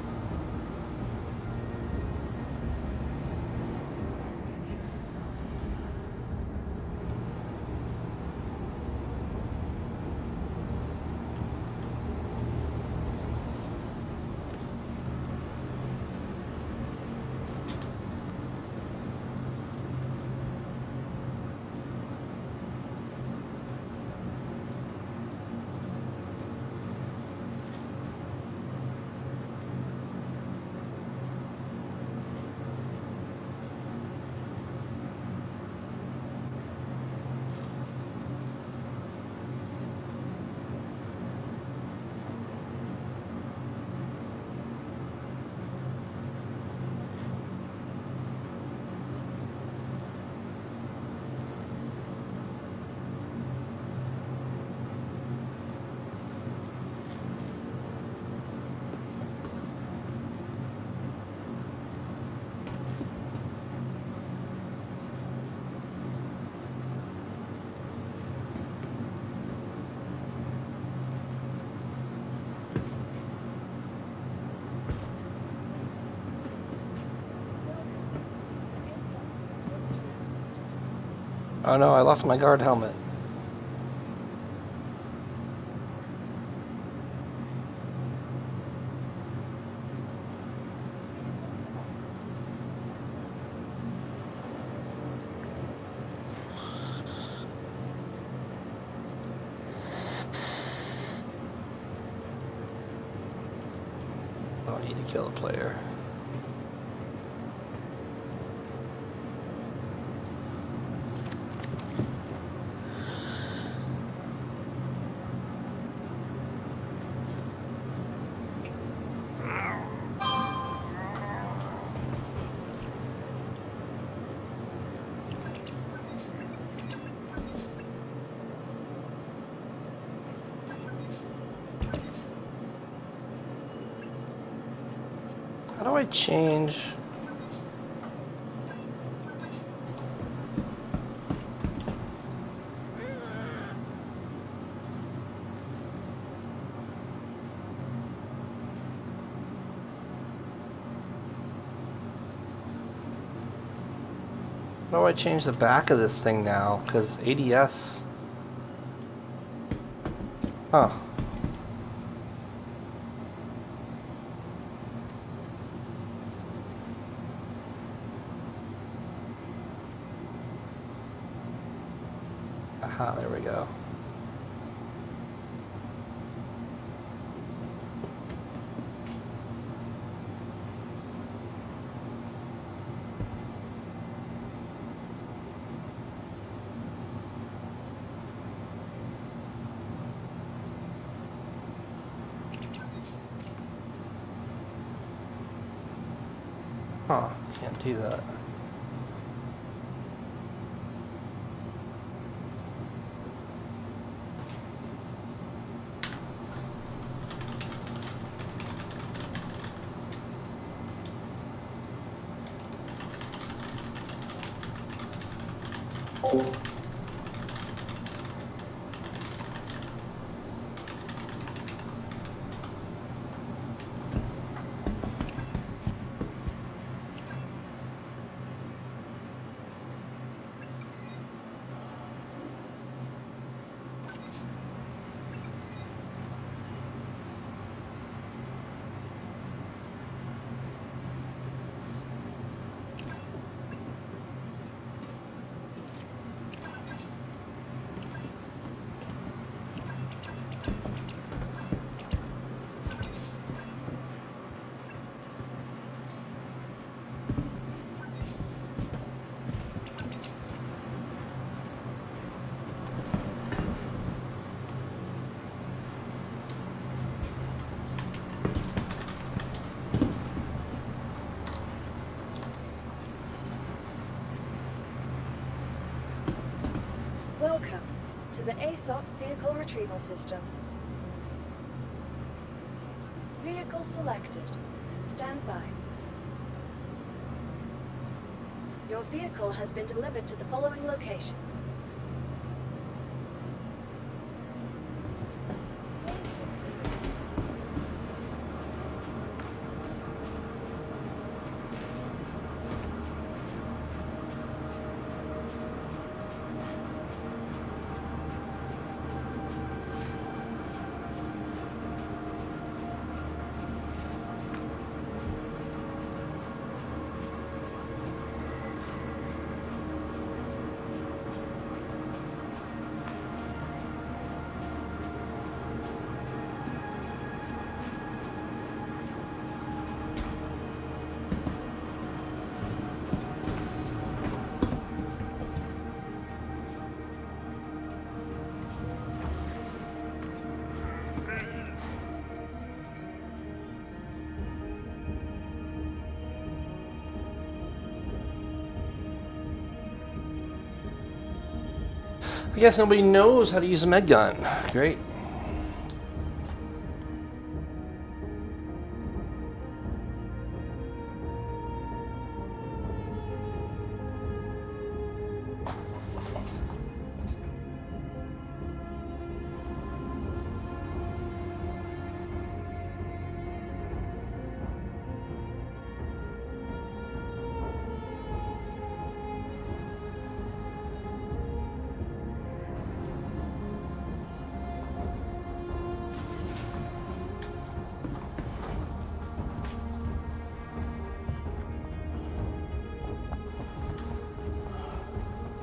Oh no, I lost my guard helmet. Don't need to kill a player. How do I change? How do I change the back of this thing now? Because ADS. Huh. Aha, there we go. Huh, can't do that. Welcome to the ASOP Vehicle Retrieval System. Vehicle selected. Stand by. Your vehicle has been delivered to the following location. I guess nobody knows how to use a med gun. Great.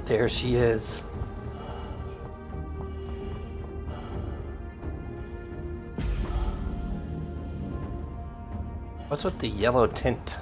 There she is. What's with the yellow tint?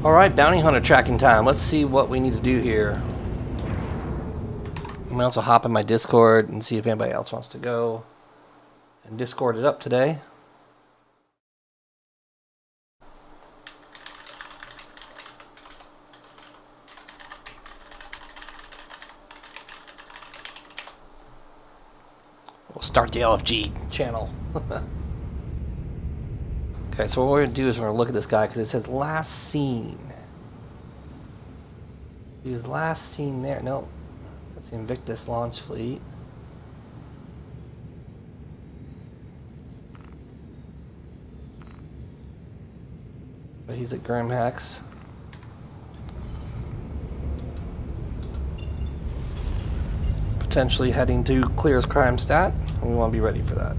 Alright, bounty hunter tracking time. Let's see what we need to do here. I'm going to also hop in my Discord and see if anybody else wants to go and Discord it up today. We'll start the LFG channel. Okay, so what we're gonna do is we're gonna look at this guy because it says last seen. He was last seen there. No, that's the Invictus launch fleet. So he's at Grimhex. Potentially heading to Clear's Crime Stat, and we want to be ready for that.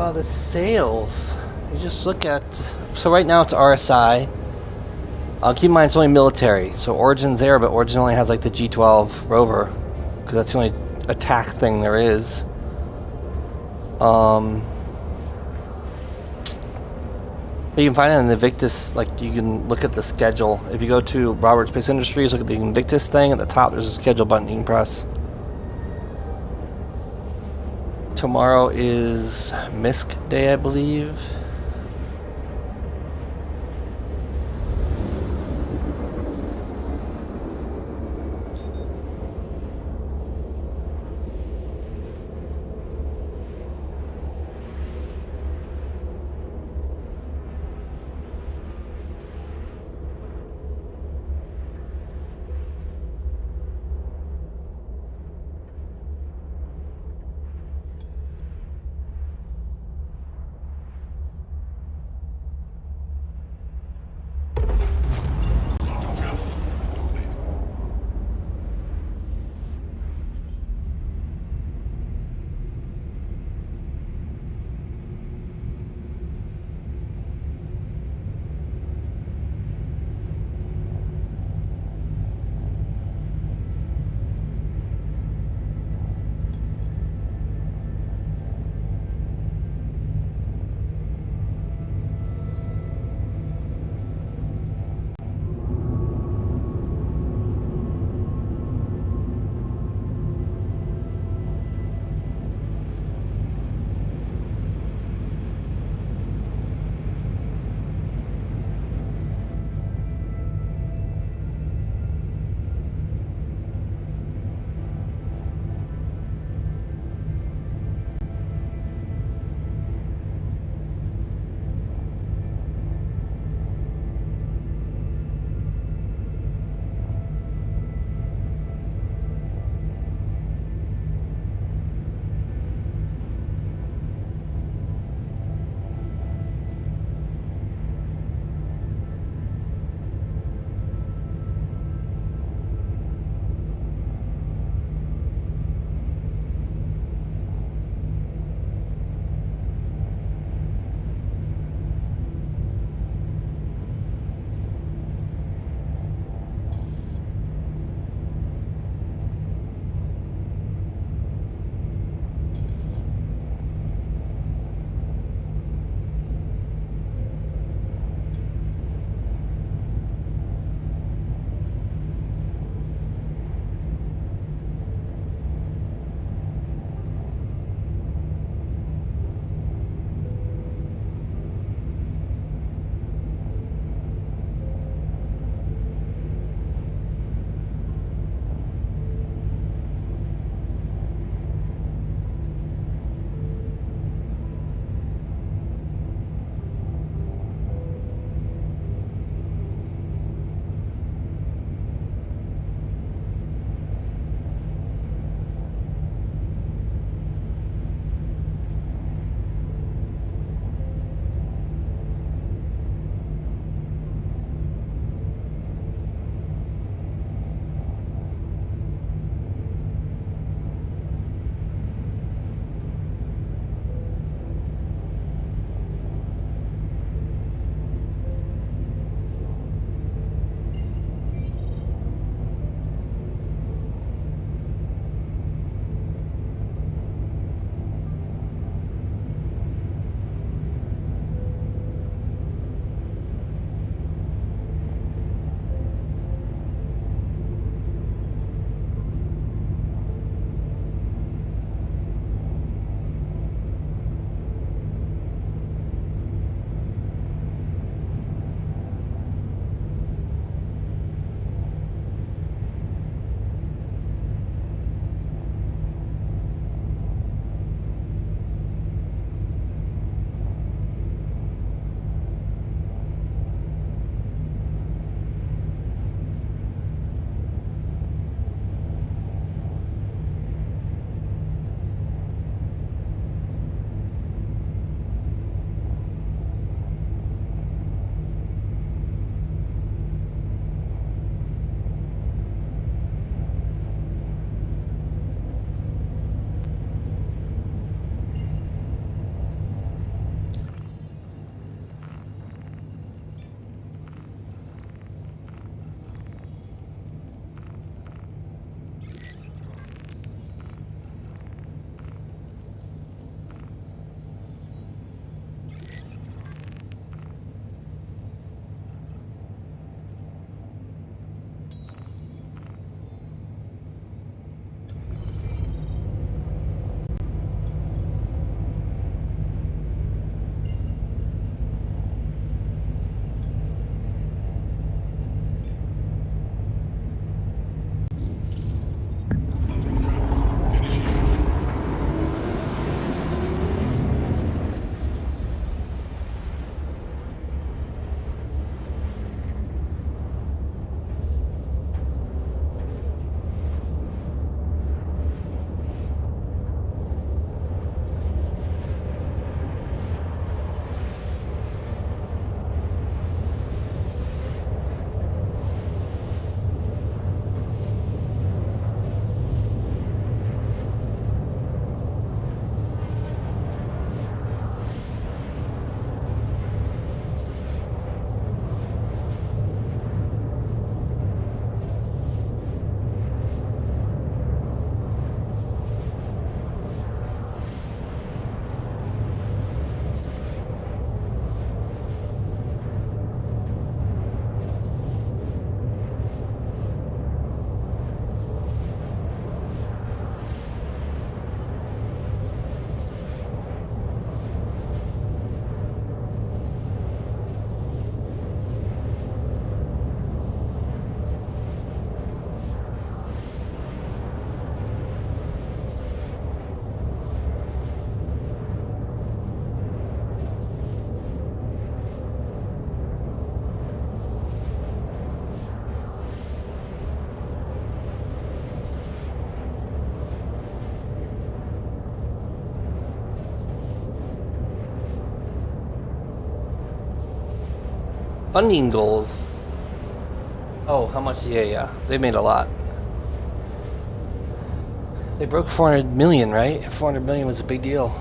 The sails. You just look at. So right now it's RSI. Keep in mind it's only military. So Origin's there, but Origin only has like the G12 rover, because that's the only attack thing there is. But you can find it in the Invictus. Like you can look at the schedule. If you go to Robert Space Industries, look at the Invictus thing at the top. There's a schedule button you can press. Tomorrow is MISC Day, I believe. Funding goals. Oh, how much? Yeah. They made a lot. They broke 400 million, right? 400 million was a big deal.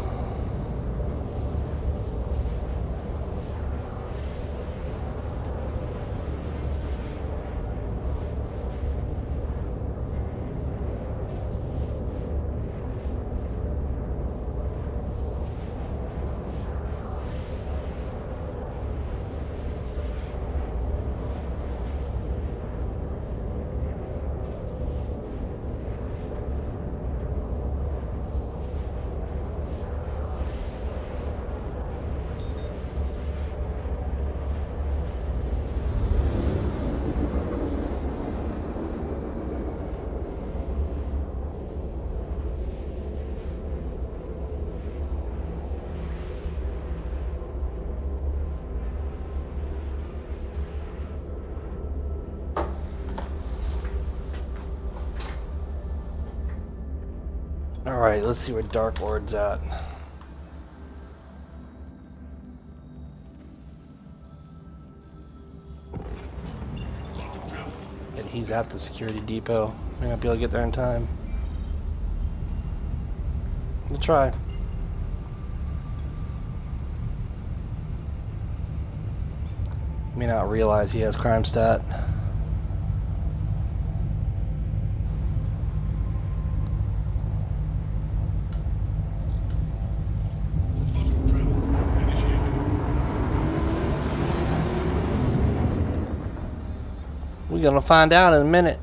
Alright, let's see where Dark Lord's at. And he's at the security depot. May not be able to get there in time. We'll try. May not realize he has crime stat. We're gonna find out in a minute.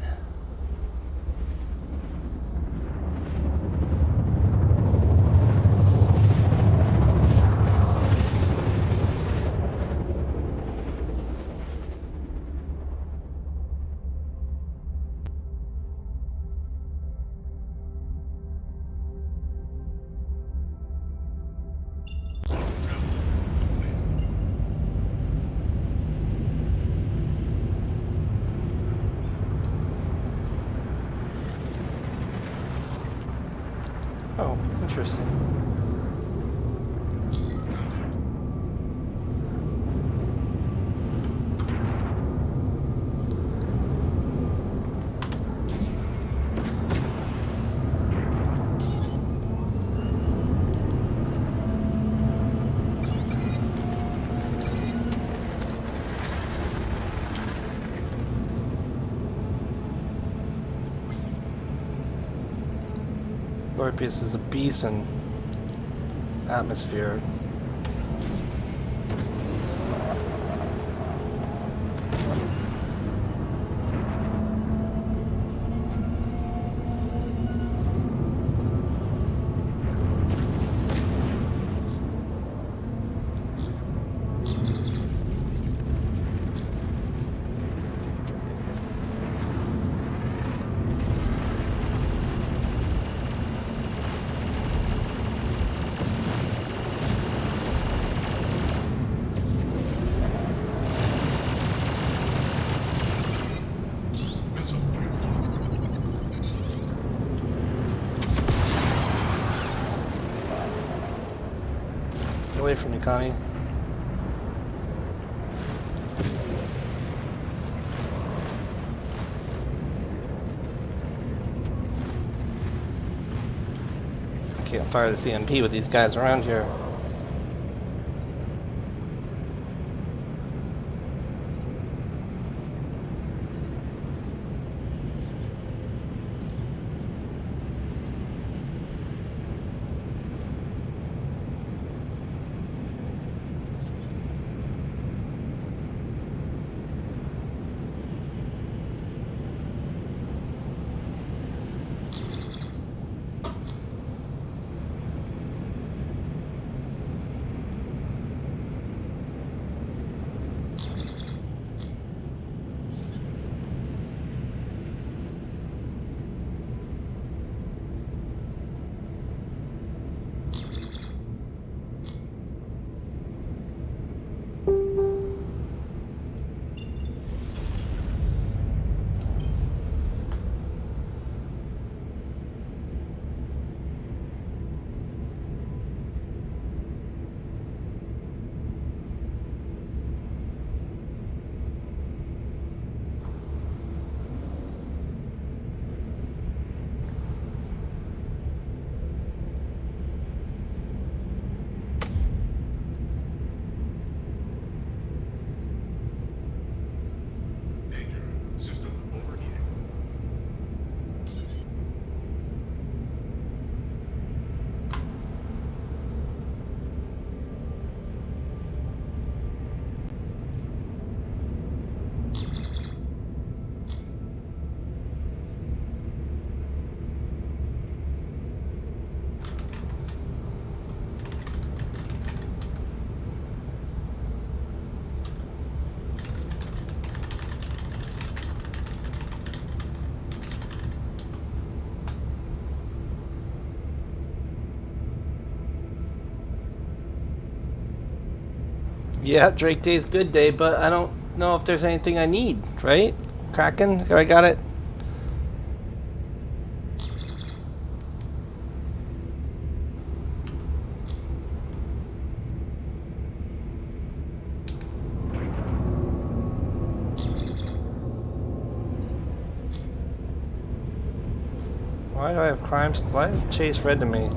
Oh, interesting. Morbius is a beast in atmosphere. Away from you, Connie. I can't fire the CMP with these guys around here. Yeah, Drake Day's good day, but I don't know if there's anything I need, right? Kraken, I got it. Why do I have crimes? Why is Chase read to me?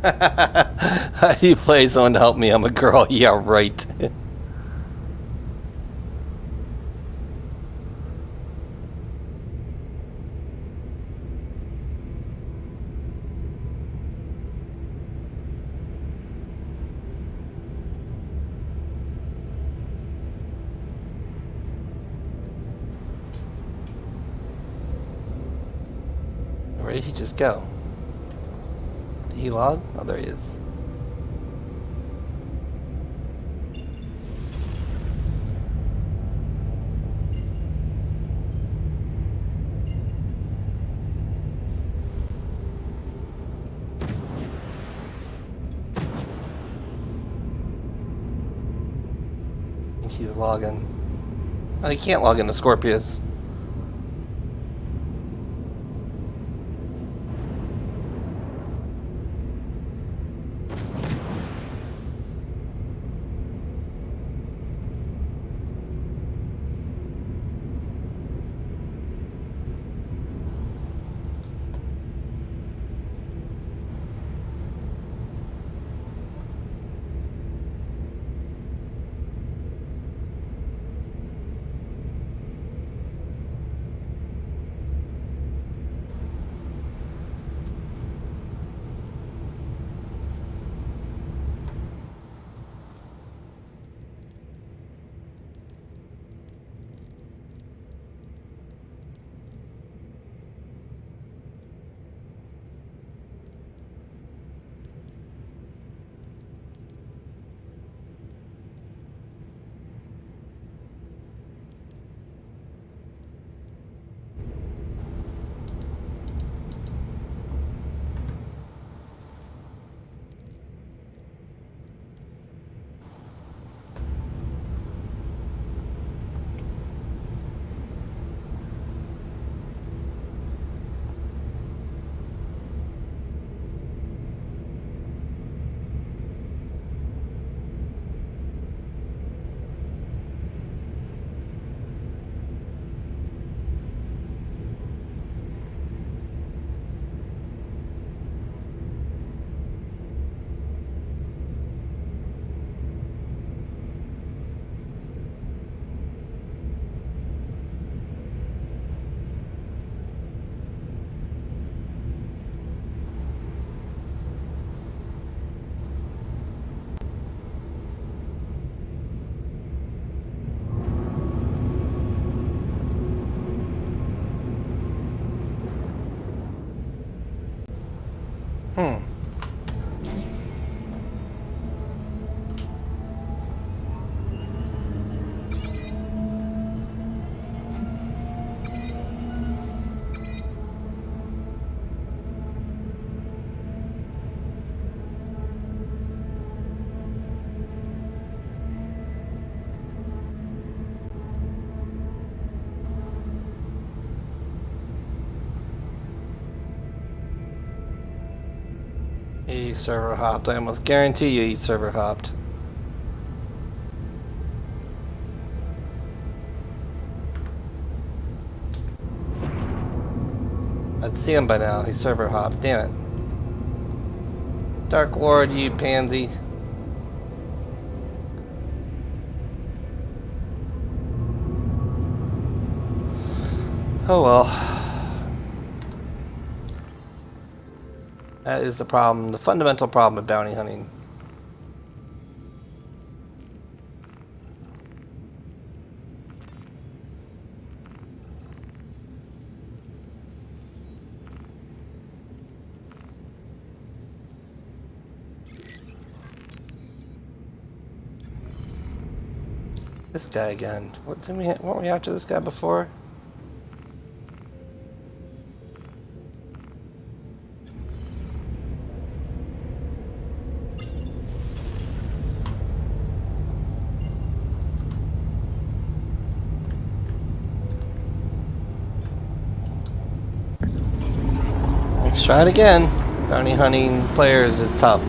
How do you play someone to help me? I'm a girl. Yeah, right. Where did he just go? Did he log? Oh, there he is. I think he's logging. Oh, he can't log into Scorpius. He server hopped. I almost guarantee you he server hopped. I'd see him by now. He server hopped. Damn it. Dark Lord, you pansy. Oh well. That is the problem, the fundamental problem of bounty hunting. This guy again. Weren't we after this guy before? Let's try it again. Bounty hunting players is tough.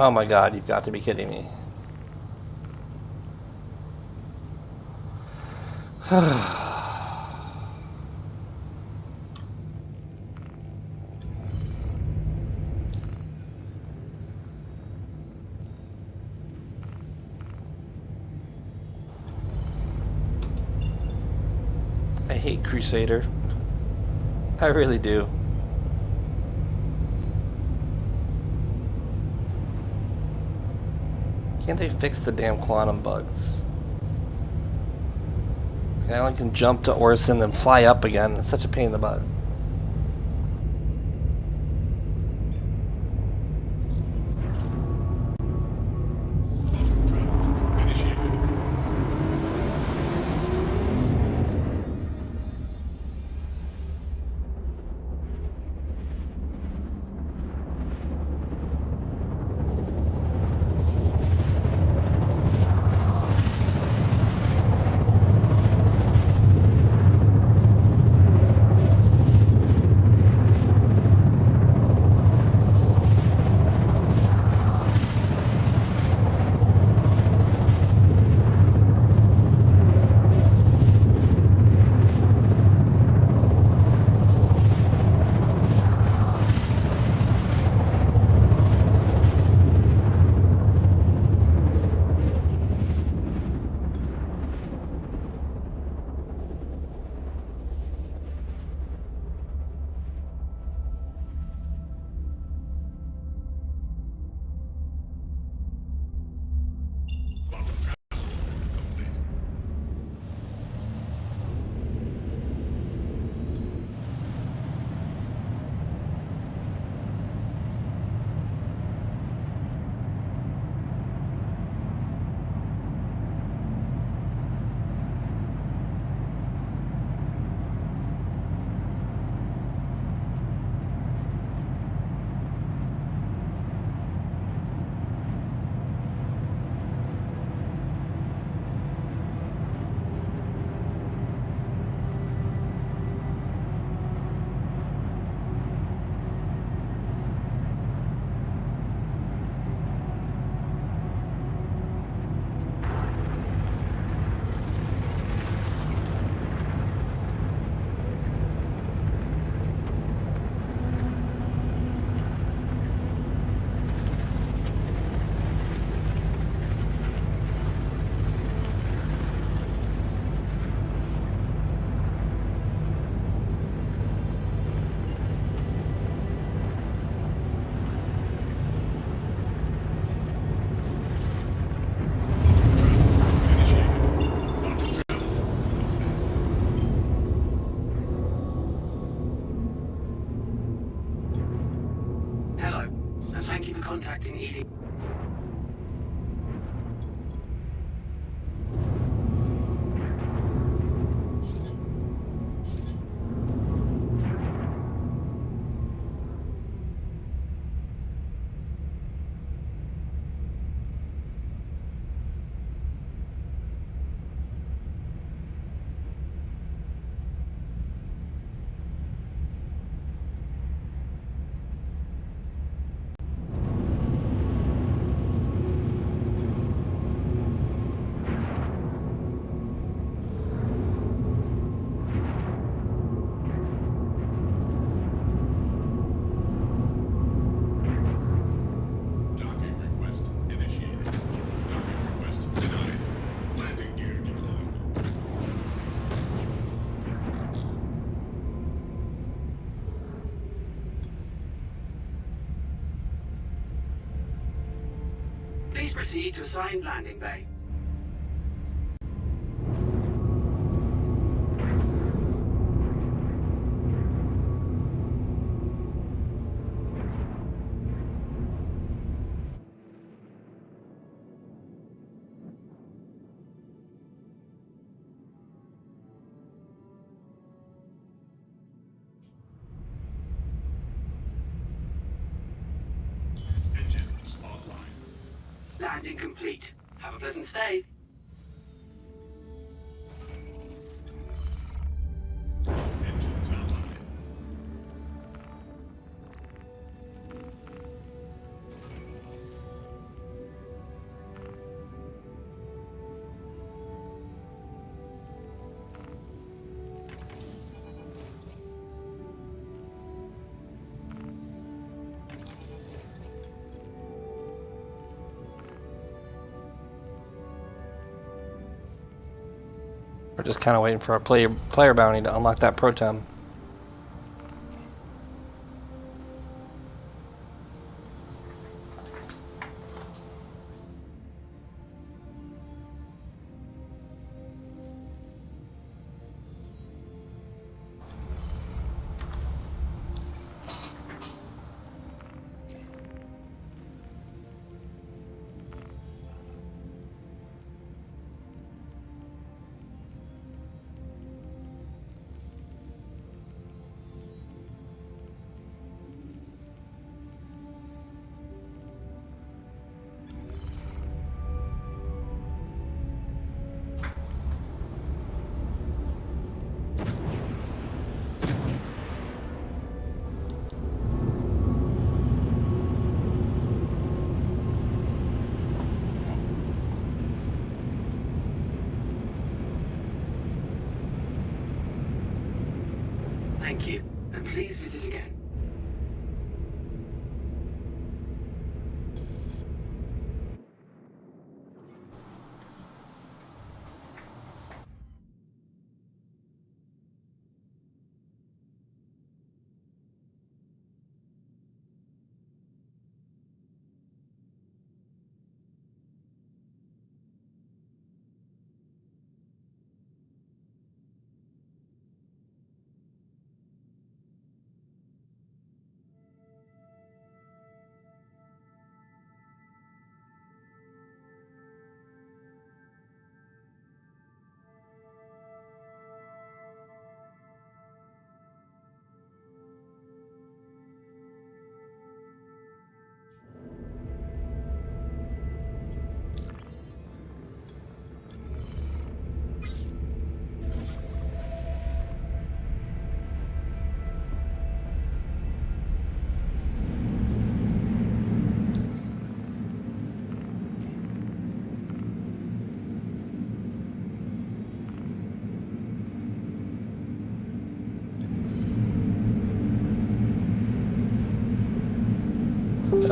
Oh my god, you've got to be kidding me. I hate Crusader. I really do. Can't they fix the damn quantum bugs? I only can jump to Orson and fly up again. It's such a pain in the butt. Thank you for contacting ED. Please proceed to assigned landing bay. Engines offline. Landing complete. Have a pleasant stay. Engines online. We're just kind of waiting for our player bounty to unlock that proton. Thank you, and please visit again.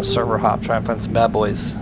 Server hop, try and find some bad boys.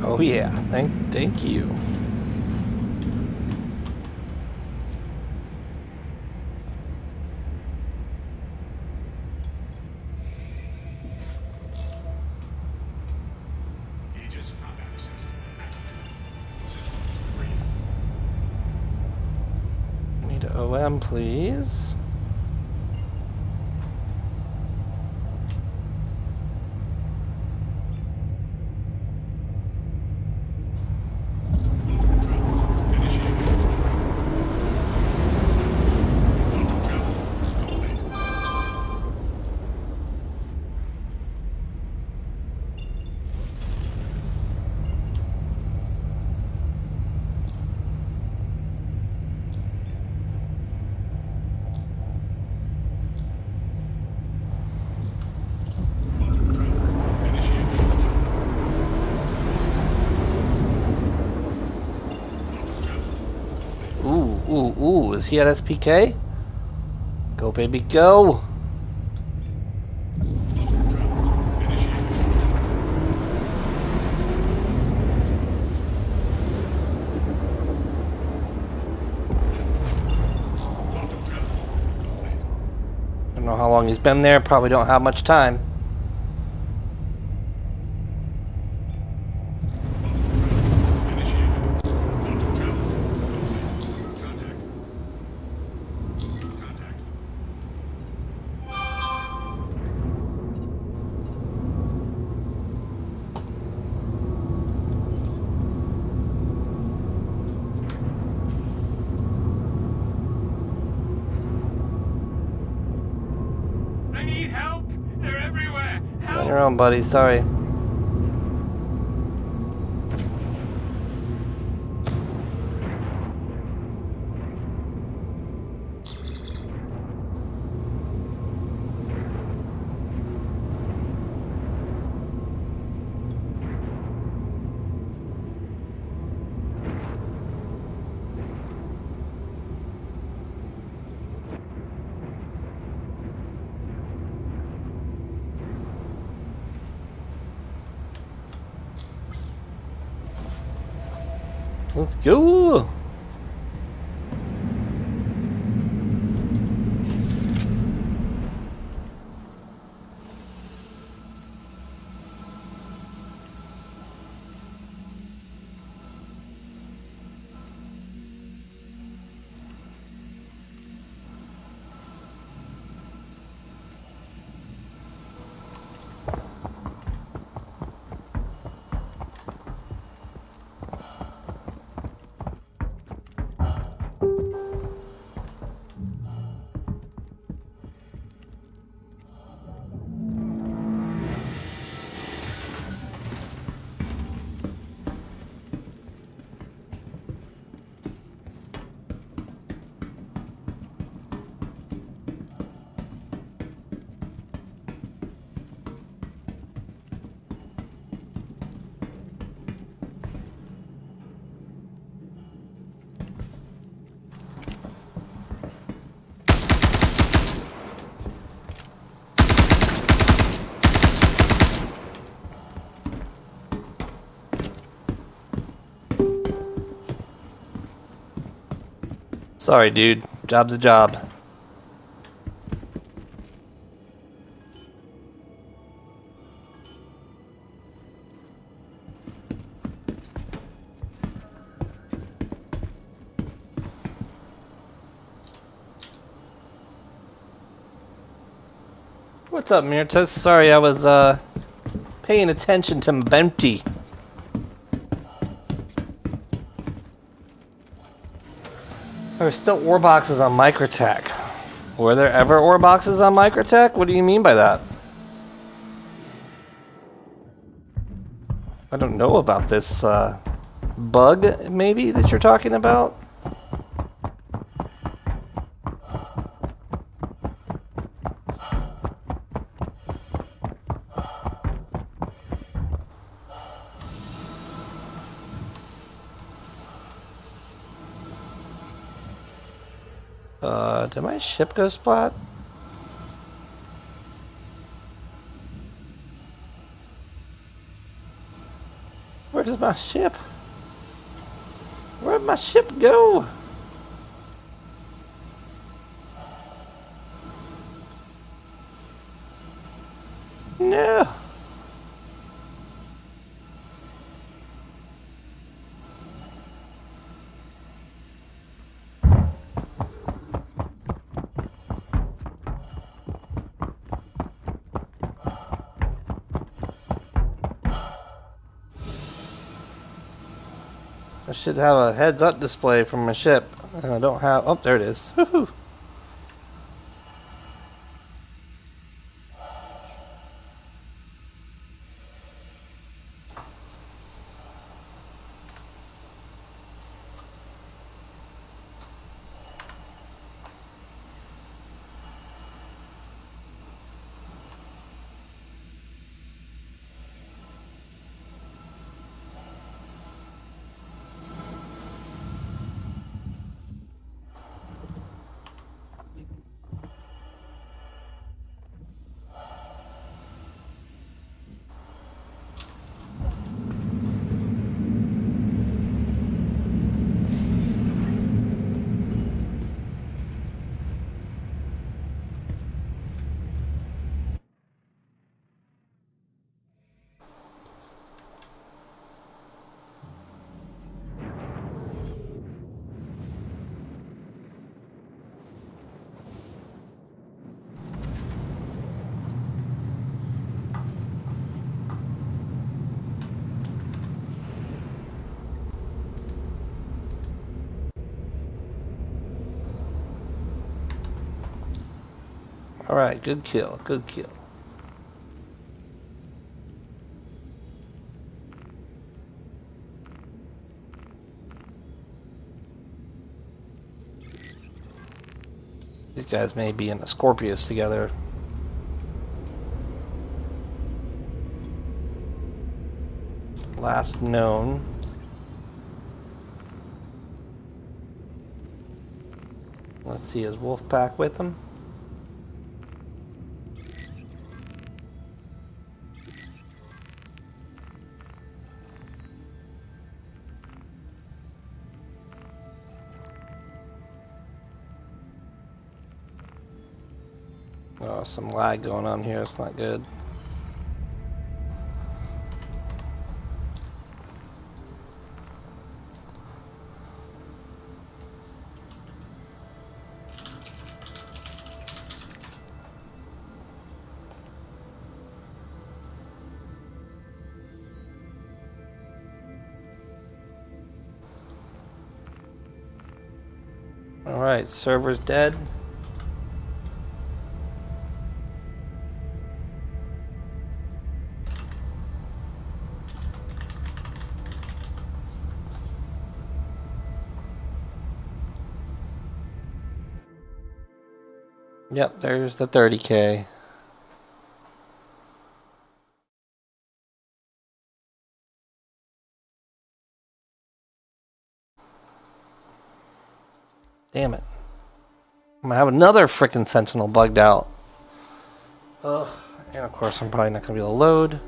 Oh yeah, thank you. Aegis combat assist. Systems green. Need a OM, please. Ooh, is he at SPK? Go, baby, go! Don't know how long he's been there. Probably don't have much time. I need help. They're everywhere. On your own, buddy. Sorry. Let's go. Sorry, dude. Job's a job. What's up, Mirtus? Sorry, I was paying attention to Mbempty. There are still ore boxes on Microtech. Were there ever ore boxes on Microtech? What do you mean by that? I don't know about this bug, maybe, that you're talking about. Did my ship go splat? Where does my ship? Where'd my ship go? No. I should have a heads-up display from my ship, and I don't have. Oh, there it is. Woohoo! Alright, good kill, good kill. These guys may be in the Scorpius together. Last known. Let's see, is Wolfpack with them? Oh, some lag going on here. It's not good. All right, server's dead. Yep, there's the 30K. Damn it. I'm gonna have another frickin' Sentinel bugged out. Ugh. And of course I'm probably not gonna be able to load.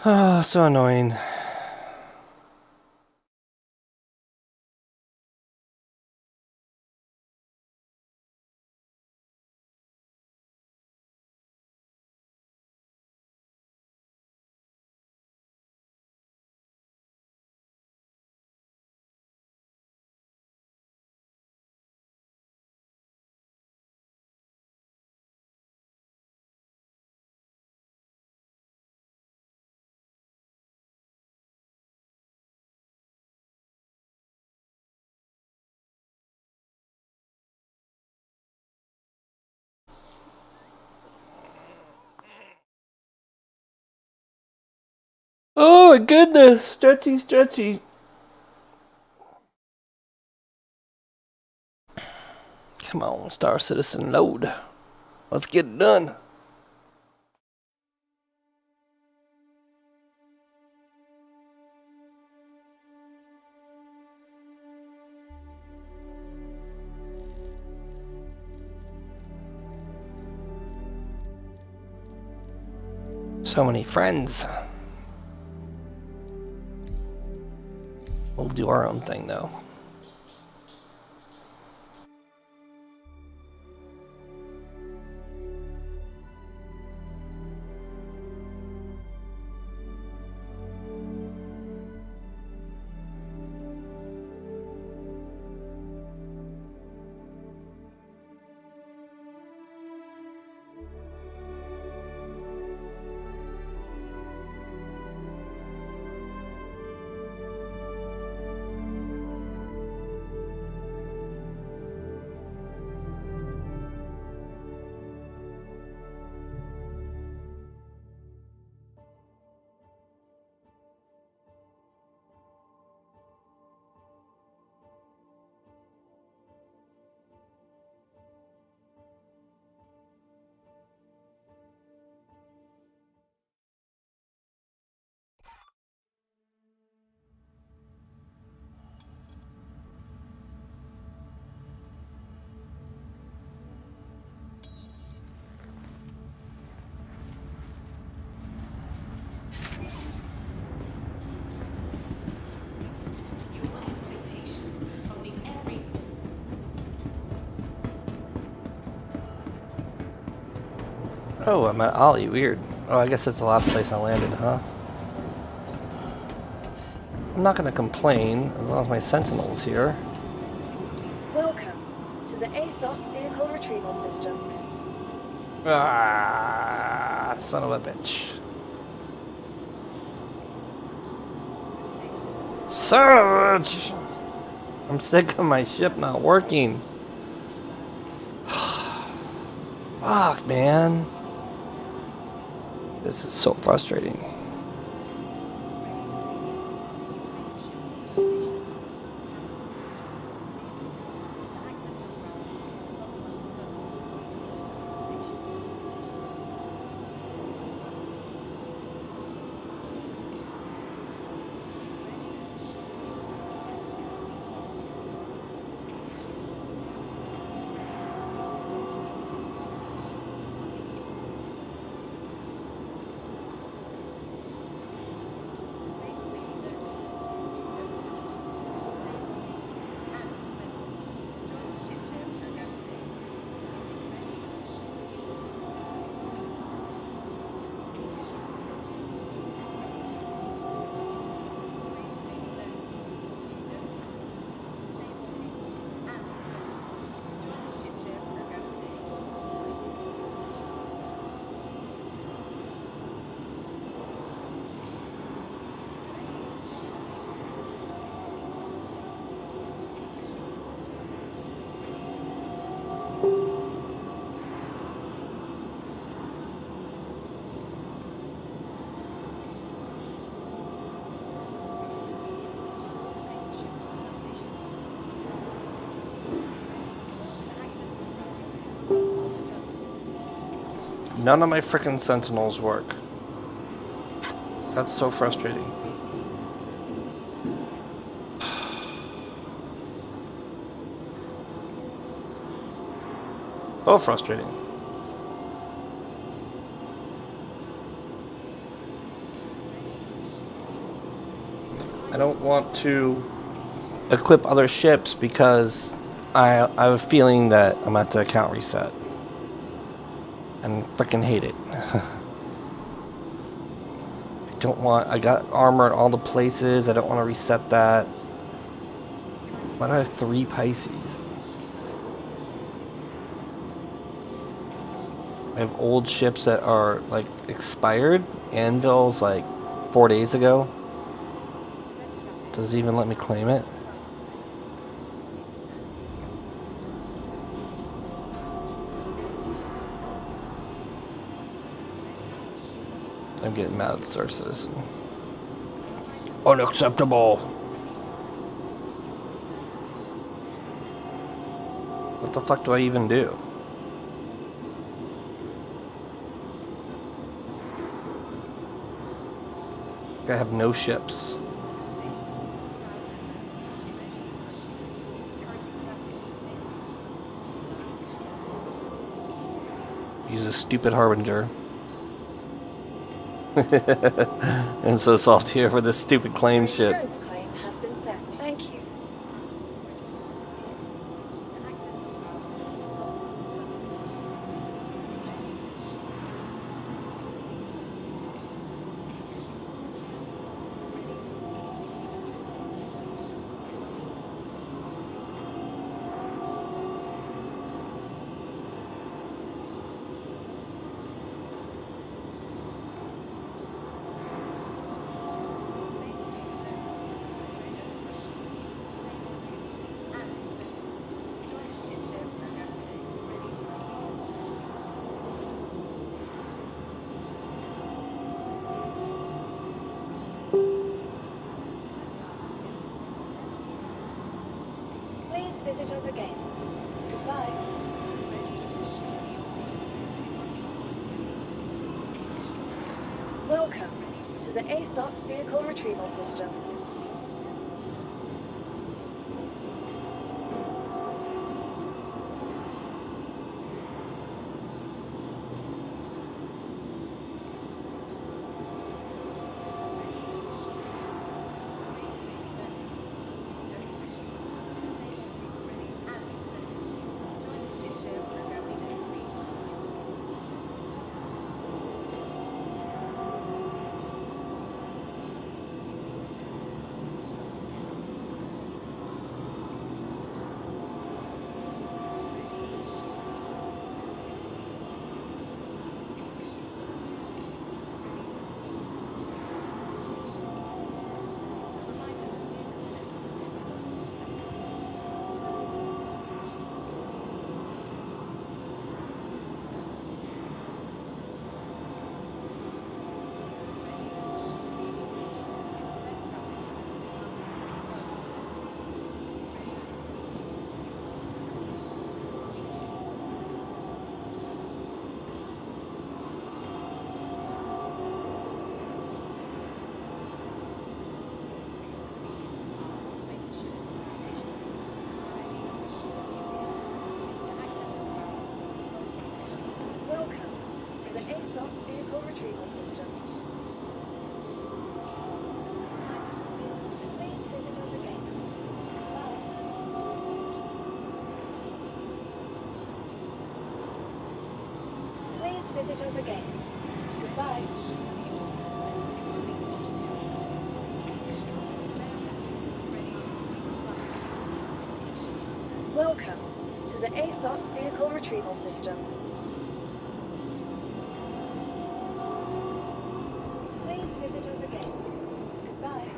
Oh, so annoying. Oh my goodness, stretchy, stretchy. Come on, Star Citizen, load. Let's get it done. So many friends. We'll do our own thing though. Oh, I'm at Ollie. Weird. Oh, I guess that's the last place I landed, huh? I'm not going to complain as long as my Sentinel's here. Welcome to the ASOP Vehicle Retrieval System. Ah, son of a bitch. Surge! I'm sick of my ship not working. Fuck, man. This is so frustrating. None of my frickin' Sentinels work. That's so frustrating. So frustrating. I don't want to equip other ships because I have a feeling that I'm at the account reset. And freaking hate it. I got armor in all the places. I don't want to reset that. Why do I have 3 Pisces? I have old ships that are like expired. Anvil's like 4 days ago. Does it even let me claim it? I'm getting mad at Star Citizen. Unacceptable! What the fuck do I even do? I have no ships. Use a stupid Harbinger. I'm so salty over this stupid claim shit. Insurance claim has been sent. Thank you. Please visit us again. Goodbye. Welcome to the ASOP Vehicle Retrieval System. retrieval system. Please visit us again. Goodbye. Please visit us again. Goodbye. Welcome to the ASOC Vehicle Retrieval System. Please visit us again. Goodbye.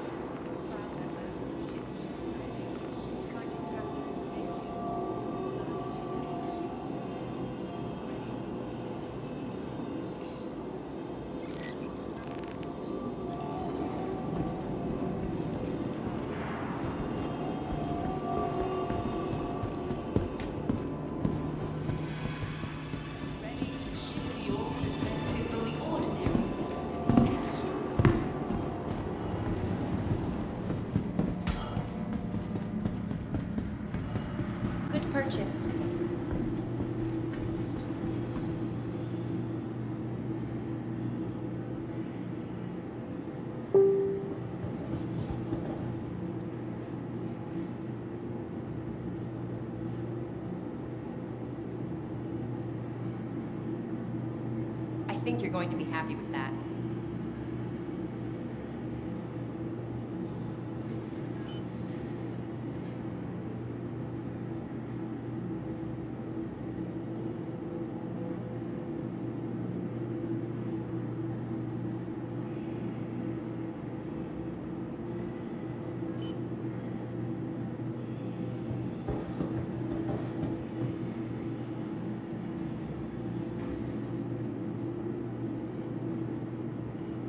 Good purchase. I think you're going to be happy with that.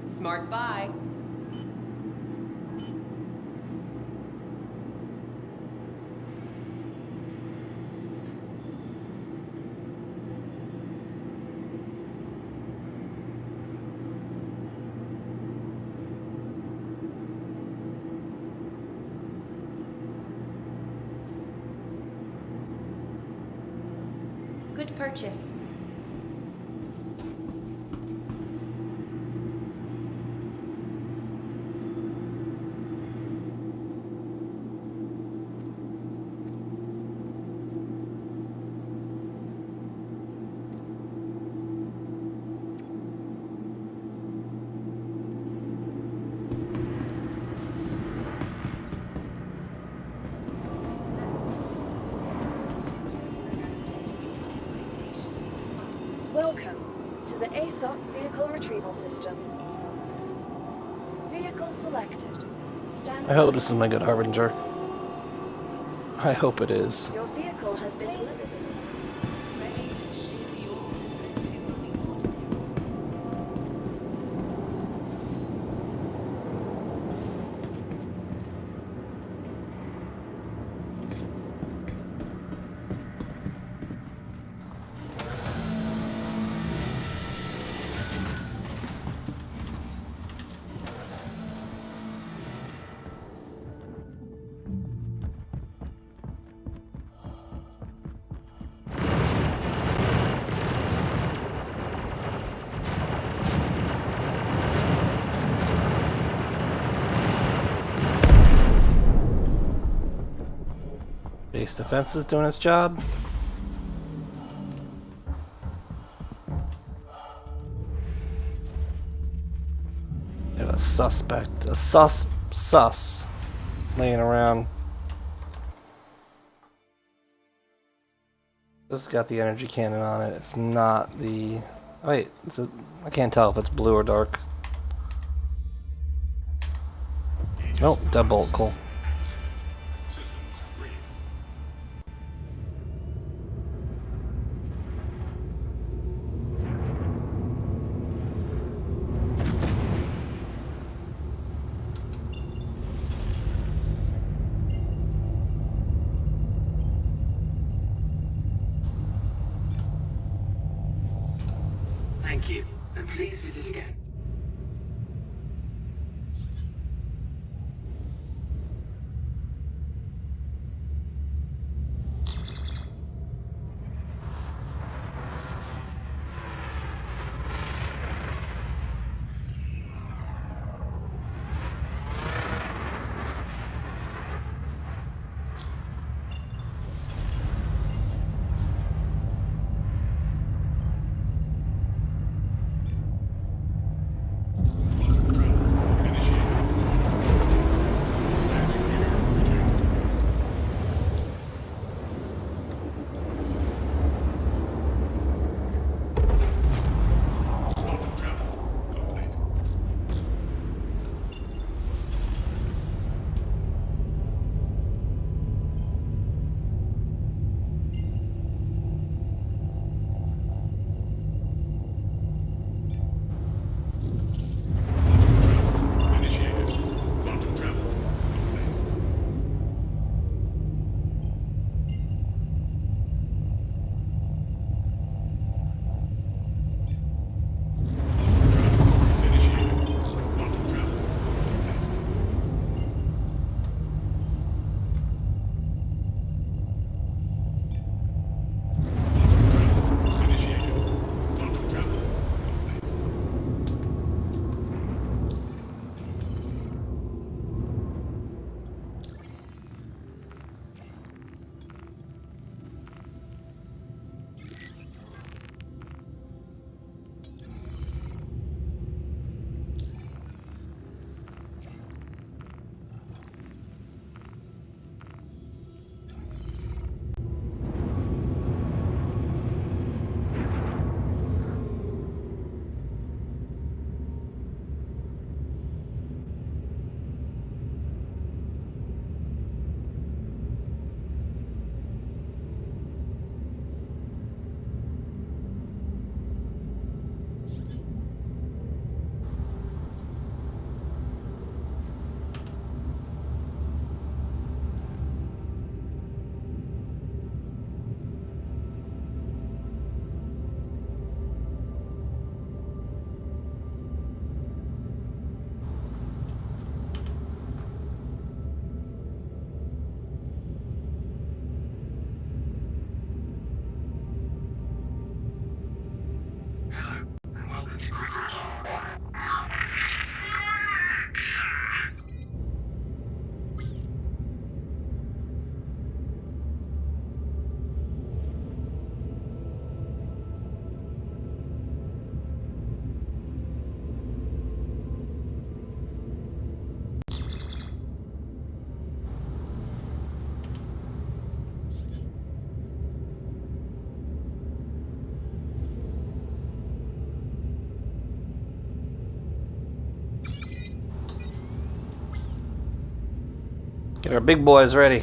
Smart buy. Good purchase. Welcome to the ASOC Vehicle Retrieval System. Vehicle selected. Stand I hope this is my good harbinger. I hope it is. Your vehicle has been delivered. Base defense is doing its job. We have a suspect, a sus laying around. This has got the energy cannon on it. It's not the. Oh, wait, I can't tell if it's blue or dark. Oh, deadbolt, cool. Thank you, and please visit again. Get our big boys ready.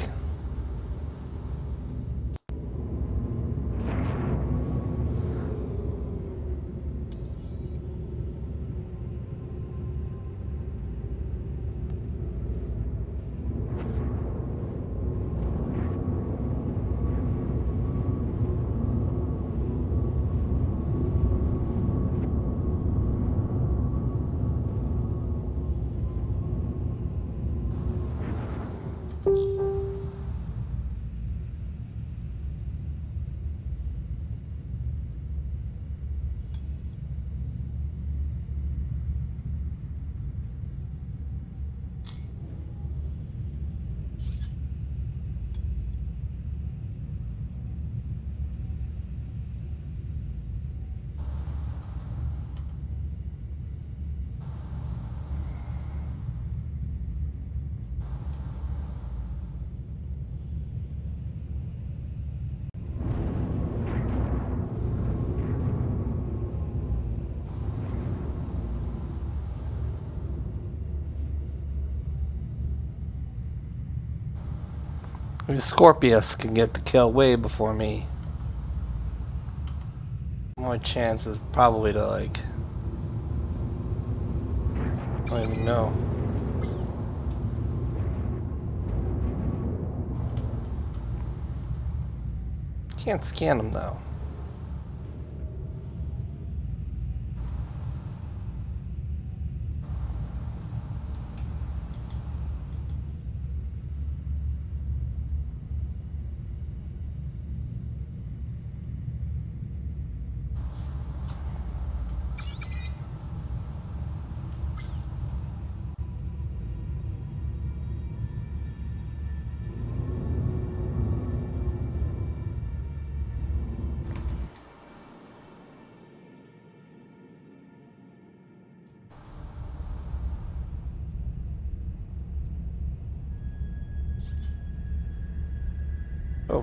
Maybe Scorpius can get the kill way before me. My chance is probably to like... I don't even know. Can't scan him though. Oh.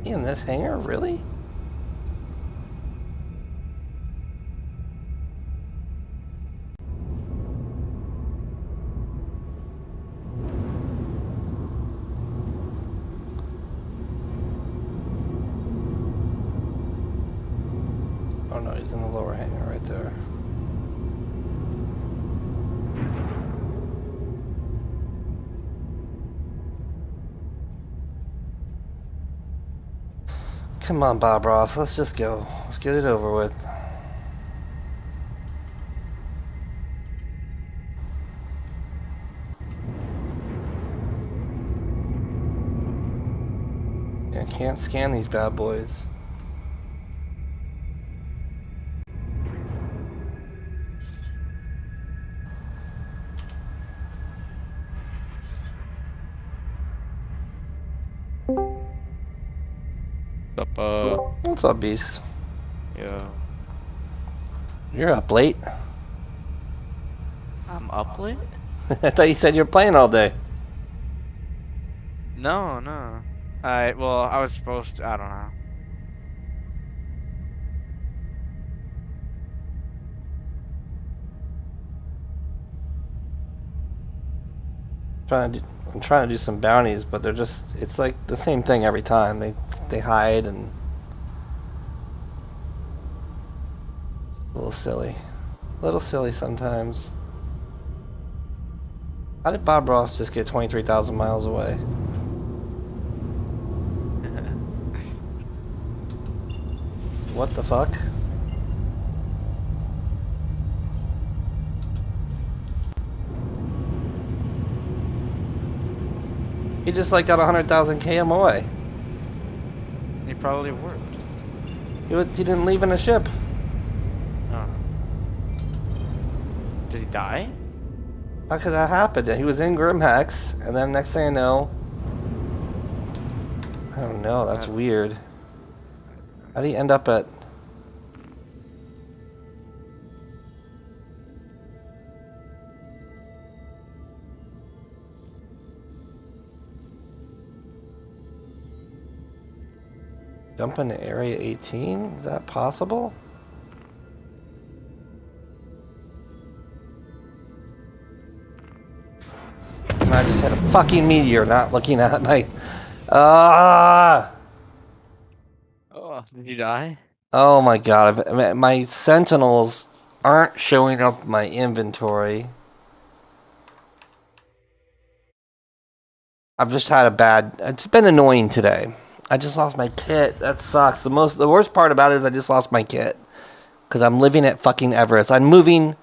In this hangar, really? Oh no, he's in the lower hangar right there. Come on, Bob Ross, let's just go. Let's get it over with. Yeah, can't scan these bad boys. What's up, Beast? Yeah. You're up late. I'm up late? I thought you said you were playing all day. No, no. Well, I was supposed to, I don't know. I'm trying to do some bounties, but they're just, it's like the same thing every time. They hide and it's a little silly. A little silly sometimes. How did Bob Ross just get 23,000 miles away? What the fuck? He just like got 100,000 km away. He probably worked. He didn't leave in a ship. Oh. Did he die? How could that happen? He was in Grimhex, and then next thing I know... I don't know, that's weird. How did he end up at... Jump into Area 18? Is that possible? And I just had a fucking meteor not looking at my... Ah! Oh, did you die? Oh my god, my sentinels aren't showing up in my inventory. I've just had a bad... It's been annoying today. I just lost my kit. That sucks. The worst part about it is I just lost my kit. Because I'm living at fucking Everest. I'm moving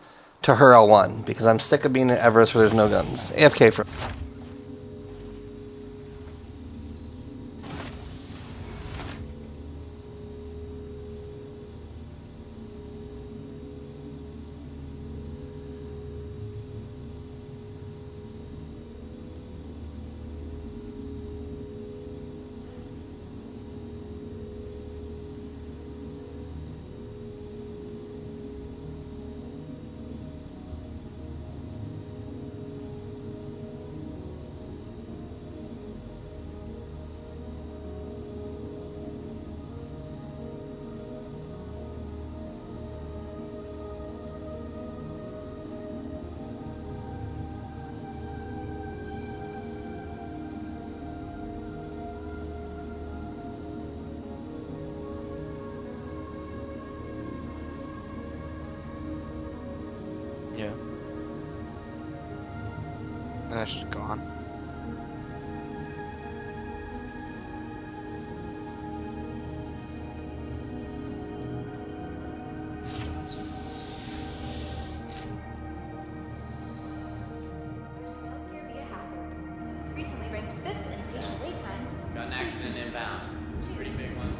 to Hurl 1 because I'm sick of being at Everest where there's no guns. AFK for... Yeah. And that's just gone. Recently ranked 5th in patient wait times. Got an accident inbound. Pretty big one.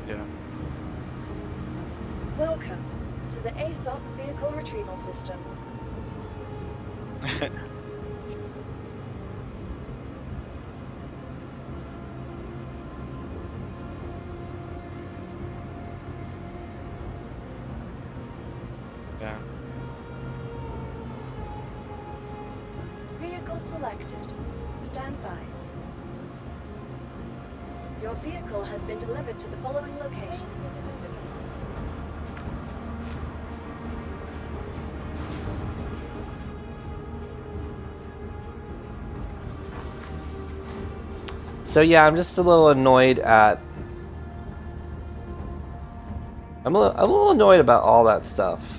Yeah. Welcome to the ASOP Vehicle Retrieval System. Yeah. Vehicle selected. Stand by. Your vehicle has been delivered to the following locations. Visitors again. So yeah, I'm just a little annoyed at... I'm a little annoyed about all that stuff.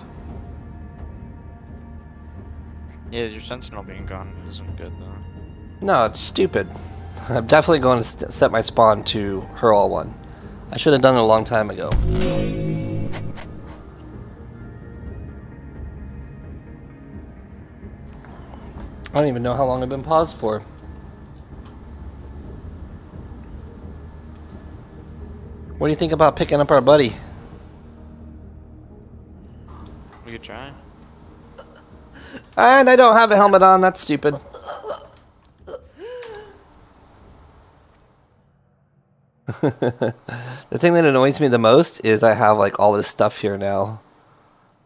Yeah, your sentinel being gone isn't good though. No, it's stupid. I'm definitely going to set my spawn to Hurl 1. I should have done it a long time ago. I don't even know how long I've been paused for. What do you think about picking up our buddy? We could try. And I don't have a helmet on, that's stupid. The thing that annoys me the most is I have like all this stuff here now.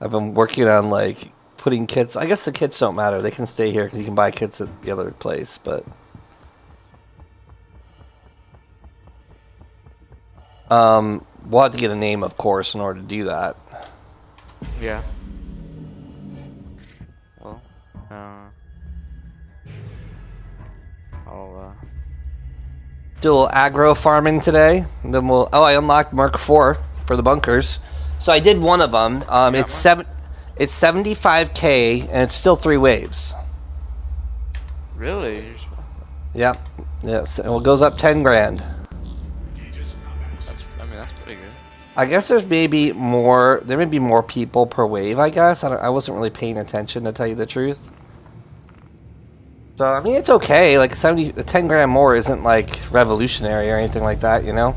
I've been working on like putting kits. I guess the kits don't matter. They can stay here because you can buy kits at the other place, but... we'll have to get a name, of course, in order to do that. Yeah. Well, I'll do a little aggro farming today. And then we'll... Oh, I unlocked Mark 4 for the bunkers. So I did one of them. It's 75k, and it's still 3 waves. Really? Yeah. Yes. Well, it goes up 10 grand. That's pretty good. I guess there's maybe more... There may be more people per wave, I guess. I wasn't really paying attention, to tell you the truth. So, I mean, it's okay. Like, 10 grand more isn't, like, revolutionary or anything like that, you know?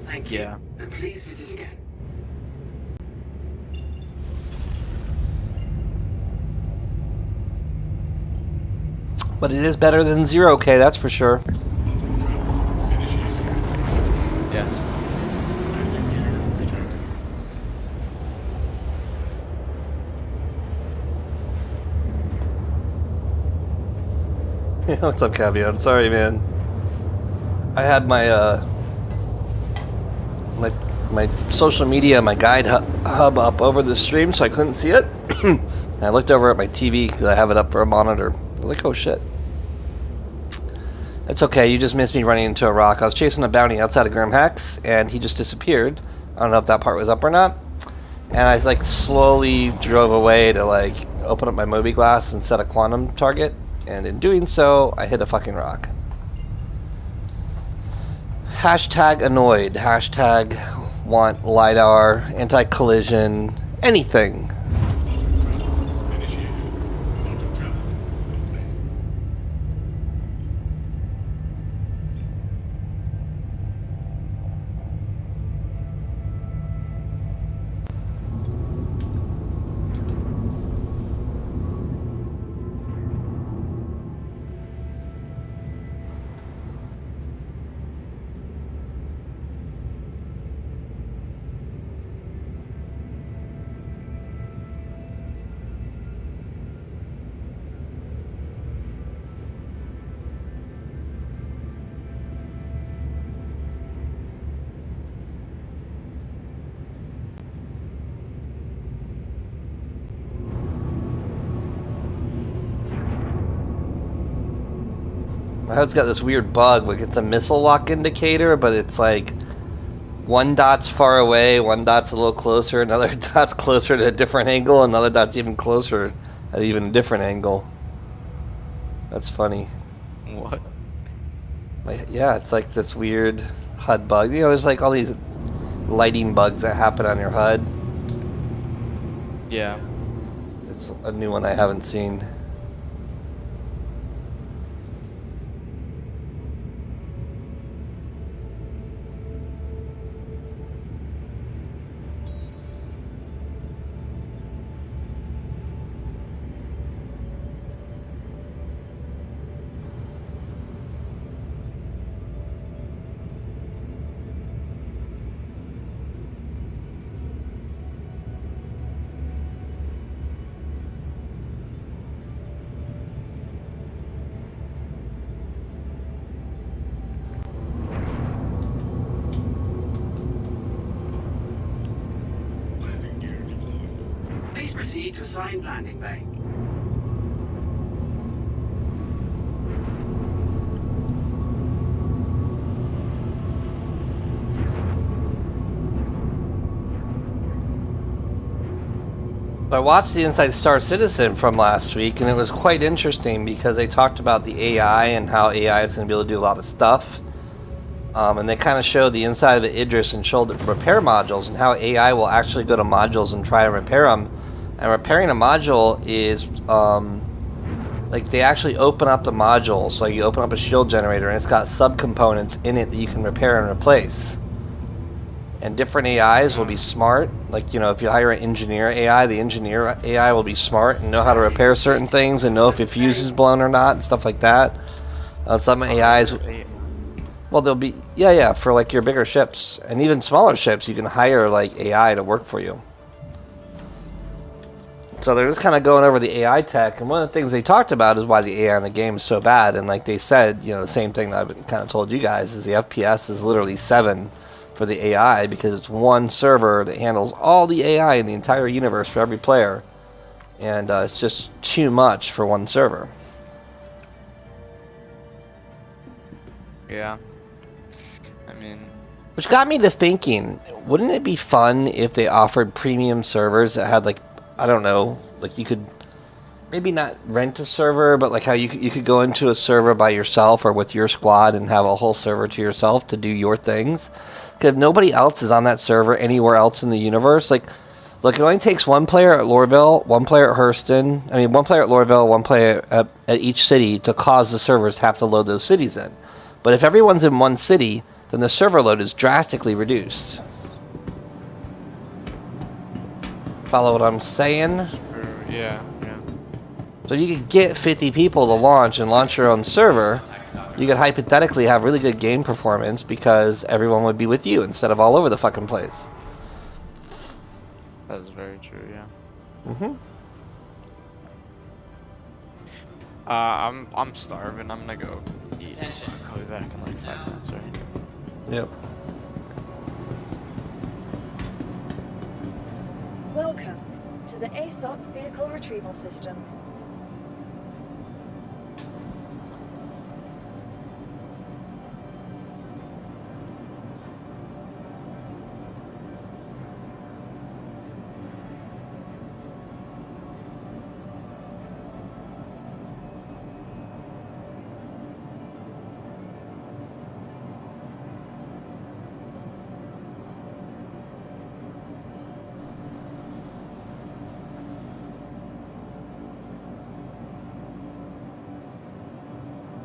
Thank you. And please visit again. But it is better than 0k, that's for sure. Yeah. What's up, Cavion? Sorry, man. I had my my social media, my guide hub up over the stream, so I couldn't see it. And I looked over at my TV because I have it up for a monitor. I was like, oh shit. It's okay, you just missed me running into a rock. I was chasing a bounty outside of Grim Hex, and he just disappeared. I don't know if that part was up or not. And I like slowly drove away to like open up my Moby Glass and set a quantum target. And in doing so, I hit a fucking rock. Hashtag annoyed. Hashtag want LiDAR, anti-collision, anything. My HUD's got this weird bug, like it's a missile lock indicator, but it's like one dot's far away, one dot's a little closer, another dot's closer at a different angle, another dot's even closer at even a different angle. That's funny. What? Yeah, it's like this weird HUD bug. You know, there's like all these lighting bugs that happen on your HUD. Yeah. It's a new one I haven't seen. Please proceed to assigned landing bay. I watched the Inside Star Citizen from last week, and it was quite interesting because they talked about the AI and how AI is going to be able to do a lot of stuff. And they kind of showed the inside of the Idris and showed the repair modules and how AI will actually go to modules and try and repair them. And repairing a module is like they actually open up the module. So you open up a shield generator and it's got subcomponents in it that you can repair and replace. And different AIs will be smart. Like, you know, if you hire an engineer AI, the engineer AI will be smart and know how to repair certain things and know if your fuse is blown or not and stuff like that. Some AIs, well, they'll be, yeah, for like your bigger ships and even smaller ships, you can hire like AI to work for you. So they're just kind of going over the AI tech, and one of the things they talked about is why the AI in the game is so bad. And like they said, you know, the same thing that I've been kind of told you guys is the FPS is literally 7 for the AI because it's one server that handles all the AI in the entire universe for every player, and it's just too much for one server. Yeah. I mean, Which got me to thinking, wouldn't it be fun if they offered premium servers that had like, I don't know, like you could maybe not rent a server, but like how you could go into a server by yourself or with your squad and have a whole server to yourself to do your things. Because if nobody else is on that server anywhere else in the universe, like, look, it only takes one player at Lorville, one player at Hurston, one player at Lorville, one player at each city to cause the servers to have to load those cities in. But if everyone's in one city, then the server load is drastically reduced. Follow what I'm saying? yeah. So you could get 50 people to launch and launch your own server. You could hypothetically have really good game performance because everyone would be with you instead of all over the fucking place. That's very true, yeah. I'm starving. I'm gonna go eat. Attention. I'll call you back in like 5 minutes, right? Yep. Welcome to the ASOP Vehicle Retrieval System.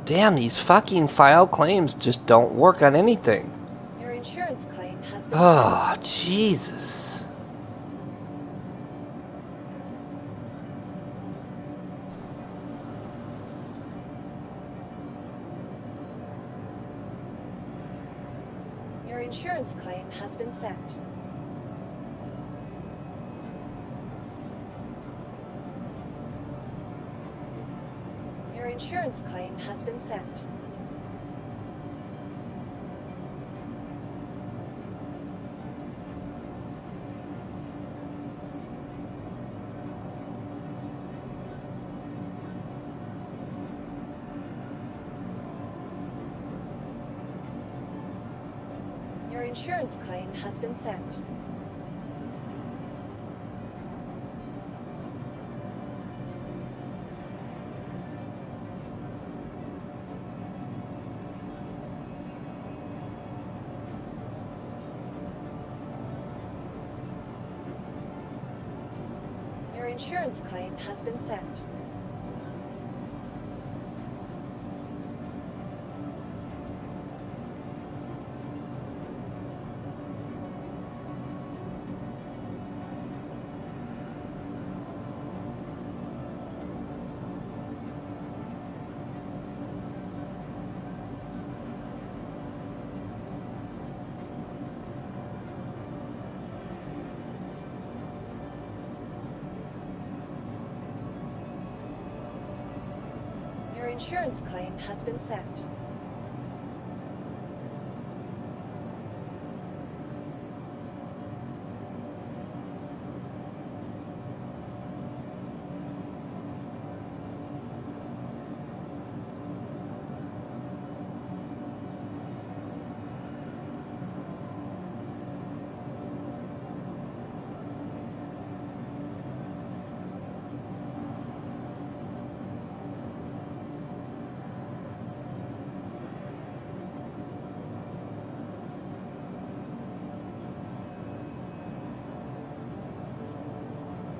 Damn, these fucking file claims just don't work on anything. Your insurance claim has been Oh, Jesus. Your insurance claim has been sent. Your insurance claim has been sent. Your insurance claim has been sent. Your insurance claim has been sent. Your insurance claim has been sent.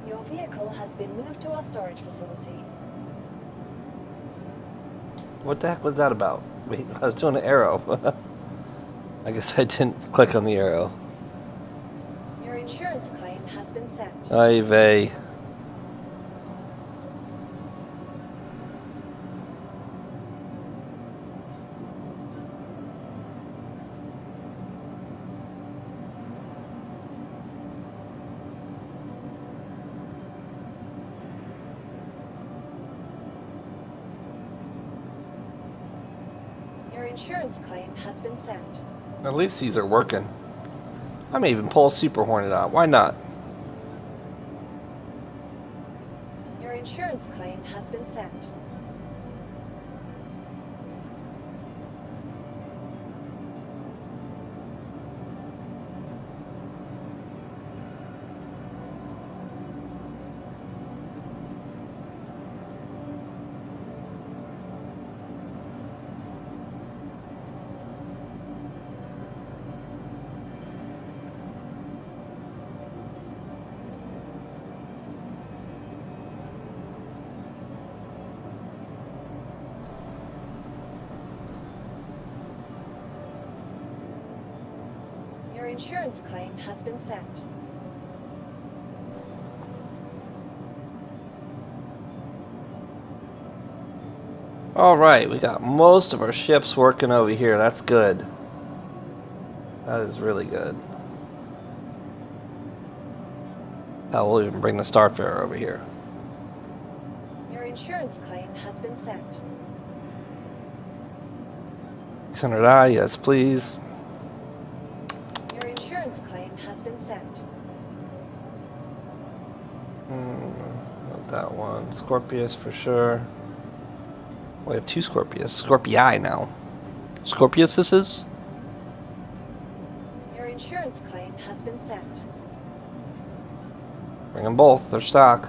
Your vehicle has been moved to our storage facility. What the heck was that about? Wait, I was doing an arrow. I guess I didn't click on the arrow. Your insurance claim has been sent. Oy vey. Your insurance claim has been sent. At least these are working. I may even pull Super Hornet out. Why not? Your insurance claim has been sent. Your insurance claim has been sent. All right, we got most of our ships working over here. That's good. That is really good. Hell, we'll even bring the Starfarer over here. Your insurance claim has been sent. 600i, yes, please. Your insurance claim has been sent. Not that one. Scorpius for sure. We have 2 Scorpius. Scorpii now. Scorpius this is? Your insurance claim has been sent. Bring them both. They're stock.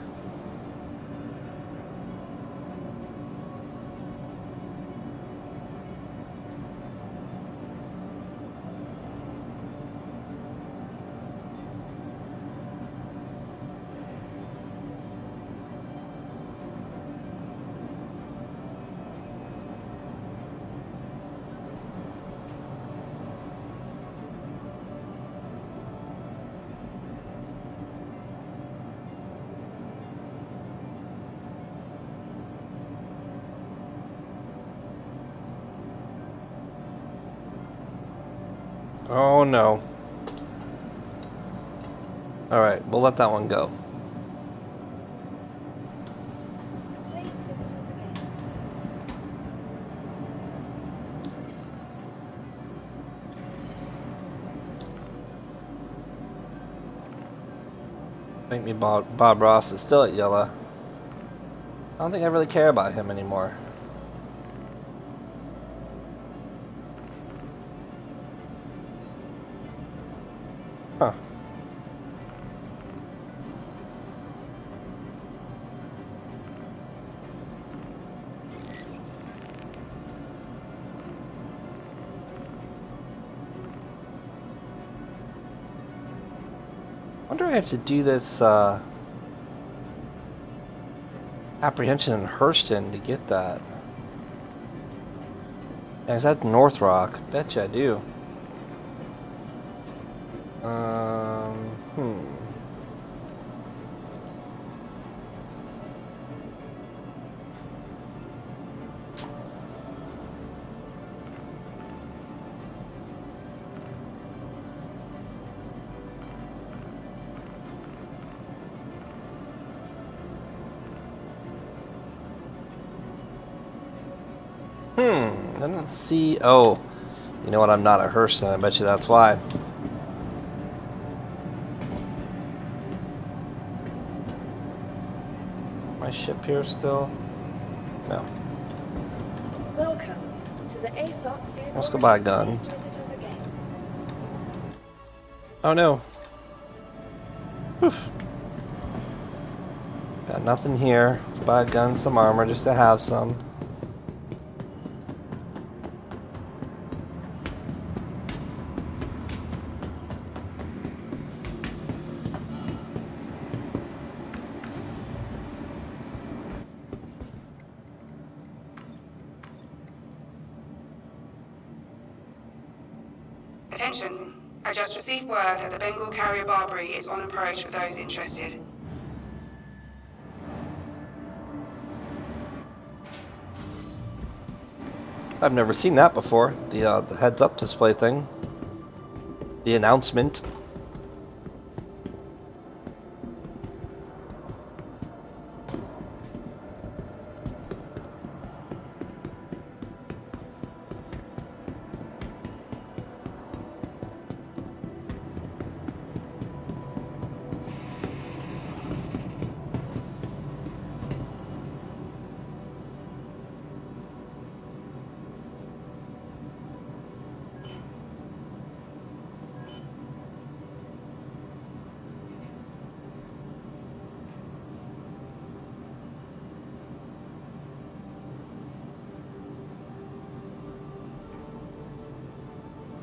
Oh no. Alright, we'll let that one go. Please visit us again. I think Bob Ross is still at Yella. I don't think I really care about him anymore. Huh. I wonder if I have to do this apprehension in Hurston to get that. Yeah, is that North Rock? Betcha I do. I don't see. Oh, you know what? I'm not a Hurston. I bet you that's why. My ship here still? No. Welcome to the ASOP vehicle. Let's go buy a gun. Please visit us again. Oh no. Oof. Got nothing here. Buy a gun, some armor, just to have some. Attention, I just received word that the Bengal carrier Barbary is on approach for those interested. I've never seen that before. The heads-up display thing. The announcement.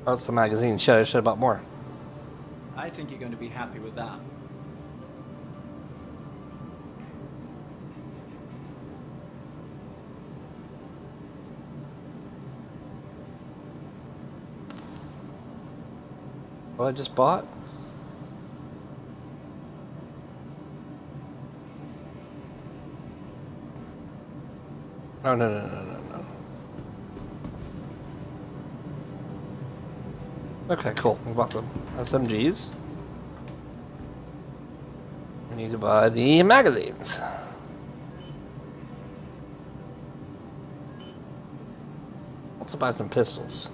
That's the magazine. Shit, I should have bought more. I think you're going to be happy with that. What I just bought? Oh, no. Okay, cool. We bought them. SMGs. We need to buy the magazines. buy some pistols.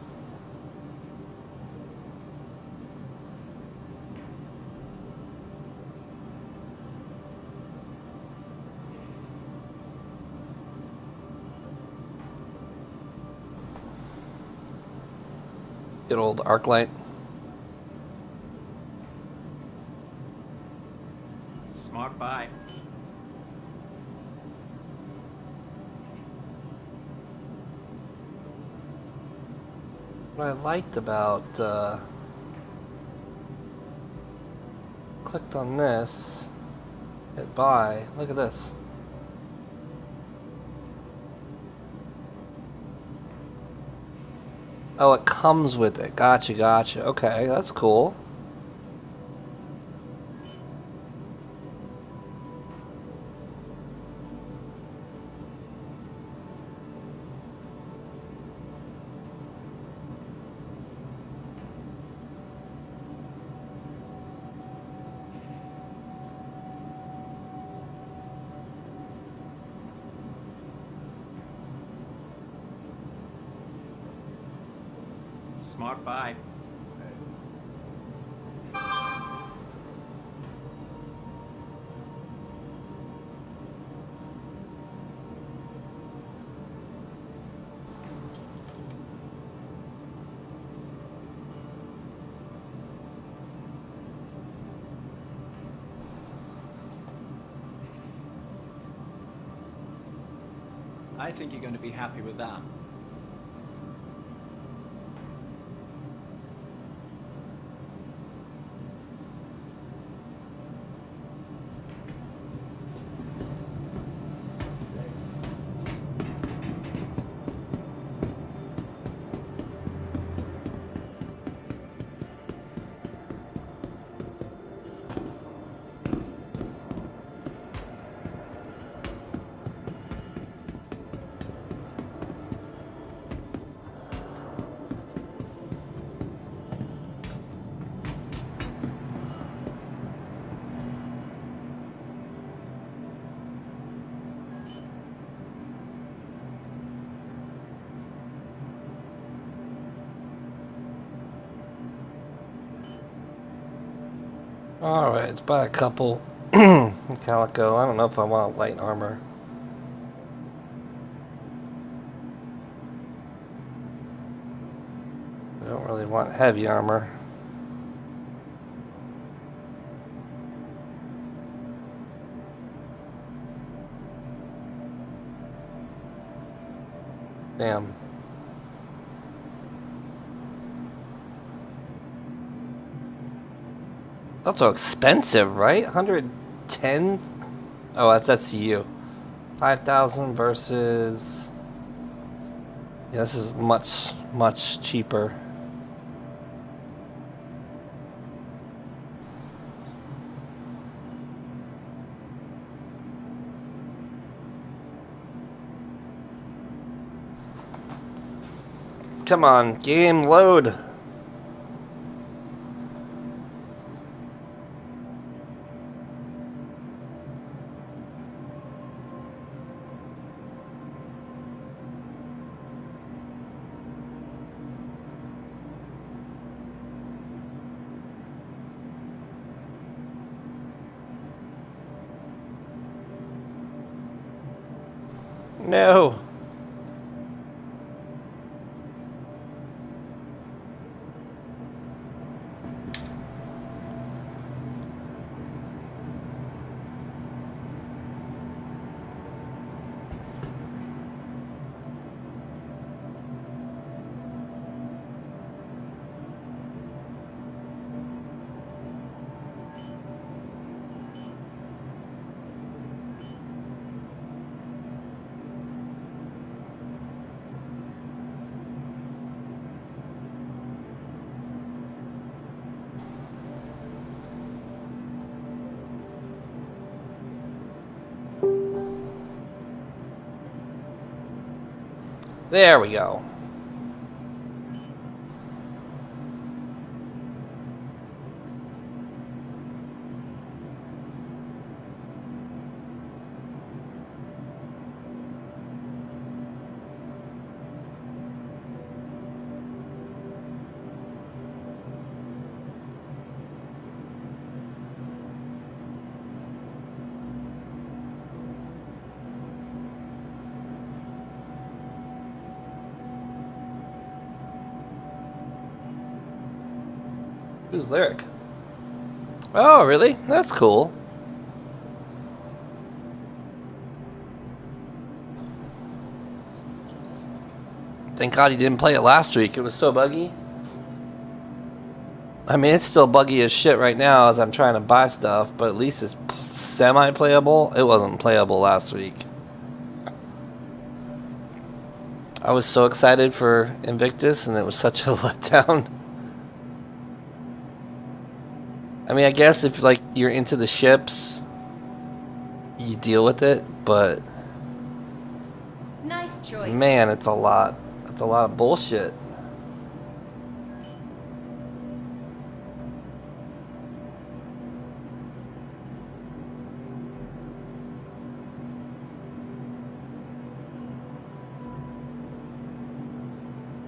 Good old arc light. Smart buy. What I liked about clicked on this, hit buy. Look at this. Oh, it comes with it. Gotcha, gotcha. Okay, that's cool. Smart buy. I think you're going to be happy with that. Alright, let's buy a couple calico. I don't know if I want light armor. I don't really want heavy armor. Damn. That's so expensive, right? 110? Oh, that's SCU. 5,000 versus... Yeah, this is much, much cheaper. Come on, game load. No. There we go. Who's Lyric? Oh, really? That's cool. Thank God he didn't play it last week. It was so buggy. I mean, it's still buggy as shit right now as I'm trying to buy stuff, but at least it's semi-playable. It wasn't playable last week. I was so excited for Invictus, and it was such a letdown. I mean, I guess if like you're into the ships, you deal with it, but Nice choice. man, it's a lot. It's a lot of bullshit.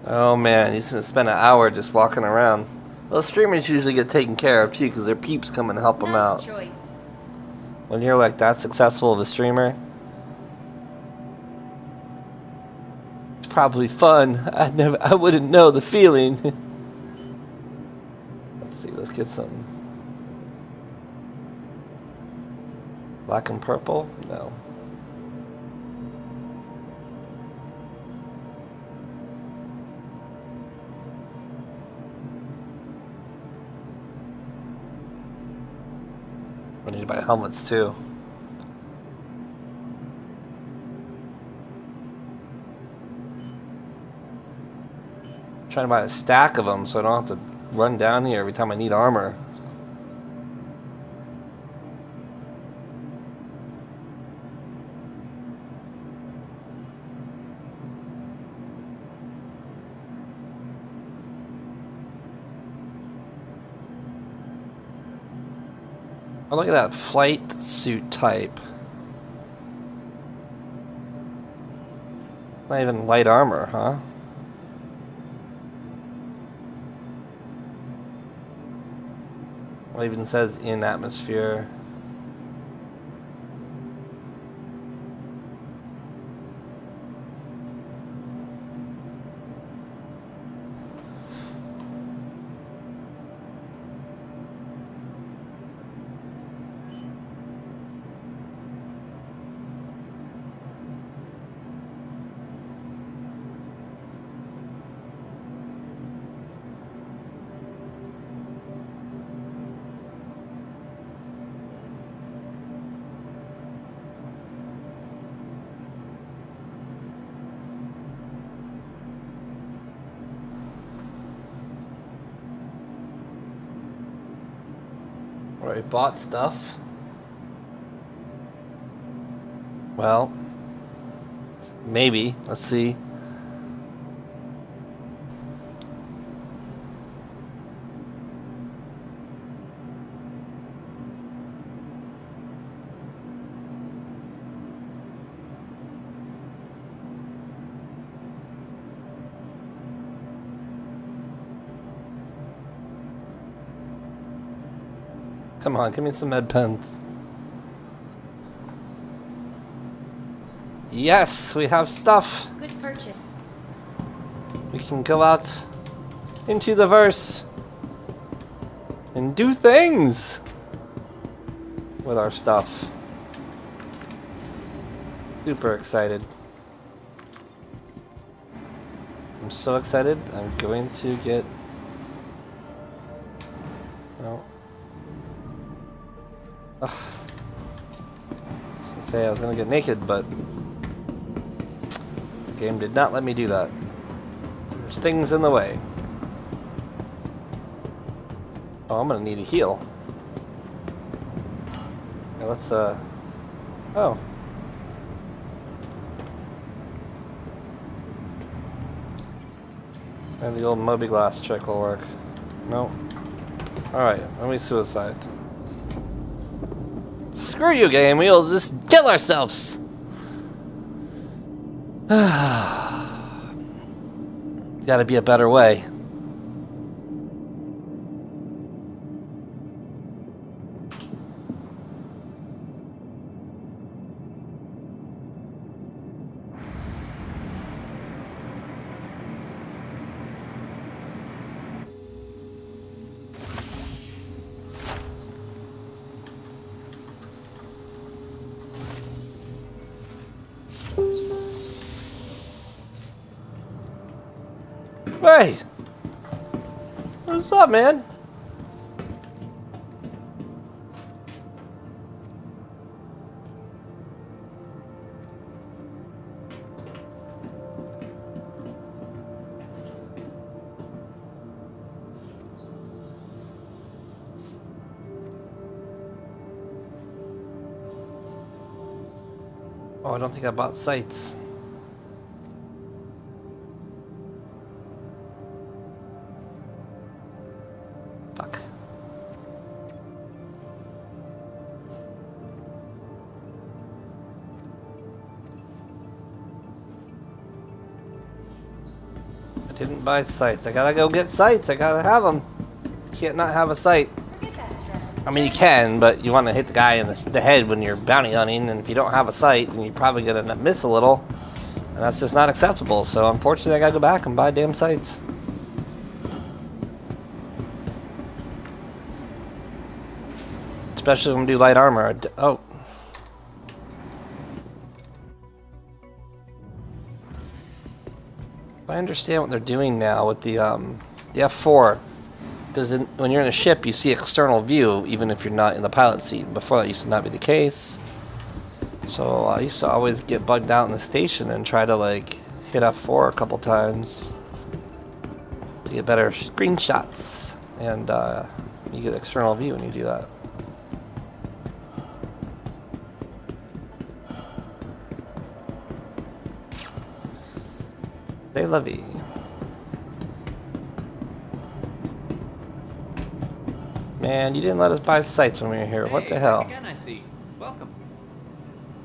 Oh man, he's gonna spend an hour just walking around. Those streamers usually get taken care of too, because their peeps come and help them out. Choice. When you're like that successful of a streamer, it's probably fun. I wouldn't know the feeling. Let's see, let's get some black and purple. No. I need to buy helmets too. I'm trying to buy a stack of them so I don't have to run down here every time I need armor. Oh, look at that flight suit type. Not even light armor, huh? Well, it even says in atmosphere. Already bought stuff. Well, maybe. Let's see. Come on, give me some med pens. Yes, we have stuff. Good purchase. We can go out into the verse and do things with our stuff. Super excited. I'm so excited. I'm going to get... No. Ugh. I was gonna say I was gonna get naked, but the game did not let me do that. There's things in the way. Oh, I'm gonna need a heal. Yeah, let's oh. And the old Moby Glass trick will work. No. Alright, let me suicide. Screw you, game. We'll just kill ourselves. Gotta be a better way. Hey! What's up, man? Oh, I don't think I bought sights. Fuck. I didn't buy sights. I gotta go get sights. I gotta have them. Can't not have a sight. I mean, you can, but you want to hit the guy in the head when you're bounty hunting, and if you don't have a sight, then you're probably gonna miss a little, and that's just not acceptable. So unfortunately, I gotta go back and buy damn sights. Especially when we do light armor. Oh. I understand what they're doing now with the F4. Because when you're in a ship, you see external view, even if you're not in the pilot seat. Before, that used to not be the case. So I used to always get bugged out in the station and try to, like, hit F4 a couple times to get better screenshots. And you get external view when you do that. They love you. Man, you didn't let us buy sights when we were here. What the hell? Again, I see. Welcome.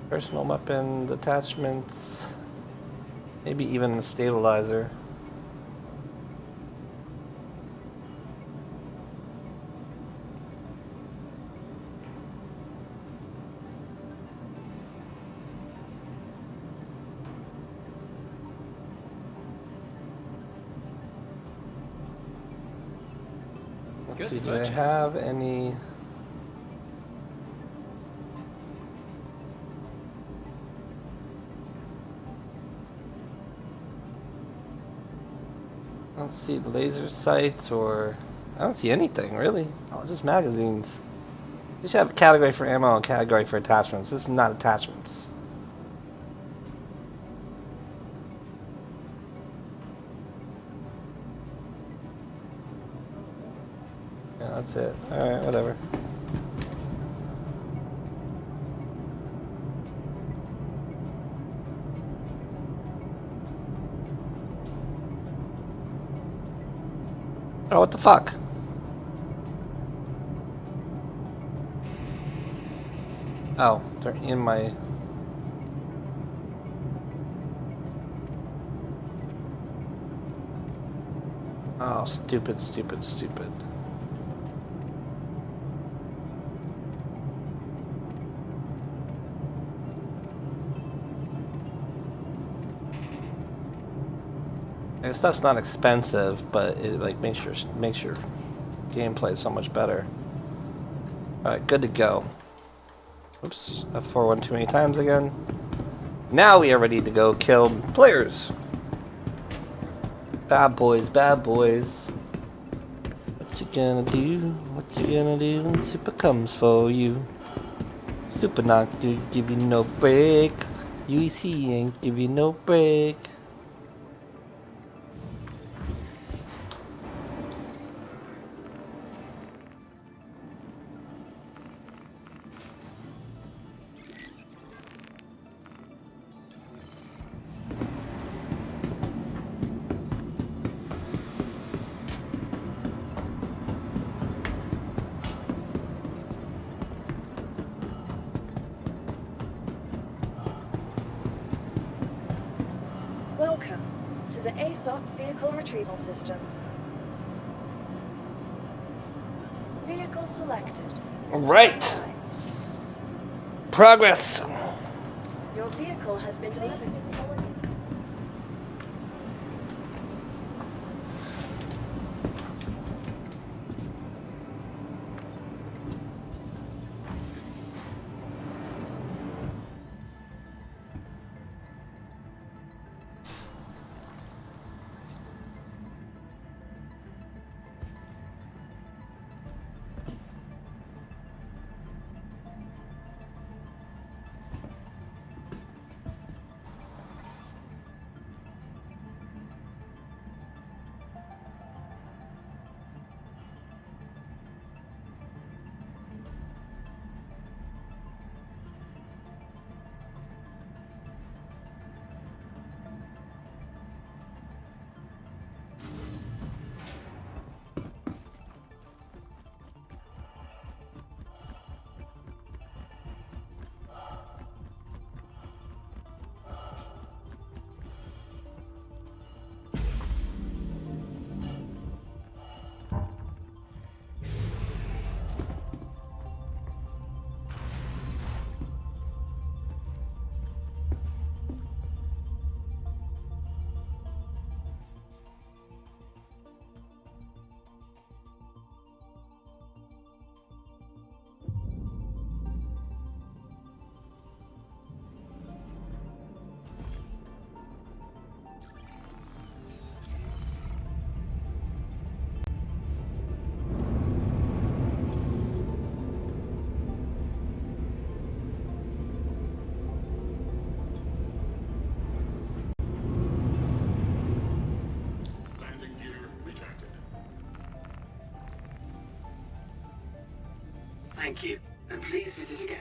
Personal weapons, attachments, maybe even a stabilizer. Let's see, do I have any... Let's see, the laser sights, or... I don't see anything, really. Oh, just magazines. You should have a category for ammo and a category for attachments. This is not attachments. Yeah, that's it. Alright, whatever. Oh, what the fuck? Oh, they're in my... Oh, stupid, stupid, stupid. This stuff's not expensive, but it like makes your gameplay so much better. Alright, good to go. Oops, F4 one too many times again. Now we are ready to go kill players. Bad boys, bad boys. What you gonna do? What you gonna do when Super comes for you? Super not to give you no break. UEC ain't give you no break. Welcome to the ASOP Vehicle Retrieval System. Vehicle selected. Alright. Progress. Your vehicle has been delivered to the colony. Thank you, and please visit again.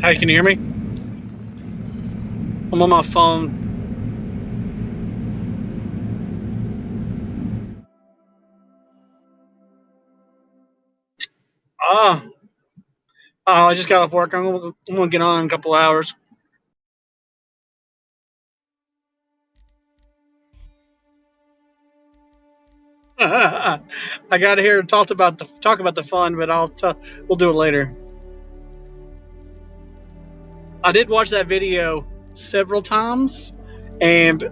Hi, can you hear me? I'm on my phone. Ah, oh, I just got off work. I'm gonna get on in a couple hours. I got here to talk about the fun, but we'll do it later. I did watch that video several times and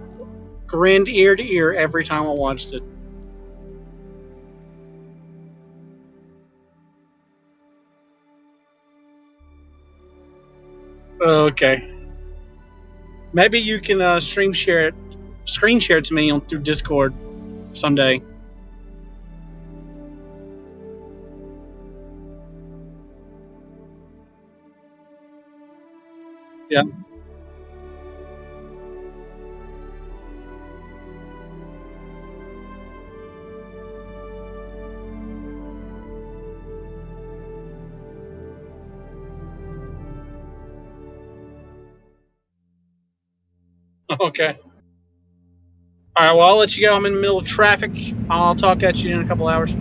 grinned ear to ear every time I watched it. Okay. Maybe you can screen share it to me through Discord someday. Yeah. Okay. All right. Well, I'll let you go. I'm in the middle of traffic. I'll talk at you in a couple hours.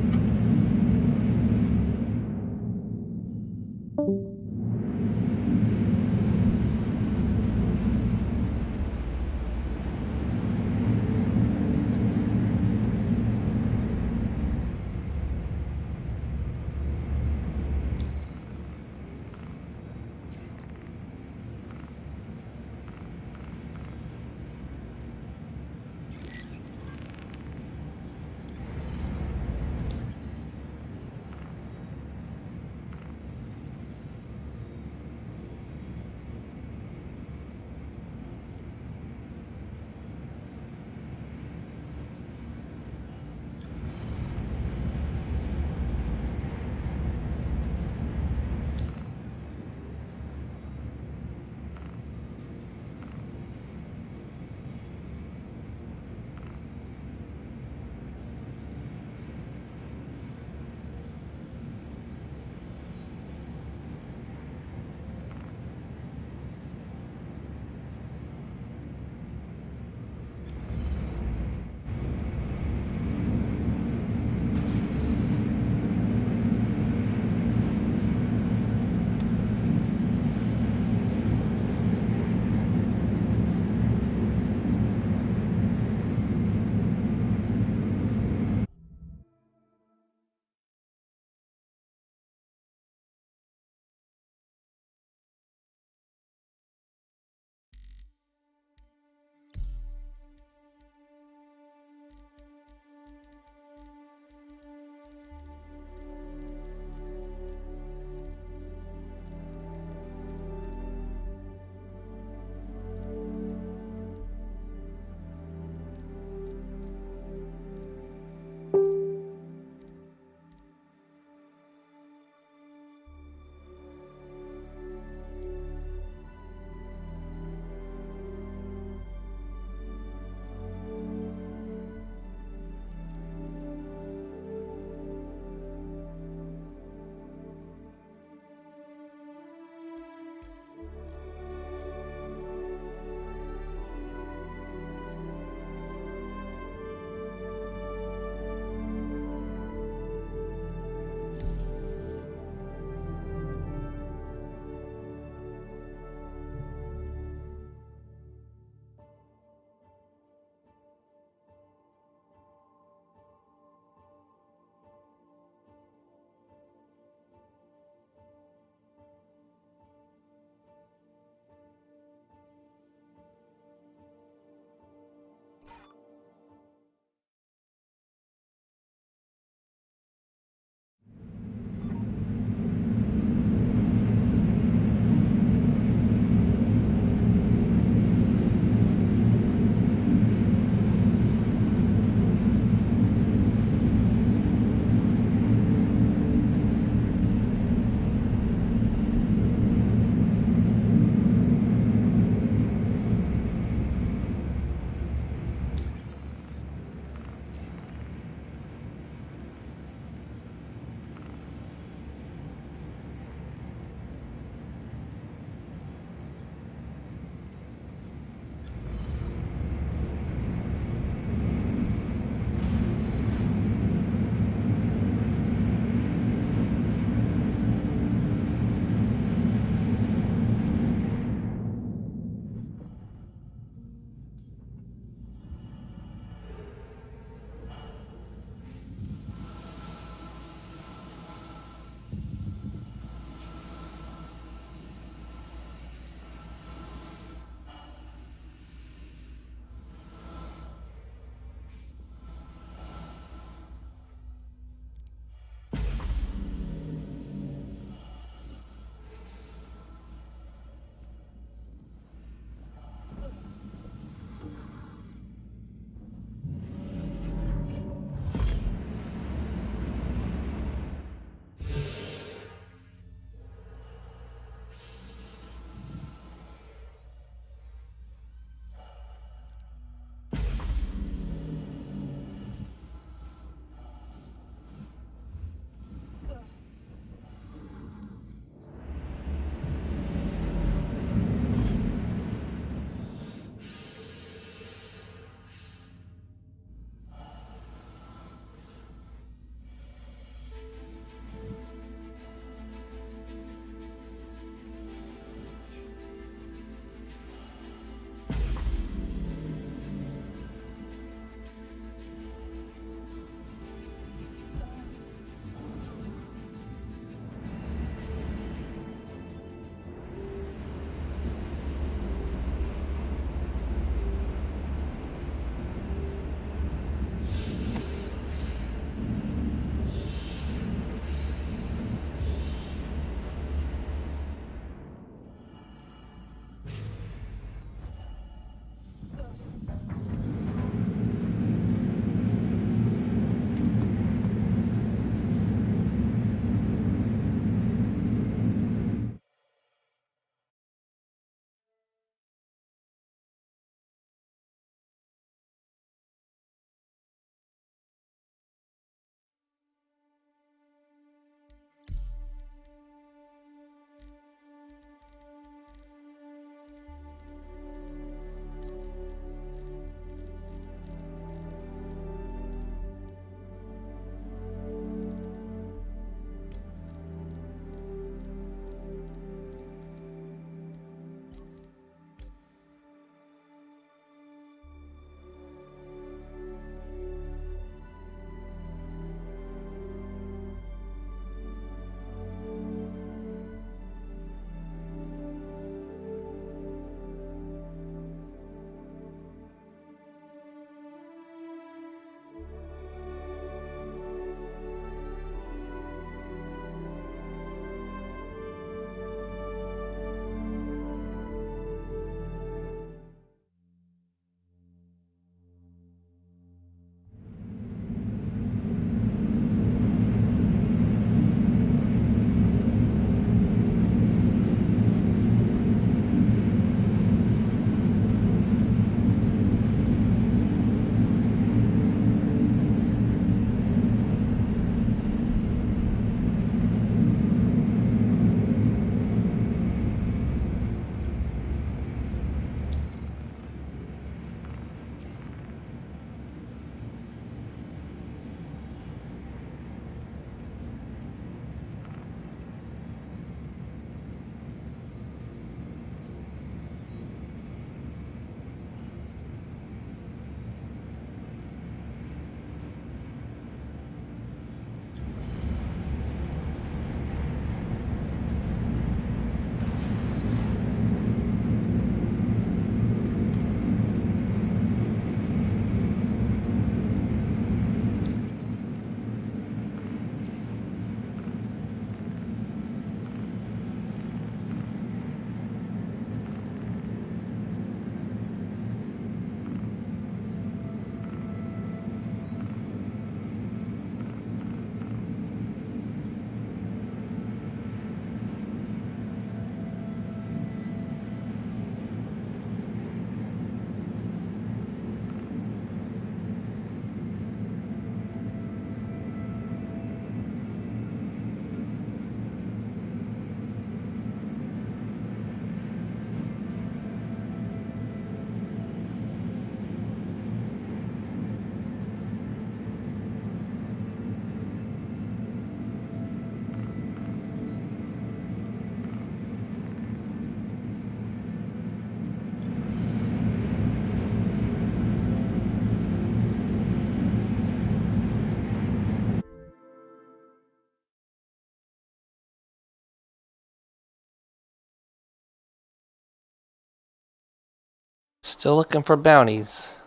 Still looking for bounties.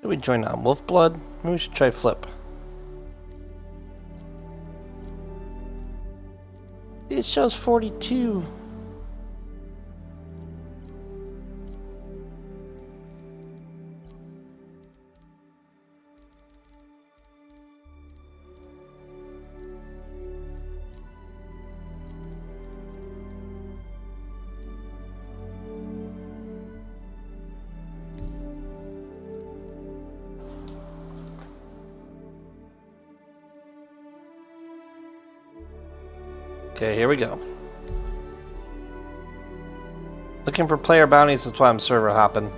Did we join on Wolfblood? Maybe we should try Flip. It shows 42. Okay, here we go. Looking for player bounties, that's why I'm server hopping.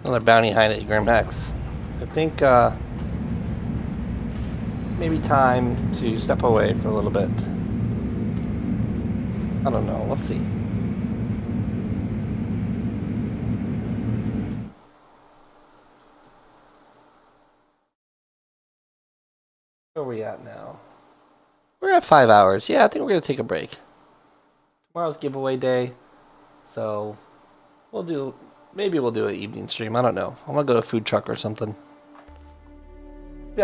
Another bounty hiding at Grim Hex. I think maybe time to step away for a little bit. I don't know. Let's see. Where are we at now? We're at 5 hours. Yeah, I think we're going to take a break. Tomorrow's giveaway day. So we'll do... Maybe we'll do an evening stream. I don't know. I'm going to go to a food truck or something.